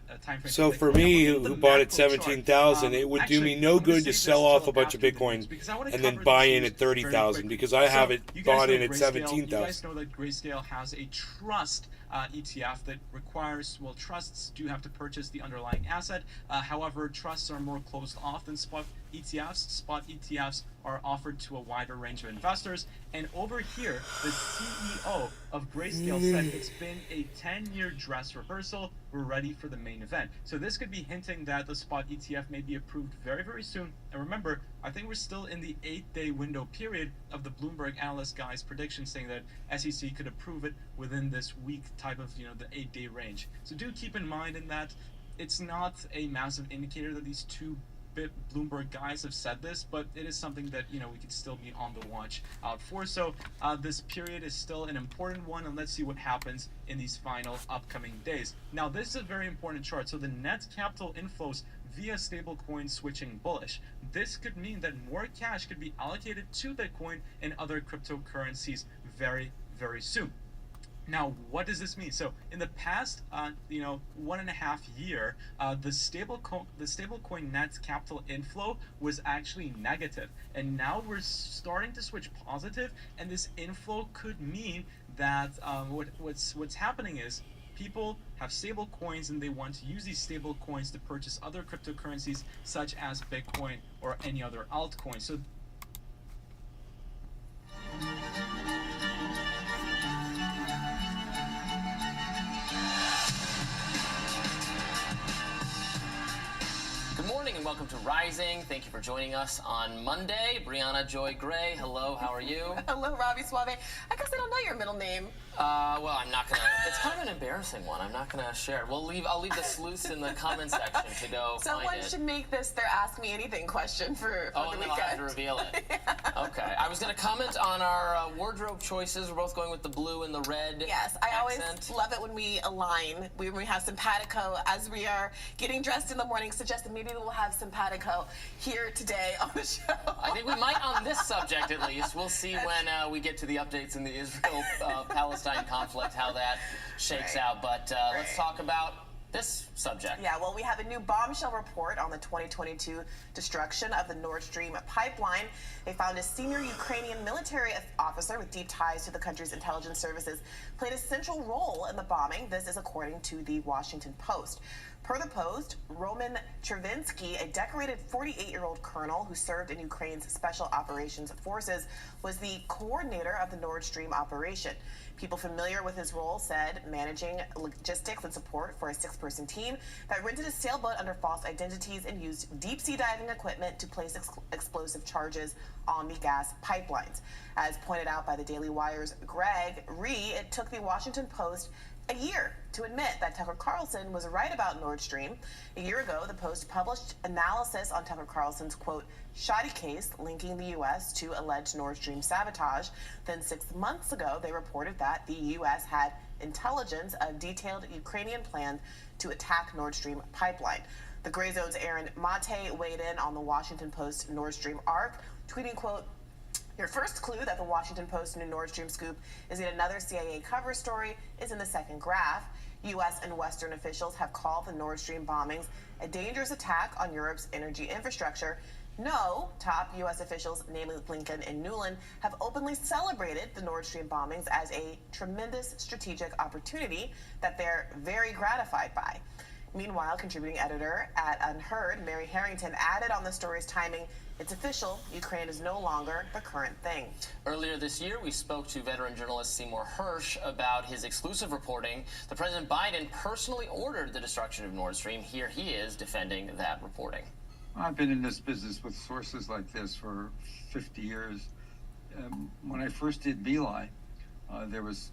So for Bitcoin. me, Now, look at who the bought at macro chart. 17,000, it would do me no I'm gonna good to save sell this off till a bunch of after the Bitcoin news, because I wanna and then cover buy this in news at very 30,000 quickly. because I have So, it you guys bought know in at Grayscale. 17,000. You guys know that Grayscale has a trust ETF that requires, well, trusts do have to purchase the underlying asset. However, trusts are more closed off than spot ETFs. Spot ETFs are offered to a wider range of investors. And over here, the CEO of Grayscale said it's been a 10-year dress rehearsal. We're ready for the main event. So this could be hinting that the spot ETF may be approved very soon. And remember, I think we're still in the 8-day window period of the Bloomberg analyst guy's prediction saying that SEC could approve it within this week type of, the 8-day range. So do keep in mind in that it's not a massive indicator that these two Bloomberg guys have said this, but it is something that we could still be on the watch out for. So this period is still an important one, and let's see what happens in these final upcoming days. Now, this is a very important chart. So the net capital inflows via stablecoin switching bullish. This could mean that more cash could be allocated to Bitcoin and other cryptocurrencies very soon. Now, what does this mean? So, in the past, 1.5 year, the stablecoin net capital inflow was actually negative, and now we're starting to switch positive. And this inflow could mean that what's happening is people have stable coins and they want to use these stable coins to purchase other cryptocurrencies such as Bitcoin or any other altcoin. So Good morning and welcome to Rising. Thank you for joining us on Monday. Brianna Joy Gray, hello, how are you? Hello, Robbie Suave. I guess I don't know your middle name. Well, I'm not gonna. It's kind of an embarrassing one. I'm not gonna share it. I'll leave this loose in the comment section to go Someone find it. should make this their Ask Me Anything question for Oh, the and then weekend. I'll have to reveal it. Okay. I was gonna comment on our wardrobe choices. We're both going with the blue and the red. Yes, I always accent. love it when we align. When we have simpatico as we are getting dressed in the morning, suggesting maybe we'll have simpatico here today on the show. I think we might on this subject at least. We'll see when we get to the updates in the Israel-Palestine conflict, how that shakes Right. out. But let's talk about this subject. Yeah, well, we have a new bombshell report on the 2022 destruction of the Nord Stream pipeline. They found a senior Ukrainian military officer with deep ties to the country's intelligence services played a central role in the bombing. This is according to the Washington Post. Per the Post, Roman Chervinsky, a decorated 48-year-old colonel who served in Ukraine's Special Operations Forces, was the coordinator of the Nord Stream operation. People familiar with his role said managing logistics and support for a 6-person team that rented a sailboat under false identities and used deep-sea diving equipment to place explosive charges on the gas pipelines. As pointed out by the Daily Wire's Greg Ree, it took the Washington Post a year to admit that Tucker Carlson was right about Nord Stream. A year ago, the Post published analysis on Tucker Carlson's, quote, shoddy case linking the U.S. to alleged Nord Stream sabotage. Then 6 months ago, they reported that the U.S. had intelligence of detailed Ukrainian plans to attack Nord Stream pipeline. The Gray Zone's Aaron Mate weighed in on the Washington Post Nord Stream arc, tweeting, quote, your first clue that the Washington Post new Nord Stream scoop is yet another CIA cover story is in the second graph. U.S. and Western officials have called the Nord Stream bombings a dangerous attack on Europe's energy infrastructure. No, top U.S. officials, namely Blinken and Nuland, have openly celebrated the Nord Stream bombings as a tremendous strategic opportunity that they're very gratified by. Meanwhile, contributing editor at Unheard, Mary Harrington, added on the story's timing, it's official, Ukraine is no longer the current thing. Earlier this year, we spoke to veteran journalist Seymour Hersh about his exclusive reporting that President Biden personally ordered the destruction of Nord Stream. Here he is defending that reporting. I've been in this business with sources like this for 50 years. When I first did My Lai, there was,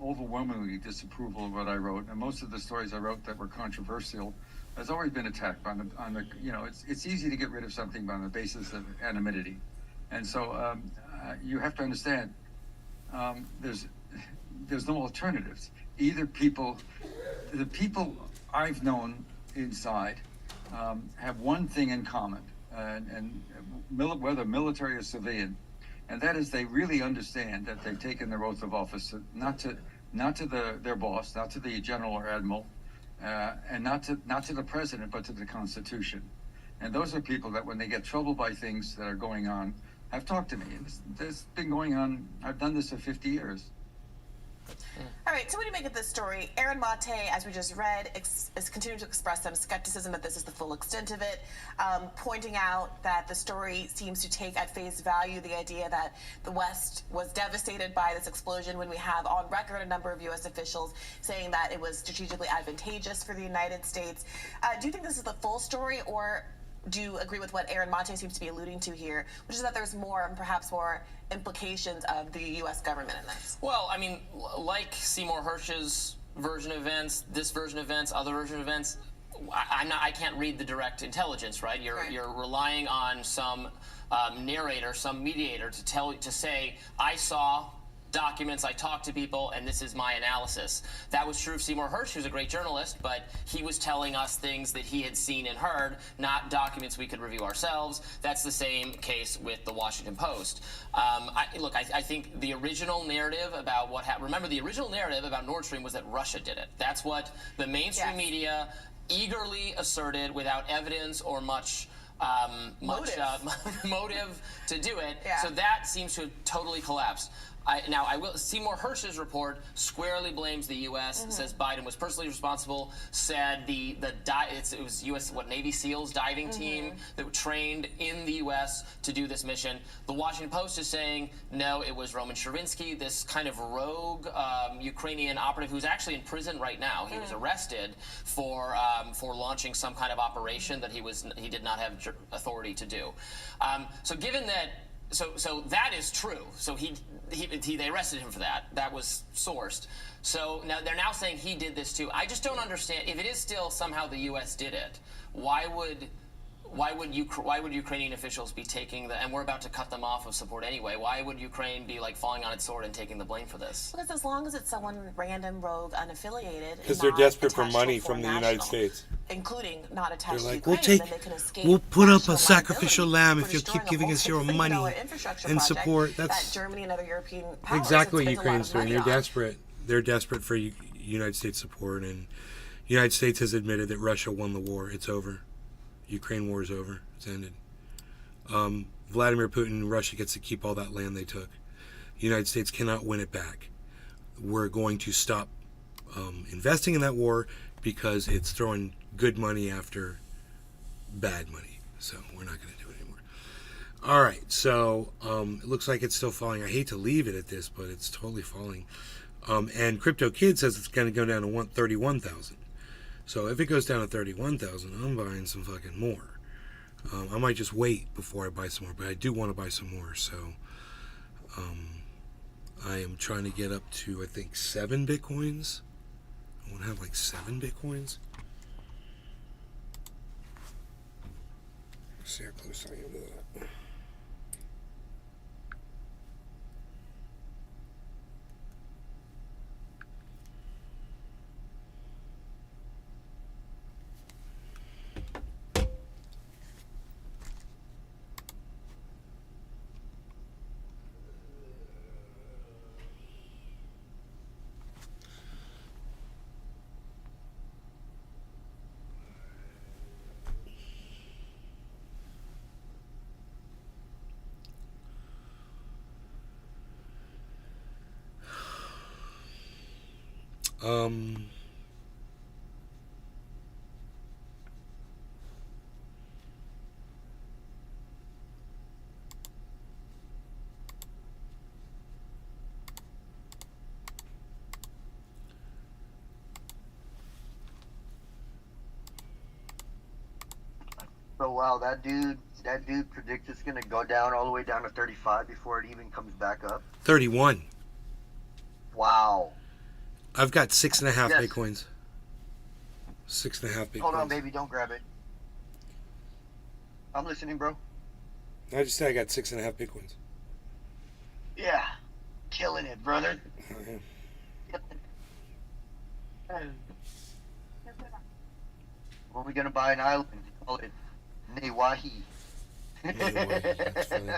overwhelmingly disapproval of what I wrote, and most of the stories I wrote that were controversial has always been attacked on the it's easy to get rid of something on the basis of anonymity, and so you have to understand there's no alternatives. Either the people I've known inside have one thing in common, whether military or civilian, and that is they really understand that they've taken their oath of office not to their boss, not to the general or admiral, and not to the president, but to the Constitution. And those are people that when they get troubled by things that are going on, have talked to me. This been going on. I've done this for 50 years. All right, so what do you make of this story? Aaron Mate, as we just read, is continuing to express some skepticism that this is the full extent of it, pointing out that the story seems to take at face value the idea that the West was devastated by this explosion when we have on record a number of U.S. officials saying that it was strategically advantageous for the United States. Do you think this is the full story, or do you agree with what Aaron Mate seems to be alluding to here, which is that there's more, perhaps more implications of the U.S. government in this? Well, I mean, like Seymour Hersh's version of events, this version of events, other version of events, I can't read the direct intelligence, right? You're relying on some narrator, some mediator to say, I saw documents, I talked to people, and this is my analysis. That was true of Seymour Hersh, who's a great journalist, but he was telling us things that he had seen and heard, not documents we could review ourselves. That's the same case with the Washington Post. I think the original narrative about what happened, remember the original narrative about Nord Stream was that Russia did it. That's what the mainstream media eagerly asserted without evidence or much motive to do it. Yeah. So that seems to have totally collapsed. Seymour Hersh's report squarely blames the U.S., says Biden was personally responsible, said it was U.S. Navy SEALs diving team that were trained in the U.S. to do this mission. The Washington Post is saying, no, it was Roman Chervinsky, this kind of rogue Ukrainian operative who's actually in prison right now. He was arrested for launching some kind of operation that he did not have authority to do. So given that, So that is true. So they arrested him for that. That was sourced. So now they're saying he did this too. I just don't understand. If it is still somehow the U.S. did it, why would Ukrainian officials be taking and we're about to cut them off of support anyway? Why would Ukraine be falling on its sword and taking the blame for this? Because as long as it's someone random, rogue, unaffiliated, because they're desperate for money from the United States, including not attached to Ukraine, we'll put up a sacrificial lamb if you keep giving us your money and support. That's Germany and other European powers. Exactly what Ukraine's doing. They're desperate. They're desperate for United States support, and the United States has admitted that Russia won the war. It's over. Ukraine war is over. It's ended. Vladimir Putin and Russia gets to keep all that land they took. The United States cannot win it back. We're going to stop investing in that war because it's throwing good money after bad money. So we're not going to do it anymore. All right. So it looks like it's still falling. I hate to leave it at this, but it's totally falling. And Crypto Kid says it's going to go down to 31,000. So if it goes down to 31,000, I'm buying some fucking more. I might just wait before I buy some more, but I do want to buy some more. So I am trying to get up to, I think, 7 Bitcoins. I want to have 7 Bitcoins. Let's see how close I am to that. So wow, that dude predicts it's gonna go down all the way down to 35 before it even comes back up. 31. Wow. I've got 6.5 Bitcoins. 6.5 Bitcoins. Hold on, baby, don't grab it. I'm listening, bro. I just said I got 6.5 Bitcoins. Yeah, killing it, brother. When are we gonna buy an island? Call it Newahi. Anyway, that's funny.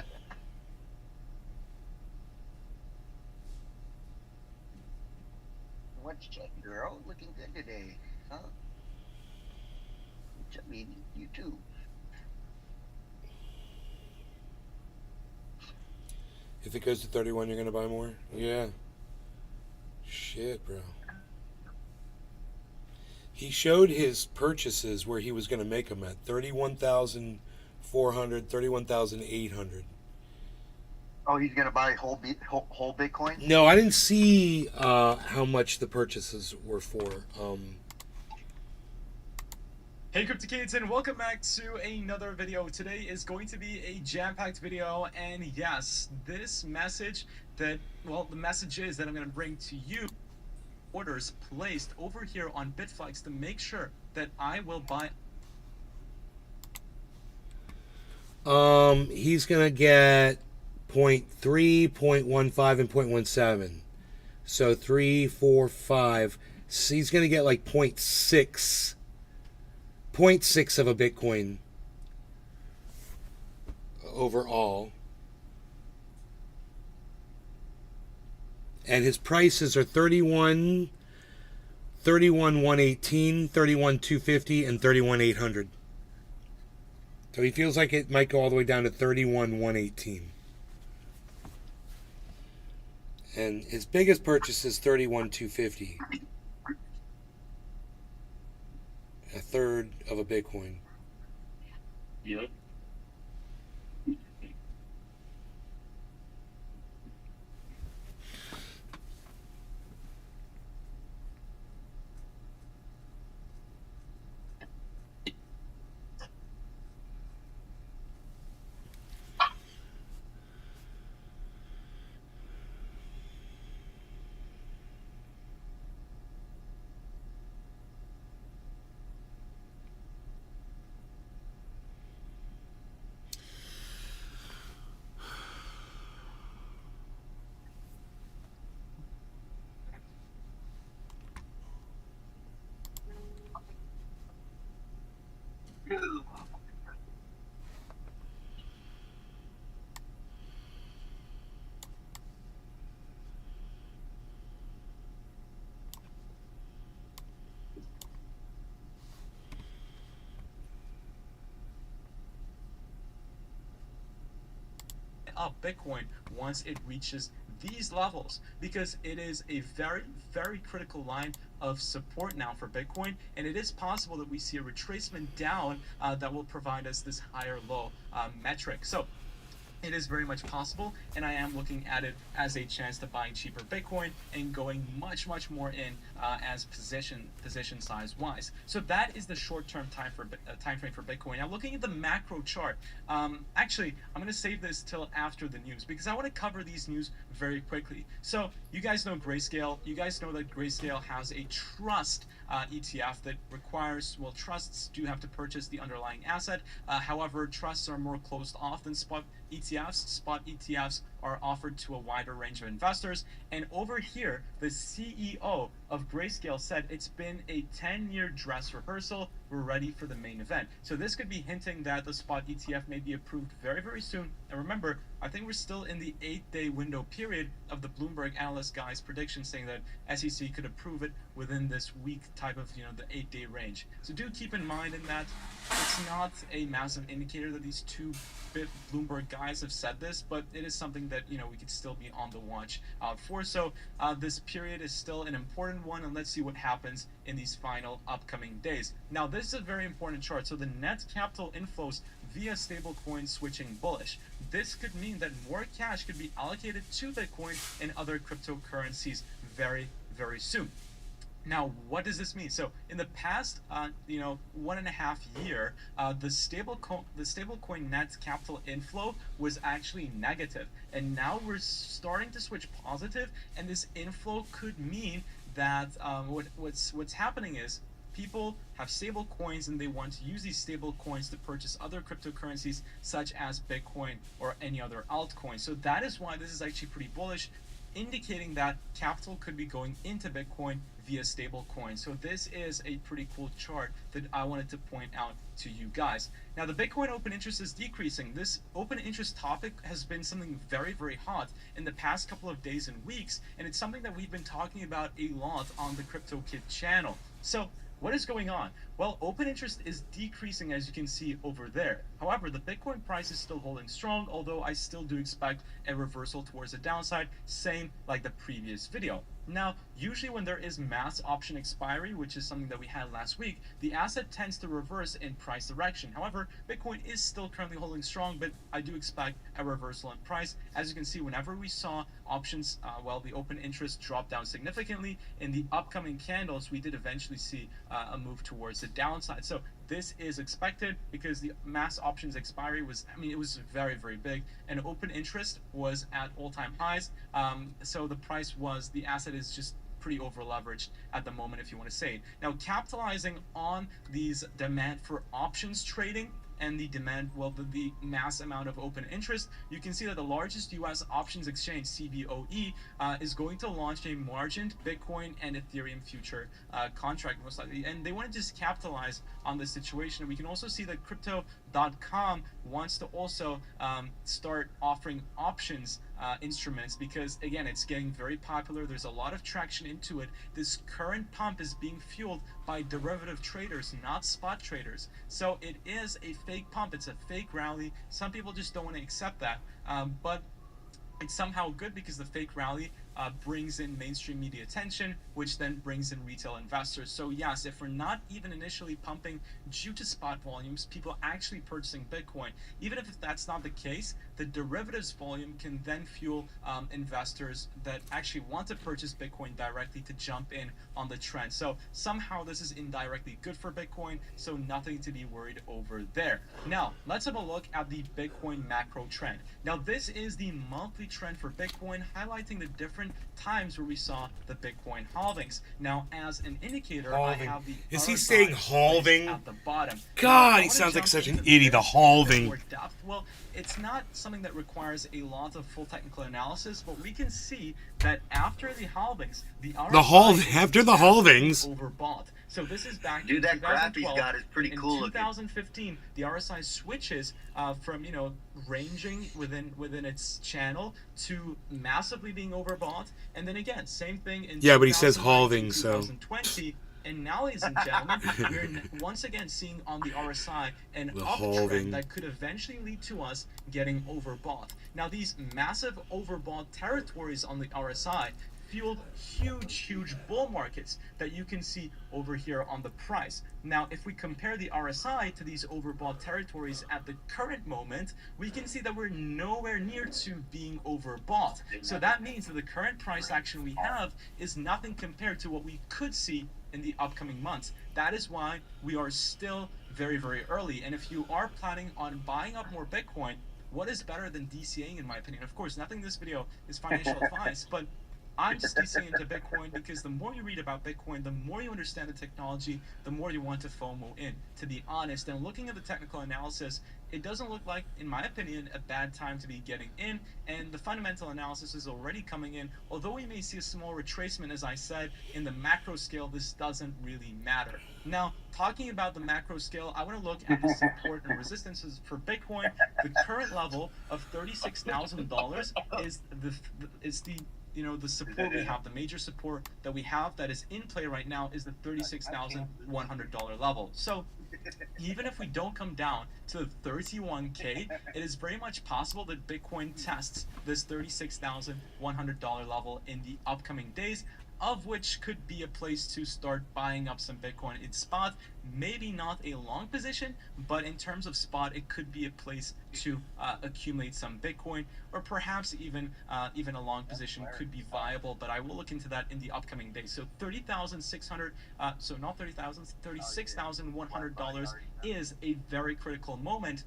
What's that, girl? Looking good today, huh? I mean, you too. If it goes to 31, you're gonna buy more? Yeah. Shit, bro. He showed his purchases where he was gonna make them at 31,400, 31,800. Oh, he's gonna buy whole Bitcoin? No, I didn't see how much the purchases were for. Hey Crypticades, and welcome back to another video. Today is going to be a jam-packed video, and yes, this message that, well, the message is that I'm going to bring to you orders placed over here on Bitflex to make sure that I will buy. He's gonna get 0.3, 0.15, and 0.17. So 3, 4, 5. So he's gonna get like 0.6 of a Bitcoin overall. And his prices are 31,118, 31,250, and 31,800. So he feels like it might go all the way down to 31,118. And his biggest purchase is 31,250. A third of a Bitcoin. Yep. Up Bitcoin once it reaches these levels, because it is a very, very critical line of support now for Bitcoin, and it is possible that we see a retracement down that will provide us this higher low metric. So it is very much possible, and I am looking at it as a chance to buying cheaper Bitcoin and going much more in as position size wise. So that is the short-term time frame for Bitcoin. Now, looking at the macro chart, actually, I'm going to save this till after the news because I want to cover these news very quickly. So you guys know Grayscale. You guys know that Grayscale has a trust ETF that requires, well, trusts do have to purchase the underlying asset. However, trusts are more closed off than spot ETFs. Spot ETFs are offered to a wider range of investors. And over here, the CEO of Grayscale said it's been a 10-year dress rehearsal. We're ready for the main event. So this could be hinting that the spot ETF may be approved very soon. And remember, I think we're still in the 8-day window period of the Bloomberg analyst guy's prediction saying that SEC could approve it within this week type of, the 8-day range. So do keep in mind in that it's not a massive indicator that these two Bloomberg guys have said this, but it is something that, we could still be on the watch out for. So this period is still an important one, and let's see what happens in these final upcoming days. Now, this is a very important chart. So the net capital inflows via stablecoin switching bullish. This could mean that more cash could be allocated to Bitcoin and other cryptocurrencies very soon. Now, what does this mean? So, in the past, 1.5 year, the stablecoin net capital inflow was actually negative, and now we're starting to switch positive. And this inflow could mean that what's happening is people have stable coins and they want to use these stable coins to purchase other cryptocurrencies such as Bitcoin or any other altcoin. So that is why this is actually pretty bullish, indicating that capital could be going into Bitcoin via stablecoin. So this is a pretty cool chart that I wanted to point out to you guys. Now the Bitcoin open interest is decreasing. This open interest topic has been something very, very hot in the past couple of days and weeks, and it's something that we've been talking about a lot on the CryptoKid channel. So what is going on? Well, open interest is decreasing, as you can see over there. However, the Bitcoin price is still holding strong, although I still do expect a reversal towards the downside, same like the previous video. Now, usually when there is mass option expiry, which is something that we had last week, the asset tends to reverse in price direction. However, Bitcoin is still currently holding strong, but I do expect a reversal in price. As you can see, whenever we saw options, the open interest drop down significantly, in the upcoming candles, we did eventually see a move towards the downside. So this is expected because the mass options expiry was, it was very, very big, and open interest was at all-time highs. So the price was, the asset is just pretty over leveraged at the moment, if you want to say it. Now, capitalizing on these demand for options trading and the demand, the mass amount of open interest, you can see that the largest US options exchange, CBOE, is going to launch a margined Bitcoin and Ethereum future contract, most likely. And they want to just capitalize on this situation. We can also see that Crypto.com wants to also start offering options instruments because, again, it's getting very popular. There's a lot of traction into it. This current pump is being fueled by derivative traders, not spot traders. So it is a fake pump. It's a fake rally. Some people just don't want to accept that. But it's somehow good because the fake rally brings in mainstream media attention, which then brings in retail investors. So yes, if we're not even initially pumping due to spot volumes, people actually purchasing Bitcoin, even if that's not the case, the derivatives volume can then fuel investors that actually want to purchase Bitcoin directly to jump in on the trend. So somehow this is indirectly good for Bitcoin, so nothing to be worried over there. Now, let's have a look at the Bitcoin macro trend. Now, this is the monthly trend for Bitcoin, highlighting the different times where we saw the Bitcoin halvings. Now, as an indicator, halving. I have the Is he saying halving? at the bottom. God, he sounds like such an idiot. The halving. Well, it's not something that requires a lot of full technical analysis, but we can see that after the halvings, after the halvings, overbought. So this is back Dude, in that graph 2012. he's got is pretty cool looking. In 2015, the RSI switches from ranging within its channel to massively being overbought, and then again, same thing in but he says halving, so 2020. And now, ladies and gentlemen, we're once again seeing on the RSI an the uptrend halving that could eventually lead to us getting overbought. Now, these massive overbought territories on the RSI fueled huge bull markets that you can see over here on the price. Now, if we compare the RSI to these overbought territories at the current moment, we can see that we're nowhere near to being overbought. So that means that the current price action we have is nothing compared to what we could see in the upcoming months. That is why we are still very, very early. And if you are planning on buying up more Bitcoin, what is better than DCAing, in my opinion? Of course, nothing in this video is financial advice, but I'm just DCing into Bitcoin because the more you read about Bitcoin, the more you understand the technology, the more you want to FOMO in, to be honest. And looking at the technical analysis, it doesn't look like, in my opinion, a bad time to be getting in, and the fundamental analysis is already coming in. Although we may see a small retracement, as I said, in the macro scale, this doesn't really matter. Now, talking about the macro scale, I want to look at the support and resistances for Bitcoin. The current level of $36,000 is the support we have, the major support that we have that is in play right now is the $36,100 level. So even if we don't come down to the 31K, it is very much possible that Bitcoin tests this $36,100 level in the upcoming days, of which could be a place to start buying up some Bitcoin in spot. Maybe not a long position, but in terms of spot, it could be a place to accumulate some Bitcoin, or perhaps even a long position could be viable. But I will look into that in the upcoming days. So $30,600, so not $30,000, $36,100 is a very critical moment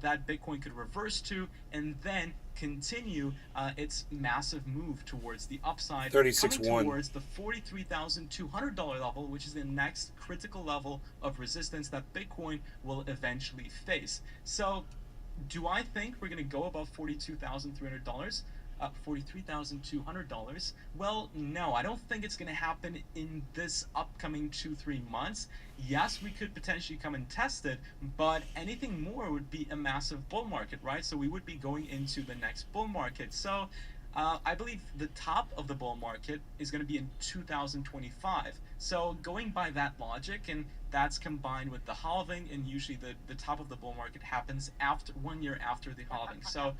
that Bitcoin could reverse to, and then continue its massive move towards the upside, coming towards the $43,200 level, which is the next critical level of resistance that Bitcoin will eventually face. So do I think we're going to go above $42,300? $43,200. Well, no, I don't think it's going to happen in this upcoming 2-3 months. Yes, we could potentially come and test it, but anything more would be a massive bull market, right? So we would be going into the next bull market. So I believe the top of the bull market is going to be in 2025. So going by that logic, and that's combined with the halving, and usually the top of the bull market happens after 1 year after the halving. So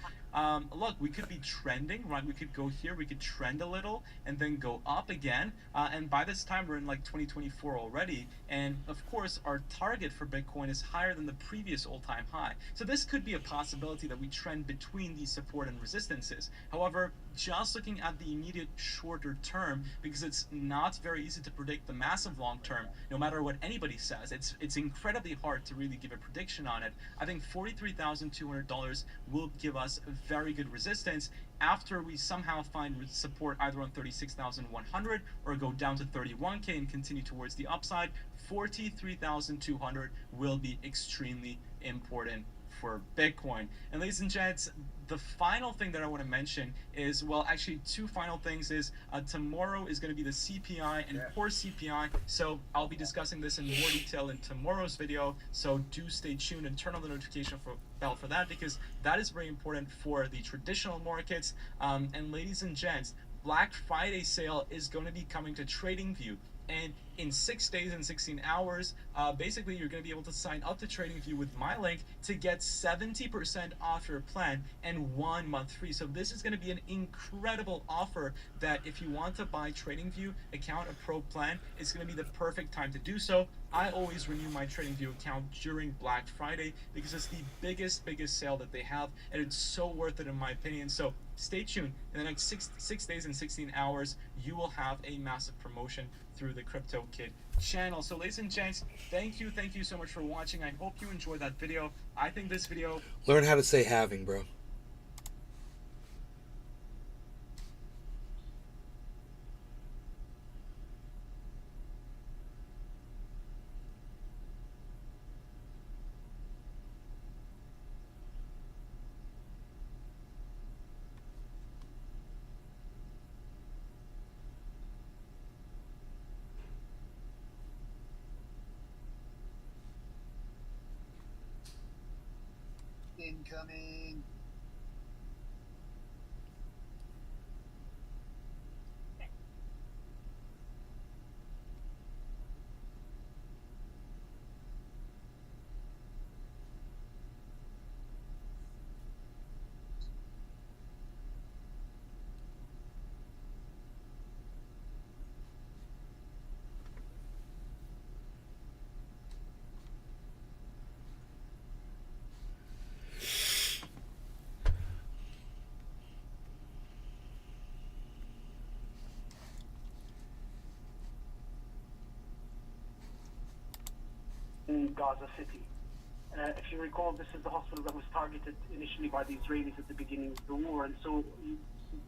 look, we could be trending, right? We could go here, we could trend a little and then go up again. And by this time, we're in like 2024 already. And of course, our target for Bitcoin is higher than the previous all-time high. So this could be a possibility that we trend between these support and resistances. However, just looking at the immediate shorter term, because it's not very easy to predict the massive long term, no matter what anybody says, it's incredibly hard to really give a prediction on it. I think $43,200 will give us a very good resistance after we somehow find support either on 36,100 or go down to 31K and continue towards the upside. 43,200 will be extremely important for Bitcoin. And ladies and gents, the final thing that I want to mention is, well, actually two final things is tomorrow is going to be the CPI and core CPI. So I'll be discussing this in more detail in tomorrow's video. So do stay tuned and turn on the notification bell for that, because that is very important for the traditional markets. And ladies and gents, Black Friday sale is going to be coming to TradingView. And in 6 days and 16 hours, basically you're going to be able to sign up to TradingView with my link to get 70% off your plan and 1 month free. So this is going to be an incredible offer that if you want to buy TradingView account, a pro plan, it's going to be the perfect time to do so. I always renew my TradingView account during Black Friday because it's the biggest sale that they have, and it's so worth it in my opinion. So stay tuned. In the next six days and 16 hours, you will have a massive promotion through the Crypto Kid channel. So ladies and gents, thank you so much for watching. I hope you enjoyed that video. I think this video... Learn how to say halving, bro. Incoming. In Gaza City. If you recall, this is the hospital that was targeted initially by the Israelis at the beginning of the war, and so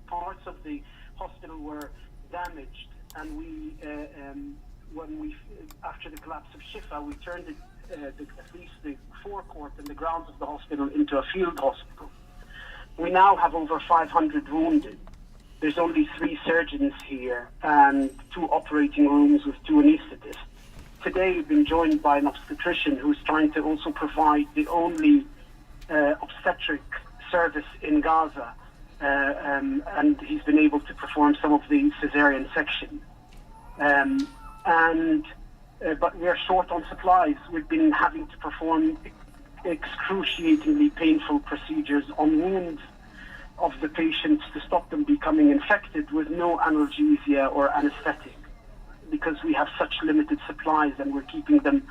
parts of the hospital were damaged. And we, after the collapse of Shifa, we turned it, at least the forecourt and the grounds of the hospital into a field hospital. We now have over 500 wounded. There's only 3 surgeons here and 2 operating rooms with 2 anesthetists. Today we've been joined by an obstetrician who's trying to also provide the only obstetric service in Gaza, and he's been able to perform some of the cesarean section. But we're short on supplies. We've been having to perform excruciatingly painful procedures on wounds of the patients to stop them becoming infected with no analgesia or anesthetic, because we have such limited supplies and we're keeping them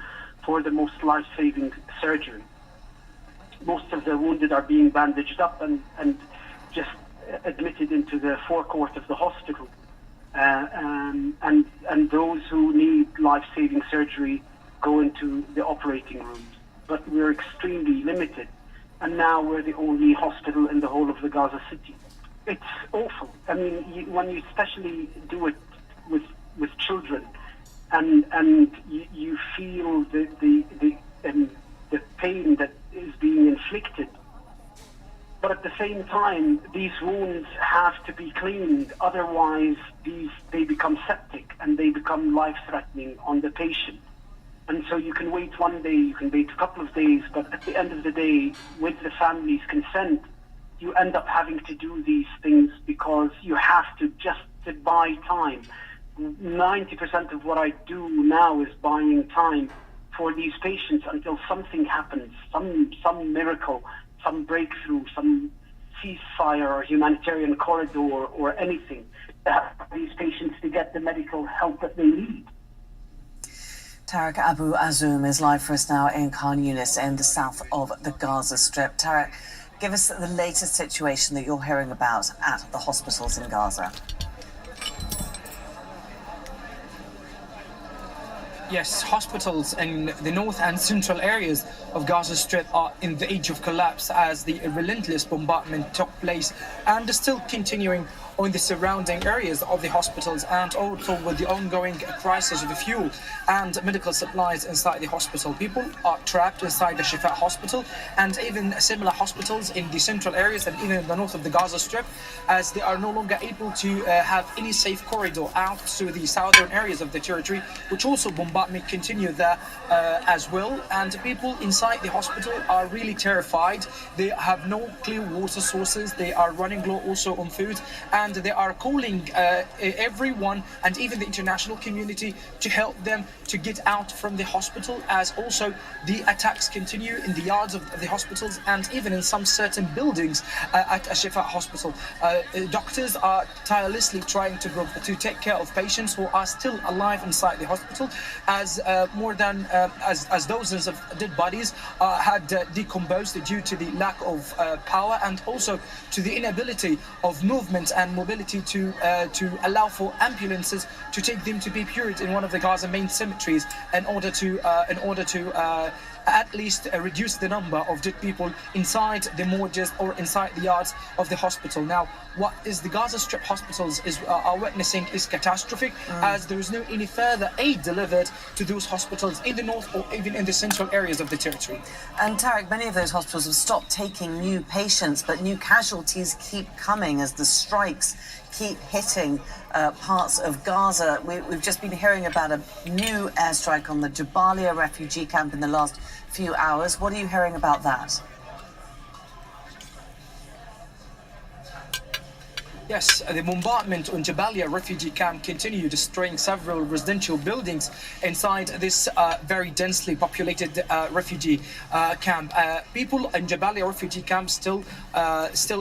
for the most life-saving surgery. Most of the wounded are being bandaged up and just admitted into the forecourt of the hospital. And those who need life-saving surgery go into the operating rooms. But we're extremely limited. And now we're the only hospital in the whole of the Gaza City. It's awful. I mean, when you especially do it with children, and you feel the pain that is being inflicted, But at the same time, these wounds have to be cleaned. Otherwise, they become septic and they become life-threatening on the patient. And so you can wait one day, you can wait a couple of days, but at the end of the day, with the family's consent, you end up having to do these things because you have to just to buy time. 90% of what I do now is buying time for these patients until something happens, some miracle, some breakthrough, some ceasefire or humanitarian corridor or anything to help these patients to get the medical help that they need. Tarek Abu Azoum is live for us now in Khan Yunis in the south of the Gaza Strip. Tarek, give us the latest situation that you're hearing about at the hospitals in Gaza. Yes, hospitals in the north and central areas of Gaza Strip are in the edge of collapse as the relentless bombardment took place and is still continuing on the surrounding areas of the hospitals, and also with the ongoing crisis of the fuel and medical supplies inside the hospital. People are trapped inside the Shifa hospital and even similar hospitals in the central areas and even in the north of the Gaza Strip, as they are no longer able to have any safe corridor out to the southern areas of the territory, which also bombardment continue there as well. And people inside the hospital are really terrified. They have no clear water sources. They are running low also on food, and they are calling everyone and even the international community to help them to get out from the hospital, as also the attacks continue in the yards of the hospitals and even in some certain buildings at Shifa hospital. Doctors are tirelessly trying to take care of patients who are still alive inside the hospital, as more than as dozens of dead bodies had decomposed due to the lack of power and also to the inability of movement and mobility to allow for ambulances to take them to be buried in one of the Gaza main cemeteries in order to at least reduce the number of dead people inside the morgues or inside the yards of the hospital. Now, what is the Gaza Strip hospitals are witnessing is catastrophic, as there is no any further aid delivered to those hospitals in the north or even in the central areas of the territory. And Tarek, many of those hospitals have stopped taking new patients, but new casualties keep coming as the strikes keep hitting parts of Gaza. We've just been hearing about a new airstrike on the Jabalia refugee camp in the last few hours. What are you hearing about that? Yes, the bombardment on Jabalia refugee camp continued, destroying several residential buildings inside this very densely populated refugee camp. People in Jabalia refugee camp still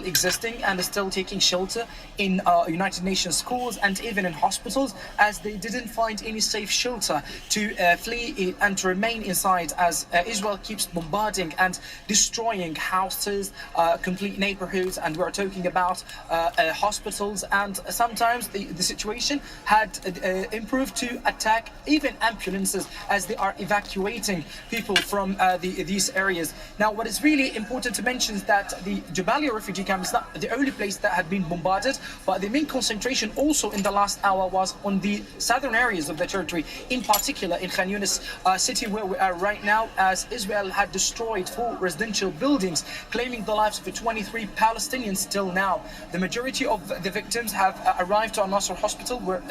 existing and still taking shelter in United Nations schools and even in hospitals, as they didn't find any safe shelter to flee and to remain inside, as Israel keeps bombarding and destroying houses, complete neighborhoods, and we're talking about hospitals, and sometimes the situation had improved to attack even ambulances as they are evacuating people from these areas. Now, what is really important to mention is that the Jabalia refugee camp is not the only place that had been bombarded, but the main concentration also in the last hour was on the southern areas of the territory, in particular in Khan Yunis city, where we are right now, as Israel had destroyed 4 residential buildings, claiming the lives of 23 Palestinians till now. The majority of the victims have arrived to Al-Nasr hospital. We're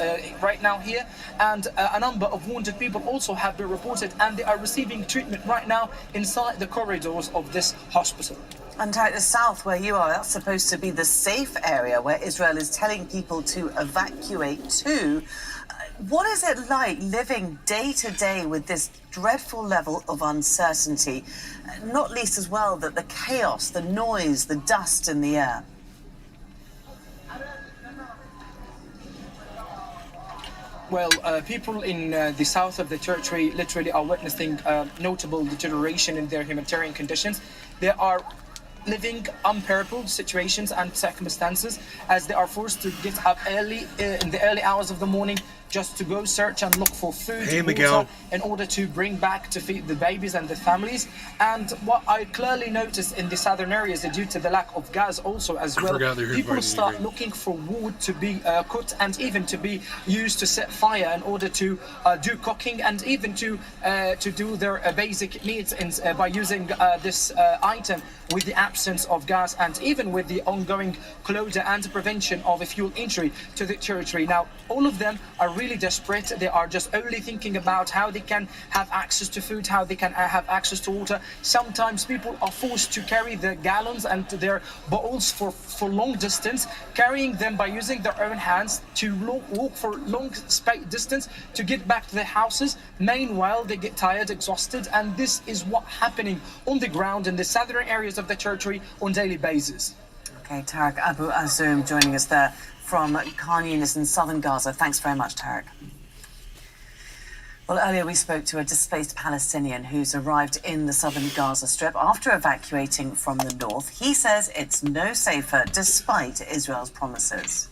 right now here, and a number of wounded people also have been reported, and they are receiving treatment right now inside the corridors of this hospital. And at the south where you are, that's supposed to be the safe area where Israel is telling people to evacuate to. What is it like living day to day with this dreadful level of uncertainty, not least as well that the chaos, the noise, the dust in the air? Well, people in the south of the territory literally are witnessing notable deterioration in their humanitarian conditions. They are living unparalleled situations and circumstances, as they are forced to get up early in the early hours of the morning just to go search and look for food, water, in order to bring back to feed the babies and the families. And what I clearly noticed in the southern areas, due to the lack of gas also as well, people start looking for wood to be cooked and even to be used to set fire in order to do cooking and even to do their basic needs by using this item with the absence of gas and even with the ongoing closure and prevention of a fuel entry to the territory. Now, all of them are really desperate. They are just only thinking about how they can have access to food, how they can have access to water. Sometimes people are forced to carry their gallons and their bottles for long distance, carrying them by using their own hands to walk for long distance to get back to their houses. Meanwhile, they get tired, exhausted, and this is what's happening on the ground in the southern areas of the territory on a daily basis. Okay, Tarek Abu Azoum joining us there from Khan Yunis in southern Gaza. Thanks very much, Tarek. Well, earlier we spoke to a displaced Palestinian who's arrived in the southern Gaza Strip after evacuating from the north. He says it's no safer despite Israel's promises.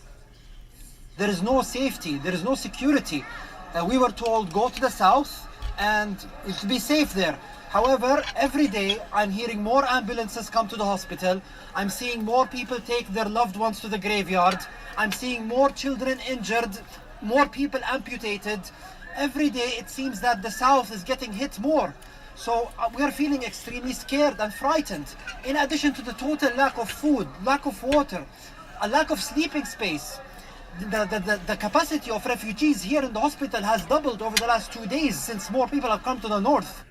There is no safety, there is no security. We were told go to the south and it will be safe there. However, every day I'm hearing more ambulances come to the hospital. I'm seeing more people take their loved ones to the graveyard. I'm seeing more children injured, more people amputated. Every day it seems that the south is getting hit more. So we are feeling extremely scared and frightened. In addition to the total lack of food, lack of water, a lack of sleeping space. The capacity of refugees here in the hospital has doubled over the last 2 days since more people have come to the north.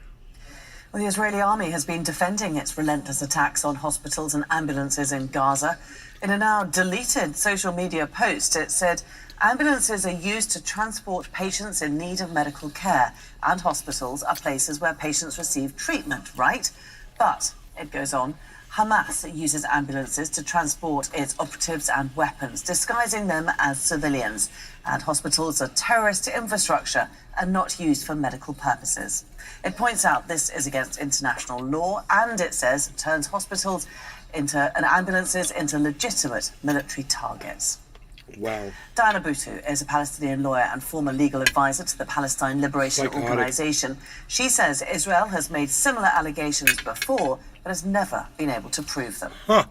Well, the Israeli army has been defending its relentless attacks on hospitals and ambulances in Gaza. In a now deleted social media post, it said ambulances are used to transport patients in need of medical care, and hospitals are places where patients receive treatment, right? But, it goes on, Hamas uses ambulances to transport its operatives and weapons, disguising them as civilians. And hospitals are terrorist infrastructure and not used for medical purposes. It points out this is against international law, and it says it turns hospitals and ambulances into legitimate military targets. Wow. Diana Bhuttu is a Palestinian lawyer and former legal advisor to the Palestine Liberation Organization. She says Israel has made similar allegations before, but has never been able to prove them. No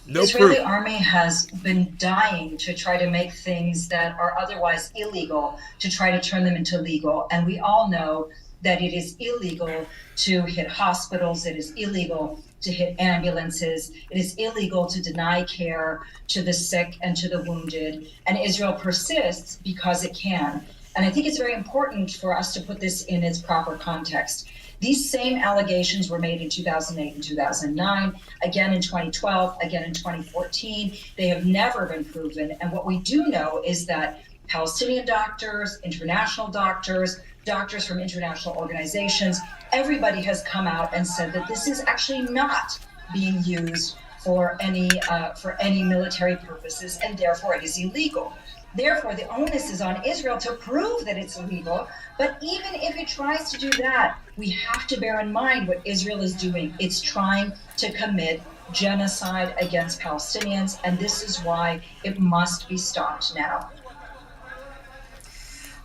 the Israeli army has been dying to try to make things that are otherwise illegal, to try to turn them into legal. And we all know that it is illegal to hit hospitals, it is illegal to hit ambulances, it is illegal to deny care to the sick and to the wounded. And Israel persists because it can. And I think it's very important for us to put this in its proper context. These same allegations were made in 2008 and 2009, again in 2012, again in 2014. They have never been proven. And what we do know is that Palestinian doctors, international doctors, doctors from international organizations, everybody has come out and said that this is actually not being used for any military purposes, and therefore it is illegal. Therefore, the onus is on Israel to prove that it's illegal. But even if it tries to do that, we have to bear in mind what Israel is doing. It's trying to commit genocide against Palestinians, and this is why it must be stopped now.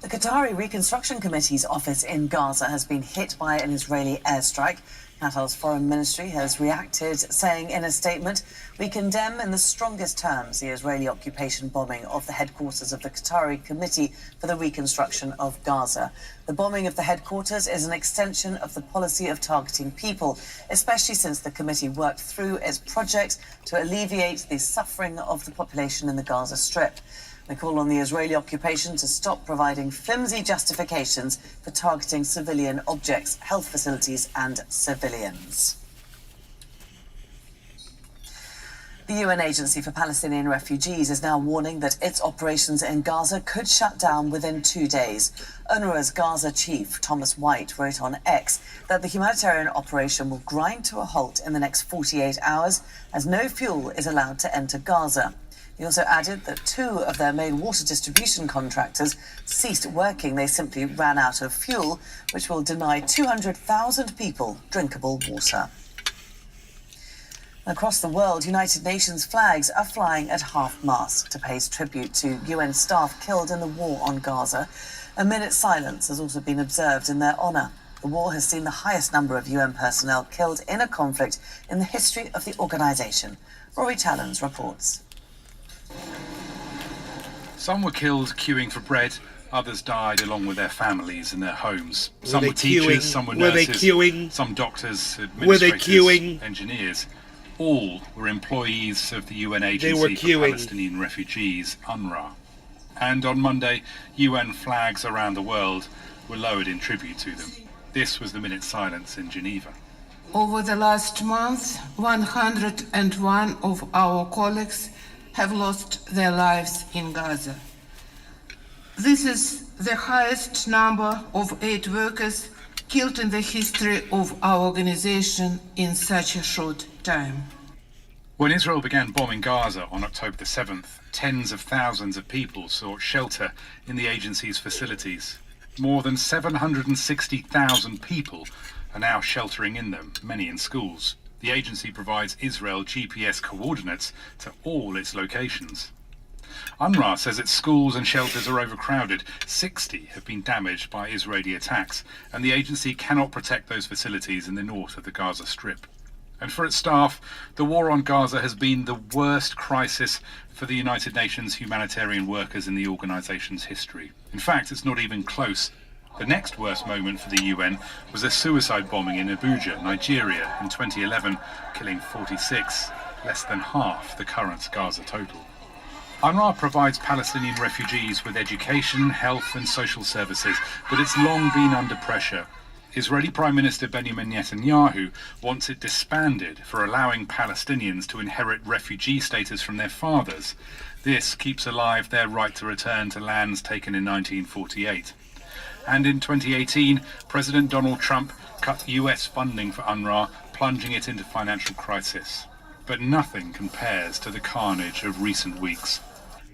The Qatari Reconstruction Committee's office in Gaza has been hit by an Israeli airstrike. Qatar's foreign ministry has reacted, saying in a statement, "We condemn in the strongest terms the Israeli occupation bombing of the headquarters of the Qatari Committee for the Reconstruction of Gaza. The bombing of the headquarters is an extension of the policy of targeting people, especially since the committee worked through its project to alleviate the suffering of the population in the Gaza Strip. They call on the Israeli occupation to stop providing flimsy justifications for targeting civilian objects, health facilities and civilians." The UN Agency for Palestinian Refugees is now warning that its operations in Gaza could shut down within 2 days. UNRWA's Gaza chief, Thomas White, wrote on X that the humanitarian operation will grind to a halt in the next 48 hours as no fuel is allowed to enter Gaza. He also added that 2 of their main water distribution contractors ceased working. They simply ran out of fuel, which will deny 200,000 people drinkable water. Across the world, United Nations flags are flying at half-mast to pay tribute to UN staff killed in the war on Gaza. A minute's silence has also been observed in their honour. The war has seen the highest number of UN personnel killed in a conflict in the history of the organisation. Rory Tallons reports. Some were killed queuing for bread, others died along with their families in their homes. Some were teachers, some were nurses, some doctors, administrators, engineers. All were employees of the UN They Agency were for queuing. Palestinian Refugees, UNRWA. And on Monday, UN flags around the world were lowered in tribute to them. This was the minute's silence in Geneva. Over the last month, 101 of our colleagues have lost their lives in Gaza. This is the highest number of aid workers killed in the history of our organization in such a short time. When Israel began bombing Gaza on October the 7th, tens of thousands of people sought shelter in the agency's facilities. More than 760,000 people are now sheltering in them, many in schools. The agency provides Israel GPS coordinates to all its locations. UNRWA says its schools and shelters are overcrowded. 60 have been damaged by Israeli attacks, and the agency cannot protect those facilities in the north of the Gaza Strip. And for its staff, the war on Gaza has been the worst crisis for the United Nations humanitarian workers in the organization's history. In fact, it's not even close. The next worst moment for the UN was a suicide bombing in Abuja, Nigeria, in 2011, killing 46, less than half the current Gaza total. UNRWA provides Palestinian refugees with education, health and social services, but it's long been under pressure. Israeli Prime Minister Benjamin Netanyahu wants it disbanded for allowing Palestinians to inherit refugee status from their fathers. This keeps alive their right to return to lands taken in 1948. And in 2018, President Donald Trump cut US funding for UNRWA, plunging it into financial crisis. But nothing compares to the carnage of recent weeks.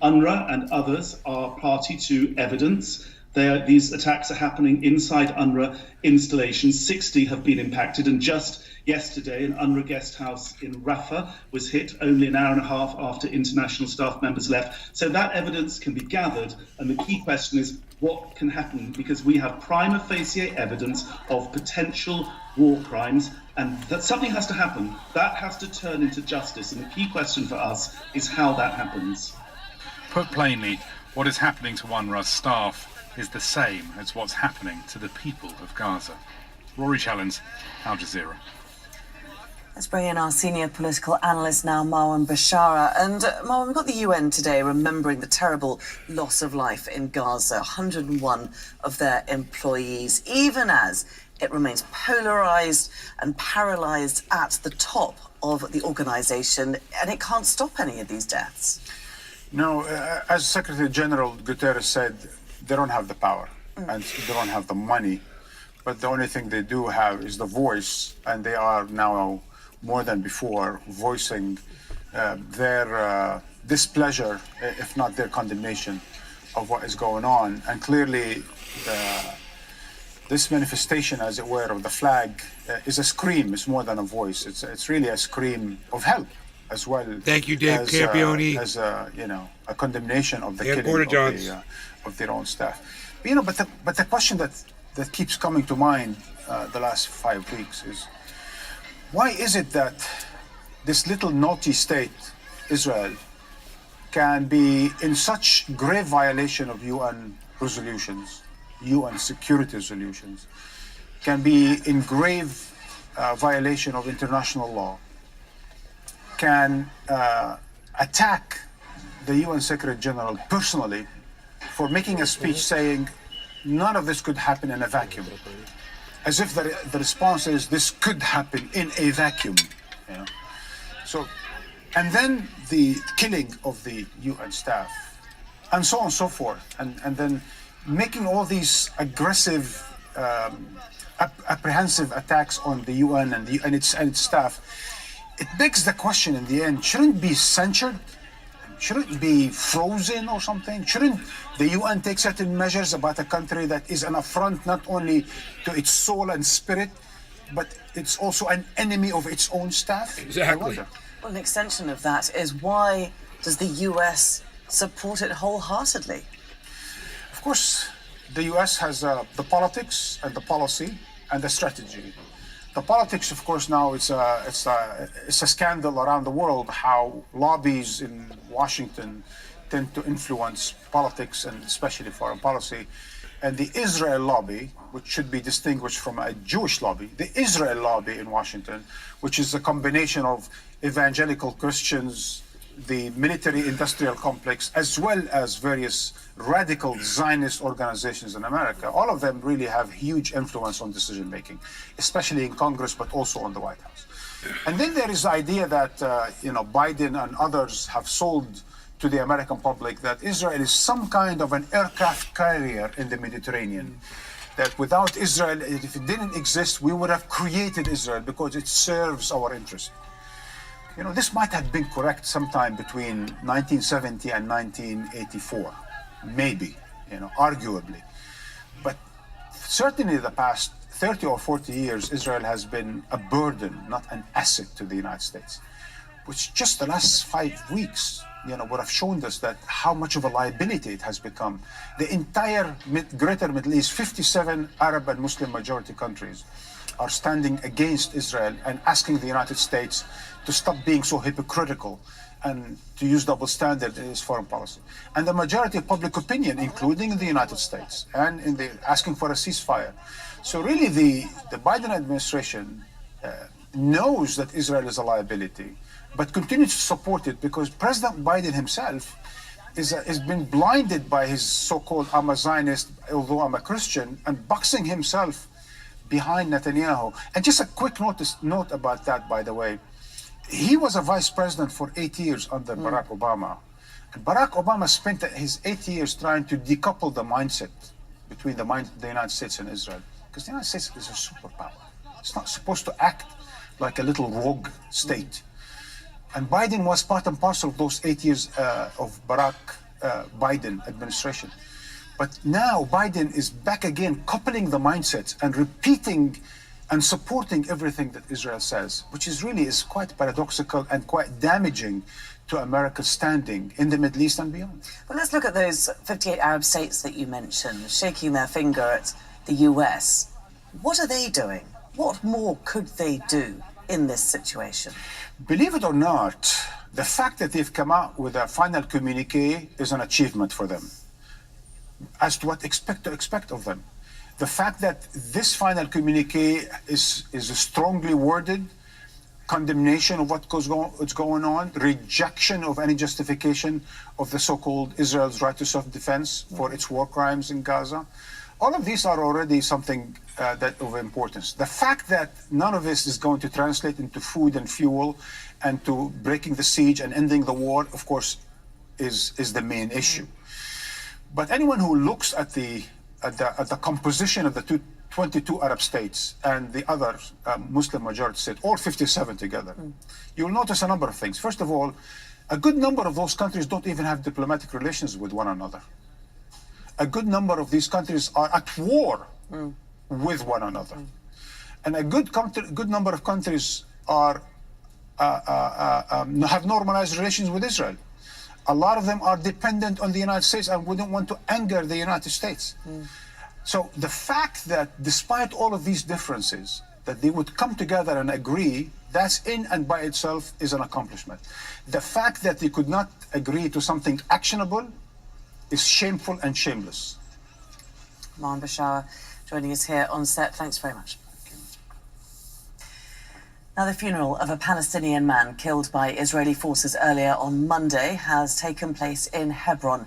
UNRWA and others are party to evidence. These attacks are happening inside UNRWA installations. 60 have been impacted, and just yesterday an UNRWA guest house in Rafah was hit only an hour and a half after international staff members left. So that evidence can be gathered, and the key question is what can happen, because we have prima facie evidence of potential war crimes, and that something has to happen. That has to turn into justice, and the key question for us is how that happens. Put plainly, what is happening to UNRWA's staff is the same as what's happening to the people of Gaza. Rory Challens, Al Jazeera. Let's bring in our senior political analyst now, Marwan Bashara. And Marwan, we've got the UN today remembering the terrible loss of life in Gaza, 101 of their employees, even as it remains polarised and paralysed at the top of the organisation, and it can't stop any of these deaths. No, as Secretary General Guterres said, they don't have the power and they don't have the money, but the only thing they do have is the voice, and they are now more than before voicing their displeasure, if not their condemnation of what is going on. And clearly this manifestation, as it were, of the flag is a scream. It's more than a voice. It's really a scream of help as well. Thank you, Dave Campione. As a condemnation of the killing of their own staff. But the question that keeps coming to mind the last 5 weeks is, why is it that this little naughty state, Israel, can be in such grave violation of UN resolutions, UN security resolutions, can be in grave violation of international law, can attack the UN Secretary General personally for making a speech saying none of this could happen in a vacuum, as if the response is this could happen in a vacuum. So, and then the killing of the UN staff, and so on and so forth, and then making all these aggressive, apprehensive attacks on the UN and its staff. It begs the question in the end: shouldn't it be censured? Shouldn't it be frozen or something? Shouldn't the UN take certain measures about a country that is an affront not only to its soul and spirit, but it's also an enemy of its own staff? Exactly. Well, an extension of that is, why does the US support it wholeheartedly? Of course, the US has the politics and the policy and the strategy. The politics, of course, now it's a scandal around the world how lobbies in Washington tend to influence politics and especially foreign policy. And the Israel lobby, which should be distinguished from a Jewish lobby, the Israel lobby in Washington, which is a combination of evangelical Christians, the military-industrial complex, as well as various radical Zionist organizations in America, all of them really have huge influence on decision-making, especially in Congress, but also on the White House. And then there is the idea that, Biden and others have sold to the American public that Israel is some kind of an aircraft carrier in the Mediterranean. That without Israel, if it didn't exist, we would have created Israel because it serves our interest. This might have been correct sometime between 1970 and 1984, maybe, arguably. But certainly the past 30 or 40 years, Israel has been a burden, not an asset to the United States, which just the last 5 weeks, would have shown us that how much of a liability it has become. The entire greater Middle East, 57 Arab and Muslim majority countries are standing against Israel and asking the United States to stop being so hypocritical and to use double standard in its foreign policy. And the majority of public opinion, including in the United States, and in the asking for a ceasefire. So really the Biden administration knows that Israel is a liability, but continues to support it because President Biden himself has been blinded by his so-called I'm a Zionist, although I'm a Christian, and boxing himself behind Netanyahu. And just a quick note about that, by the way. He was a vice president for 8 years under Barack Obama. And Barack Obama spent his 8 years trying to decouple the mindset between the United States and Israel. Because the United States is a superpower. It's not supposed to act like a little rogue state. And Biden was part and parcel of those 8 years of Biden administration. But now Biden is back again, coupling the mindsets and repeating and supporting everything that Israel says, which is quite paradoxical and quite damaging to America's standing in the Middle East and beyond. Well, let's look at those 58 Arab states that you mentioned, shaking their finger at the US. What are they doing? What more could they do in this situation? Believe it or not, the fact that they've come out with a final communique is an achievement for them, as to what to expect of them. The fact that this final communique is strongly worded, condemnation of what's going on, rejection of any justification of the so-called Israel's right to self-defense for its war crimes in Gaza. All of these are already something that of importance. The fact that none of this is going to translate into food and fuel and to breaking the siege and ending the war, of course, is the main issue. But anyone who looks at the composition of the 22 Arab states and the other Muslim majority states, all 57 together, you'll notice a number of things. First of all, a good number of those countries don't even have diplomatic relations with one another. A good number of these countries are at war with one another. And a good number of countries have normalized relations with Israel. A lot of them are dependent on the United States and wouldn't want to anger the United States. So the fact that despite all of these differences, that they would come together and agree, that's in and by itself is an accomplishment. The fact that they could not agree to something actionable is shameful and shameless. Marwan Bashar joining us here on set. Thanks very much. Now, the funeral of a Palestinian man killed by Israeli forces earlier on Monday has taken place in Hebron.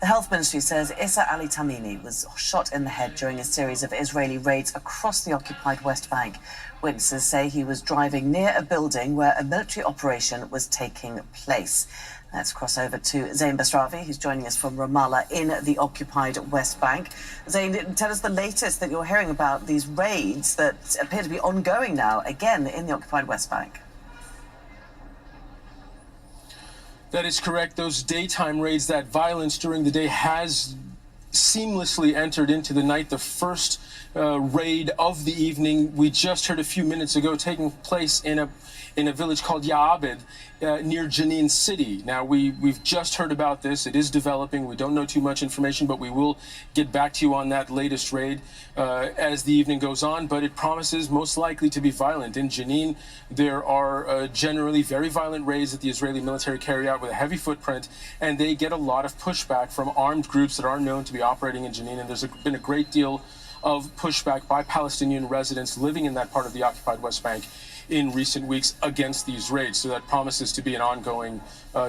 The health ministry says Issa Ali Tamimi was shot in the head during a series of Israeli raids across the occupied West Bank. Witnesses say he was driving near a building where a military operation was taking place. Let's cross over to Zain Basravi, who's joining us from Ramallah in the occupied West Bank. Zain, tell us the latest that you're hearing about these raids that appear to be ongoing now, again, in the occupied West Bank. That is correct. Those daytime raids, that violence during the day has seamlessly entered into the night. The first raid of the evening, we just heard a few minutes ago, taking place in a village called Ya'abed near Jenin City. Now, we've just heard about this. It is developing. We don't know too much information, but we will get back to you on that latest raid as the evening goes on. But it promises most likely to be violent. In Jenin, there are generally very violent raids that the Israeli military carry out with a heavy footprint, and they get a lot of pushback from armed groups that are known to be operating in Jenin. And there's been a great deal of pushback by Palestinian residents living in that part of the occupied West Bank in recent weeks against these raids. So that promises to be an ongoing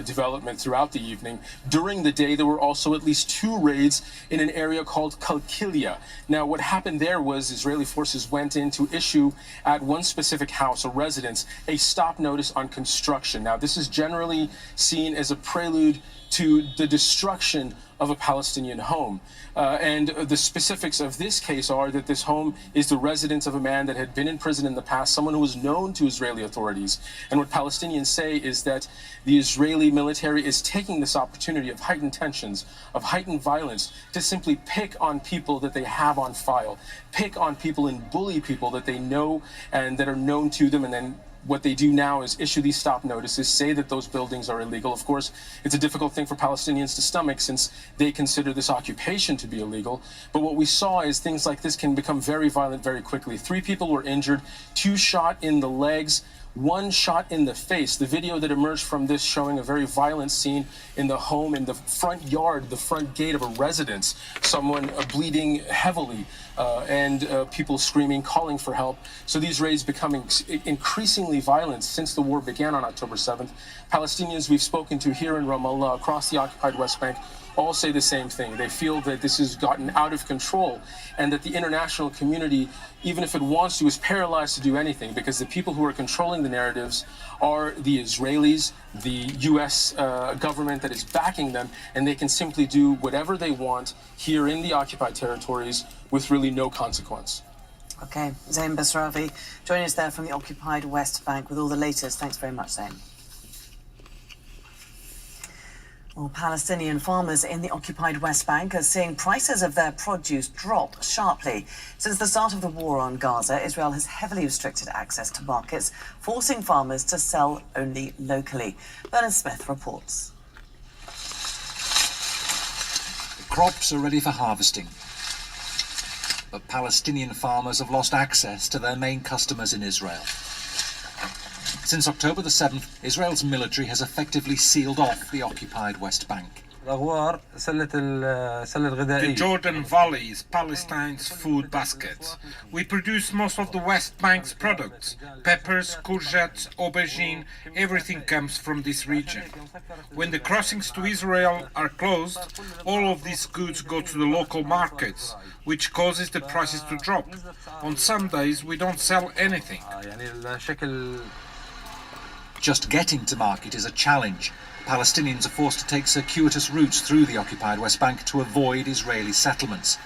development throughout the evening. During the day, there were also at least 2 raids in an area called Kalkilia. Now, what happened there was Israeli forces went in to issue at one specific house, a residence, a stop notice on construction. Now, this is generally seen as a prelude to the destruction of a Palestinian home. And the specifics of this case are that this home is the residence of a man that had been in prison in the past, someone who was known to Israeli authorities. And what Palestinians say is that the Israeli military is taking this opportunity of heightened tensions, of heightened violence, to simply pick on people that they have on file, pick on people and bully people that they know and that are known to them, and then what they do now is issue these stop notices, say that those buildings are illegal. Of course, it's a difficult thing for Palestinians to stomach since they consider this occupation to be illegal. But what we saw is things like this can become very violent very quickly. 3 people were injured, 2 shot in the legs, 1 shot in the face. The video that emerged from this showing a very violent scene in the home, in the front yard, the front gate of a residence, someone bleeding heavily, and people screaming, calling for help. So these raids becoming increasingly violent since the war began on October 7th. Palestinians we've spoken to here in Ramallah, across the occupied West Bank, all say the same thing. They feel that this has gotten out of control and that the international community, even if it wants to, is paralyzed to do anything because the people who are controlling the narratives are the Israelis, the U.S. Government that is backing them, and they can simply do whatever they want here in the occupied territories with really no consequence. Okay, Zain Basravi joining us there from the occupied West Bank with all the latest. Thanks very much, Zain. Well, Palestinian farmers in the occupied West Bank are seeing prices of their produce drop sharply. Since the start of the war on Gaza, Israel has heavily restricted access to markets, forcing farmers to sell only locally. Bernard Smith reports. The crops are ready for harvesting, but Palestinian farmers have lost access to their main customers in Israel. Since October the 7th, Israel's military has effectively sealed off the occupied West Bank. The Jordan Valley is Palestine's food basket. We produce most of the West Bank's products. Peppers, courgettes, aubergine, everything comes from this region. When the crossings to Israel are closed, all of these goods go to the local markets, which causes the prices to drop. On some days, we don't sell anything. Just getting to market is a challenge. Palestinians are forced to take circuitous routes through the occupied West Bank to avoid Israeli settlements.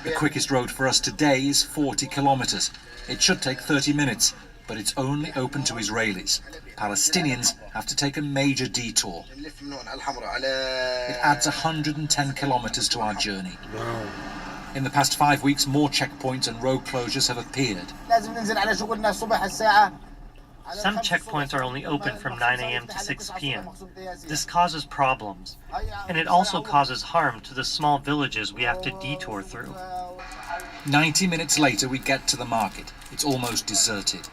The quickest road for us today is 40 kilometers. It should take 30 minutes, but it's only open to Israelis. Palestinians have to take a major detour. It adds 110 kilometers to our journey. In the past 5 weeks, more checkpoints and road closures have appeared. Some checkpoints are only open from 9 a.m. to 6 p.m. This causes problems, and it also causes harm to the small villages we have to detour through. 90 minutes later, we get to the market. It's almost deserted.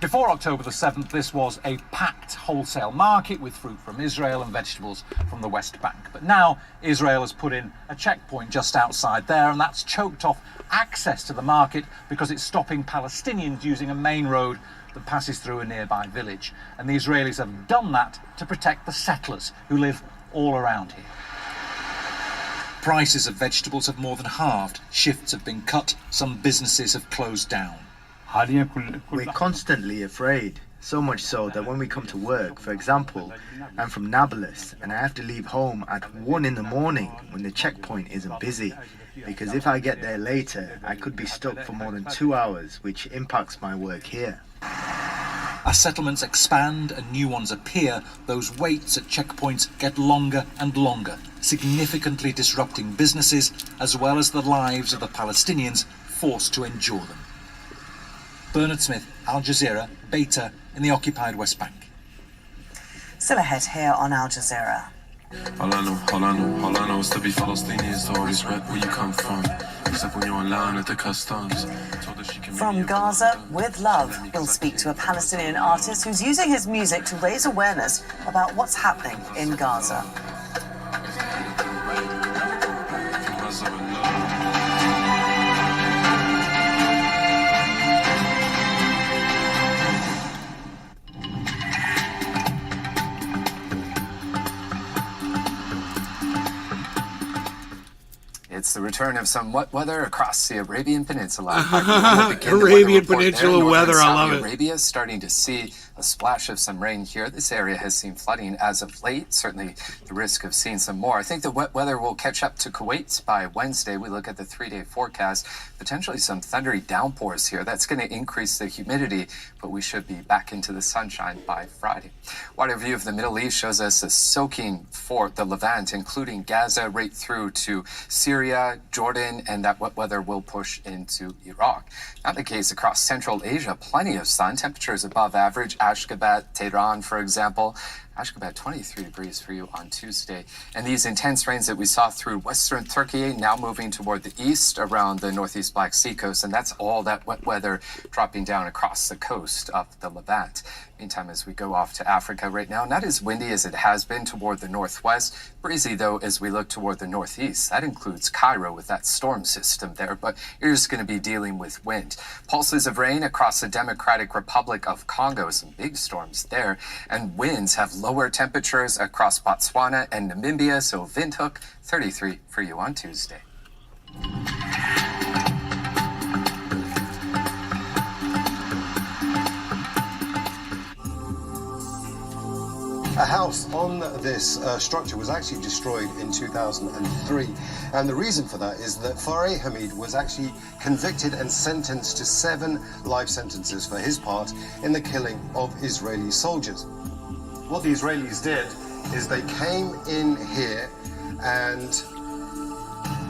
Before October the 7th, this was a packed wholesale market with fruit from Israel and vegetables from the West Bank. But now Israel has put in a checkpoint just outside there, and that's choked off access to the market because it's stopping Palestinians using a main road that passes through a nearby village. And the Israelis have done that to protect the settlers who live all around here. Prices of vegetables have more than halved. Shifts have been cut. Some businesses have closed down. We're constantly afraid, so much so that when we come to work, for example, I'm from Nablus and I have to leave home at 1 in the morning when the checkpoint isn't busy, because if I get there later, I could be stuck for more than 2 hours, which impacts my work here. As settlements expand and new ones appear, those waits at checkpoints get longer and longer, significantly disrupting businesses as well as the lives of the Palestinians forced to endure them. Bernard Smith, Al Jazeera, Beta in the occupied West Bank. Still ahead here on Al Jazeera. All I know is to be Palestinian is to always rep where you come from. Except when you're in line at the customs. From Gaza with love, we'll speak to a Palestinian artist who's using his music to raise awareness about what's happening in Gaza. It's the return of some wet weather across the Arabian Peninsula. Arabian Peninsula weather, I love it. Saudi Arabia starting to see a splash of some rain here. This area has seen flooding as of late. Certainly the risk of seeing some more. I think the wet weather will catch up to Kuwait by Wednesday. We look at the 3-day forecast. Potentially some thundery downpours here. That's going to increase the humidity, but we should be back into the sunshine by Friday. Wider view of the Middle East shows us a soaking for the Levant, including Gaza right through to Syria, Jordan, and that wet weather will push into Iraq. Not the case across Central Asia. Plenty of sun. Temperatures above average. Ashgabat, Tehran, for example. Ashgabat, 23 degrees for you on Tuesday. And these intense rains that we saw through western Turkey now moving toward the east around the northeast Black Sea coast. And that's all that wet weather dropping down across the coast of the Levant. Meantime, as we go off to Africa right now, not as windy as it has been toward the northwest. Breezy, though, as we look toward the northeast. That includes Cairo with that storm system there, but you're just going to be dealing with wind. Pulses of rain across the Democratic Republic of Congo, some big storms there, and winds have lower temperatures across Botswana and Namibia, so Windhoek, 33 for you on Tuesday. A house on this structure was actually destroyed in 2003, and the reason for that is that Fareh Hamid was actually convicted and sentenced to 7 life sentences for his part in the killing of Israeli soldiers. What the Israelis did is they came in here, and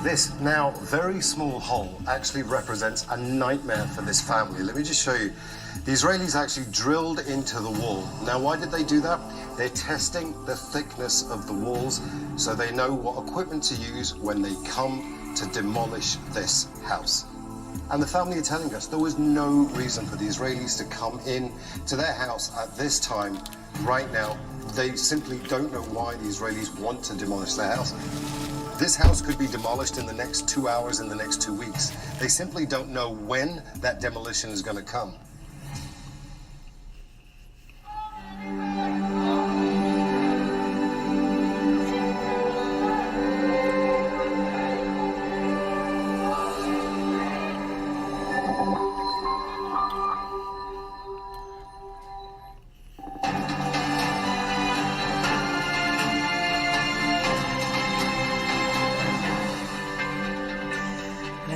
this now very small hole actually represents a nightmare for this family. Let me just show you. The Israelis actually drilled into the wall. Now, why did they do that? They're testing the thickness of the walls so they know what equipment to use when they come to demolish this house. And the family are telling us there was no reason for the Israelis to come in to their house at this time right now. They simply don't know why the Israelis want to demolish their house. This house could be demolished in the next 2 hours, in the next 2 weeks. They simply don't know when that demolition is going to come.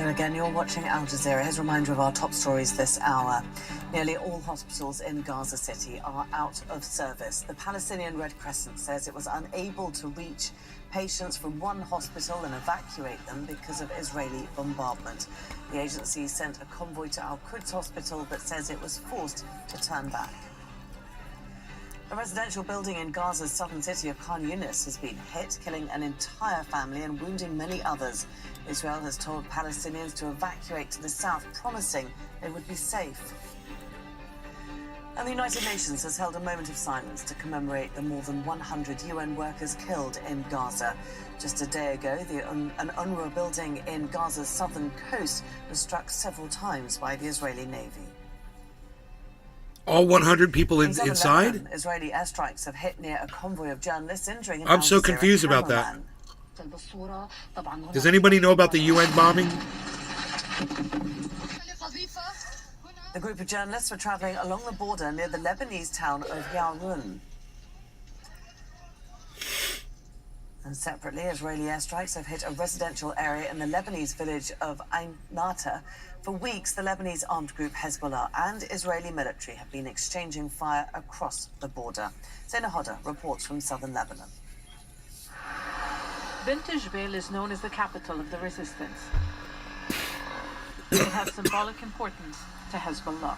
Again, you're watching Al Jazeera. Here's a reminder of our top stories this hour. Nearly all hospitals in Gaza City are out of service. The Palestinian Red Crescent says it was unable to reach patients from one hospital and evacuate them because of Israeli bombardment. The agency sent a convoy to Al-Quds Hospital but says it was forced to turn back. A residential building in Gaza's southern city of Khan Yunis has been hit, killing an entire family and wounding many others. Israel has told Palestinians to evacuate to the south, promising they would be safe. And the United Nations has held a moment of silence to commemorate the more than 100 UN workers killed in Gaza. Just a day ago, an UNRWA building in Gaza's southern coast was struck several times by the Israeli Navy. All 100 people In southern inside? Lebanon, Israeli airstrikes have hit near a convoy of journalists, injuring an I'm so Al Jazeera confused about that. cameraman. Does anybody know about the UN bombing? The group of journalists were travelling along the border near the Lebanese town of Yaoun. And separately, Israeli airstrikes have hit a residential area in the Lebanese village of Ain Nata. For weeks, the Lebanese armed group Hezbollah and Israeli military have been exchanging fire across the border. Zaina Hodder reports from southern Lebanon. Bint Jbeil is known as the capital of the resistance. It has symbolic importance to Hezbollah.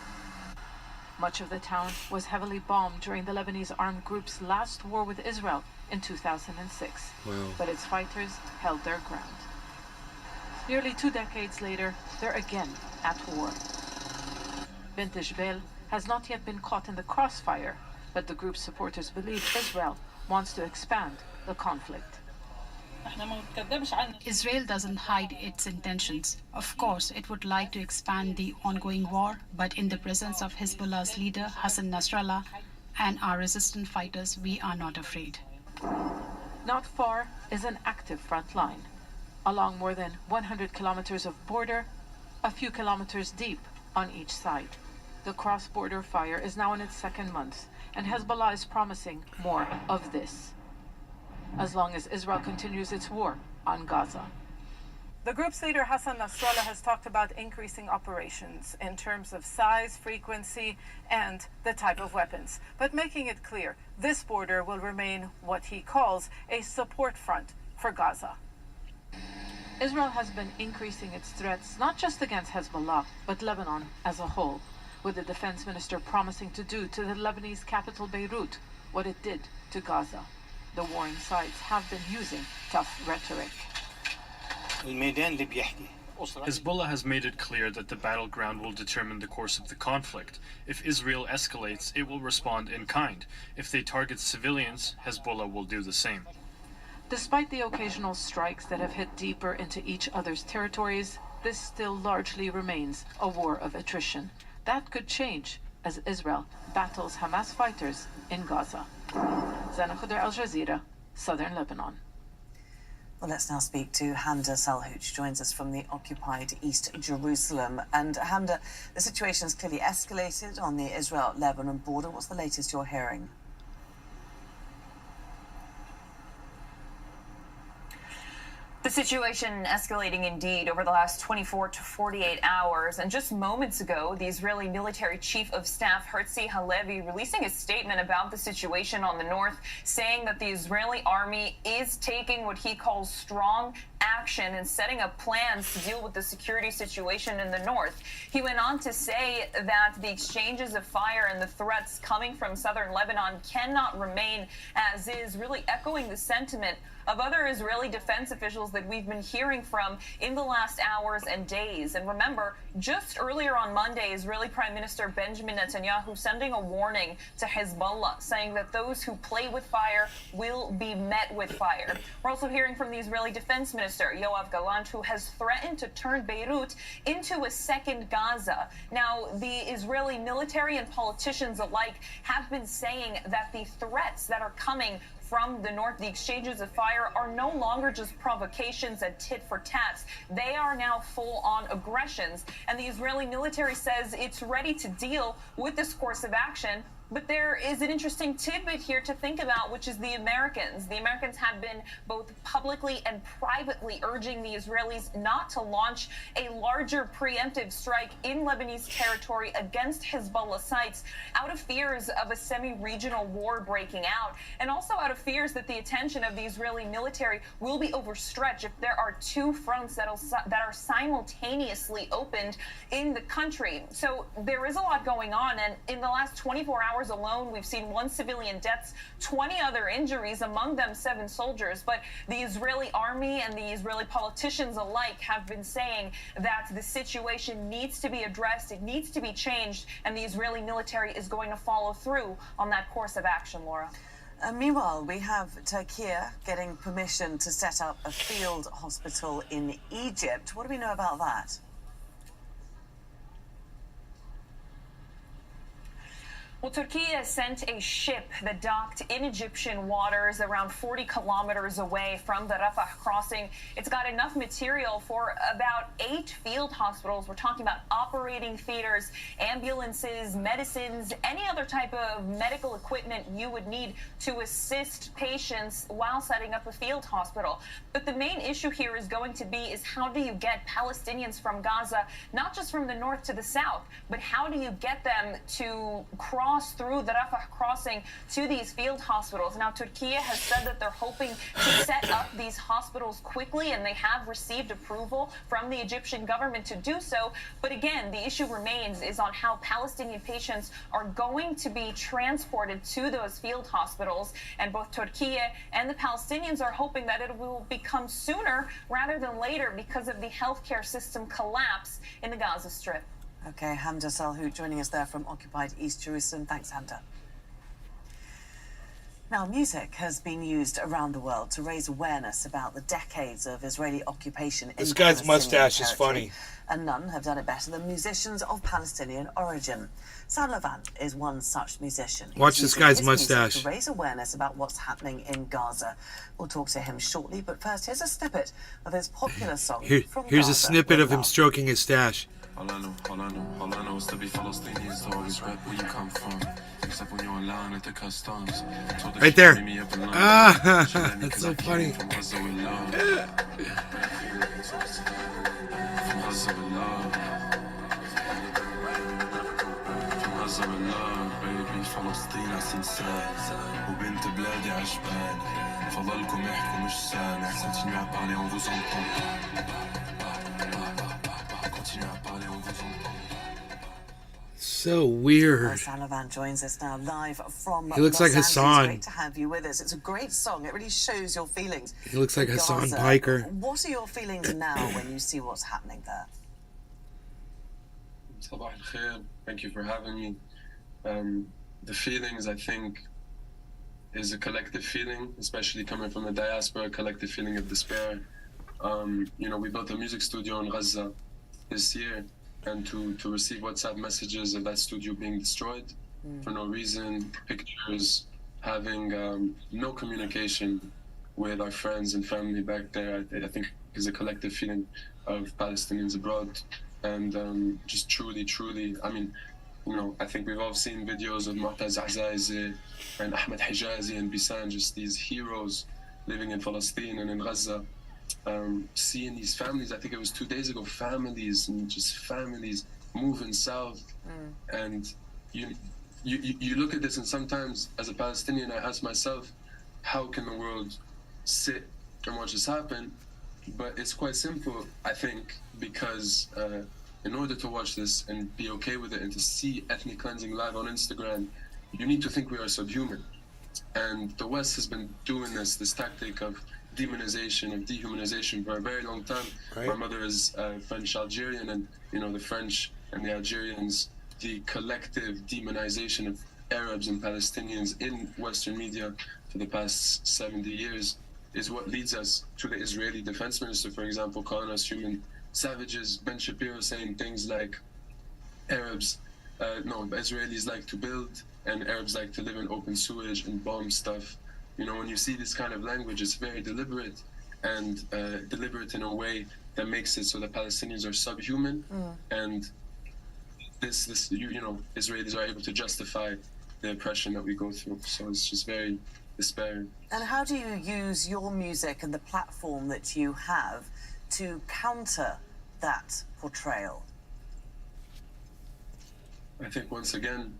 Much of the town was heavily bombed during the Lebanese armed group's last war with Israel in 2006. Wow. But its fighters held their ground. Nearly 2 decades later, they're again at war. Bint Jbeil has not yet been caught in the crossfire, but the group's supporters believe Israel wants to expand the conflict. Israel doesn't hide its intentions. Of course, it would like to expand the ongoing war, but in the presence of Hezbollah's leader, Hassan Nasrallah, and our resistant fighters, we are not afraid. Not far is an active front line. along more than 100 kilometers of border, a few kilometers deep on each side. The cross-border fire is now in its second month, and Hezbollah is promising more of this, as long as Israel continues its war on Gaza. The group's leader, Hassan Nasrallah, has talked about increasing operations in terms of size, frequency, and the type of weapons, but making it clear this border will remain what he calls a support front for Gaza. Israel has been increasing its threats not just against Hezbollah, but Lebanon as a whole, with the defense minister promising to do to the Lebanese capital Beirut what it did to Gaza. The warring sides have been using tough rhetoric. Hezbollah has made it clear that the battleground will determine the course of the conflict. If Israel escalates, it will respond in kind. If they target civilians, Hezbollah will do the same. Despite the occasional strikes that have hit deeper into each other's territories, this still largely remains a war of attrition. That could change as Israel battles Hamas fighters in Gaza. Zana Khudr, Al Jazeera, Southern Lebanon. Well, let's now speak to Hamda Salhout, joins us from the occupied East Jerusalem. And Hamda, the situation has clearly escalated on the Israel-Lebanon border. What's the latest you're hearing? The situation escalating indeed over the last 24 to 48 hours. And just moments ago, the Israeli military chief of staff, Herzi Halevi, releasing a statement about the situation on the north, saying that the Israeli army is taking what he calls strong action and setting up plans to deal with the security situation in the north. He went on to say that the exchanges of fire and the threats coming from southern Lebanon cannot remain as is, really echoing the sentiment of other Israeli defense officials that we've been hearing from in the last hours and days. And remember, just earlier on Monday, Israeli Prime Minister Benjamin Netanyahu sending a warning to Hezbollah, saying that those who play with fire will be met with fire. We're also hearing from the Israeli Defense Minister, Yoav Gallant, who has threatened to turn Beirut into a second Gaza. Now, the Israeli military and politicians alike have been saying that the threats that are coming from the north, the exchanges of fire, are no longer just provocations and tit for tats. They are now full-on aggressions. And the Israeli military says it's ready to deal with this course of action. But there is an interesting tidbit here to think about, which is the Americans. The Americans have been both publicly and privately urging the Israelis not to launch a larger preemptive strike in Lebanese territory against Hezbollah sites out of fears of a semi-regional war breaking out, and also out of fears that the attention of the Israeli military will be overstretched if there are two fronts that are simultaneously opened in the country. So there is a lot going on, and in the last 24 hours alone, we've seen 1 civilian deaths, 20 other injuries, among them 7 soldiers. But the Israeli army and the Israeli politicians alike have been saying that the situation needs to be addressed, it needs to be changed, and the Israeli military is going to follow through on that course of action, Laura. Meanwhile, we have Turkey getting permission to set up a field hospital in Egypt. What do we know about that? Well, Turkey sent a ship that docked in Egyptian waters around 40 kilometers away from the Rafah crossing. It's got enough material for about 8 field hospitals. We're talking about operating theaters, ambulances, medicines, any other type of medical equipment you would need to assist patients while setting up a field hospital. But the main issue here is going to be how do you get Palestinians from Gaza, not just from the north to the south, but how do you get them to cross through the Rafah crossing to these field hospitals? Now, Turkey has said that they're hoping to set up these hospitals quickly, and they have received approval from the Egyptian government to do so. But again, the issue remains is on how Palestinian patients are going to be transported to those field hospitals. And both Turkey and the Palestinians are hoping that it will become sooner rather than later because of the healthcare system collapse in the Gaza Strip. Okay, Hamda Salhout joining us there from occupied East Jerusalem. Thanks, Hamda. Now, music has been used around the world to raise awareness about the decades of Israeli occupation in This guy's Palestinian mustache is territory. funny. And none have done it better than musicians of Palestinian origin. Sam Levant is one such musician. Watch He's this using guy's his music mustache. to raise awareness about what's happening in Gaza. We'll talk to him shortly, but first, here's a snippet of his popular song from Here's Gaza a snippet with of him Love. stroking his stash. All I know is to be Palestinian is to always rep where you come from. Except when you're in line at the customs. Right there. Ah, that's so funny. From Gaza with love. From Gaza with love. From Gaza with love, baby. فلسطين عسنسان وبنت بلادي عجبان فضلكم يحكوا مش سامع. Continuez à parler, on vous entend. So weird. Sam Levant joins us now live from He looks Los like Hassan. Angeles. Great to have you with us. It's a great song. It really shows your feelings. He looks like for Hassan Gaza. Piker. What are your feelings now when you see what's happening there? Sabah al-khair. Thank you for having me. The feelings, I think, is a collective feeling, especially coming from the diaspora, a collective feeling of despair. We built a music studio in Gaza this year, and to receive WhatsApp messages of that studio being destroyed for no reason, pictures, having no communication with our friends and family back there, I think is a collective feeling of Palestinians abroad. And just truly, I mean, I think we've all seen videos of Mu'taz Azaizeh and Ahmed Hijazi and Bisan, just these heroes living in Palestine and in Gaza. Seeing these families, I think it was 2 days ago, families moving south. And you look at this, and sometimes as a Palestinian, I ask myself, how can the world sit and watch this happen? But it's quite simple, I think, because in order to watch this and be okay with it and to see ethnic cleansing live on Instagram, you need to think we are subhuman. And the West has been doing this tactic of demonization, of dehumanization for a very long time. Right. My mother is French Algerian, and the French and the Algerians, the collective demonization of Arabs and Palestinians in Western media for the past 70 years is what leads us to the Israeli defense minister, for example, calling us human savages. Ben Shapiro saying things like Israelis like to build and Arabs like to live in open sewage and bomb stuff. When you see this kind of language, it's very deliberate, and deliberate in a way that makes it so that Palestinians are subhuman, and Israelis are able to justify the oppression that we go through. So it's just very despairing. And how do you use your music and the platform that you have to counter that portrayal? I think once again,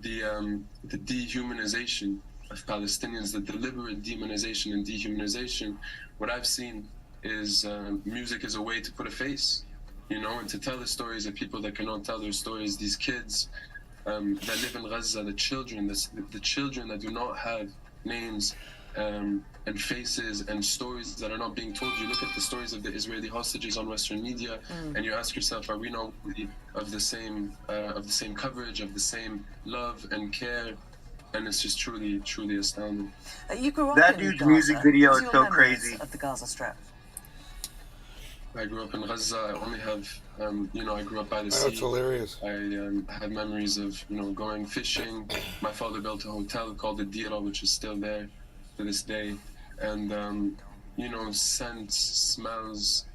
the dehumanization of Palestinians, the deliberate demonization and dehumanization, what I've seen is music is a way to put a face, and to tell the stories of people that cannot tell their stories, these kids that live in Gaza, the children that do not have names and faces and stories that are not being told. You look at the stories of the Israeli hostages on Western media, and you ask yourself, are we not worthy of the same coverage, of the same love and care? And it's just truly astounding. You grew up That in dude's Gaza. music video What is are so your memories crazy. of the Gaza Strip? I grew up in Gaza. I only have, I grew up by the Oh, sea. that's hilarious. I had memories of, going fishing. My father built a hotel called the Dira, which is still there to this day. And, scents, smells.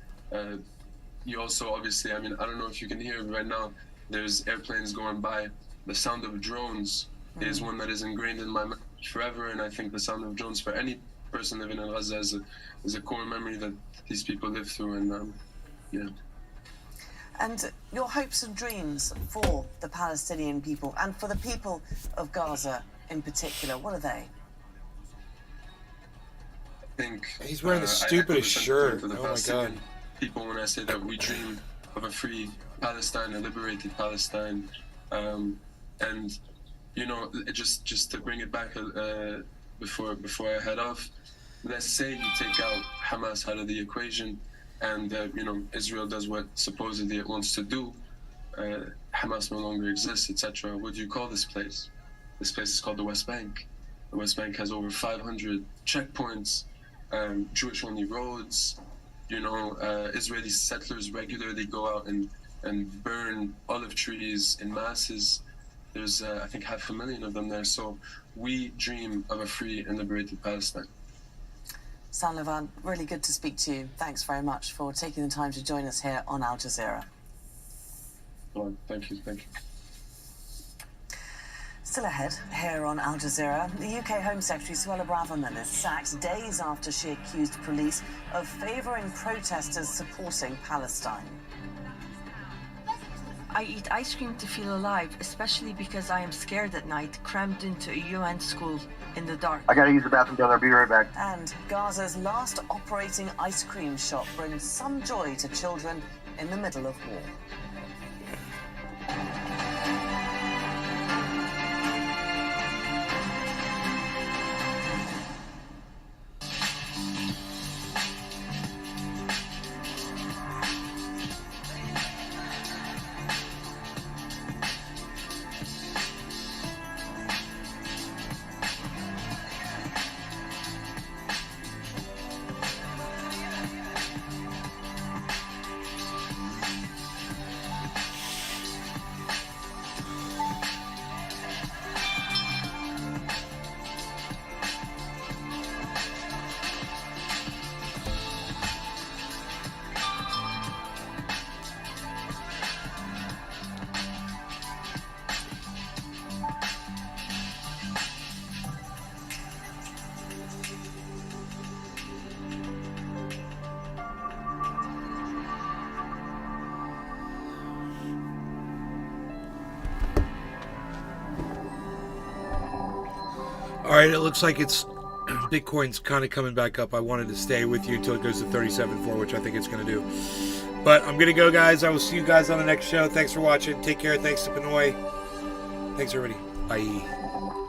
You also, obviously, I don't know if you can hear it right now, there's airplanes going by. The sound of drones is one that is ingrained in my memory forever. And I think the sound of drones for any person living in Gaza is a core memory that these people live through. And, And your hopes and dreams for the Palestinian people and for the people of Gaza in particular, what are they? I think He's wearing the I echo stupidest the shirt. sentiment of the Oh my Palestinian God. people when I say that we dream of a free Palestine, a liberated Palestine, and just to bring it back before I head off, let's say you take out Hamas out of the equation, and Israel does what supposedly it wants to do. Hamas no longer exists, etc. What do you call this place? This place is called the West Bank. The West Bank has over 500 checkpoints, Jewish-only roads. You know, Israeli settlers regularly go out and burn olive trees in masses. There's, I think, 500,000 of them there. So we dream of a free and liberated Palestine. Sam Levant, really good to speak to you. Thanks very much for taking the time to join us here on Al Jazeera. Well, thank you. Thank you. Still ahead, here on Al Jazeera, the UK Home Secretary Suella Braverman is sacked days after she accused police of favouring protesters supporting Palestine. I eat ice cream to feel alive, especially because I am scared at night, crammed into a UN school in the dark. I gotta use the bathroom, brother. I'll be right back. And Gaza's last operating ice cream shop brings some joy to children in the middle of war. All right, it looks like it's Bitcoin's kind of coming back up. I wanted to stay with you until it goes to 37.4, which I think it's going to do. But I'm going to go, guys. I will see you guys on the next show. Thanks for watching. Take care. Thanks to Pinoy. Thanks, everybody. Bye.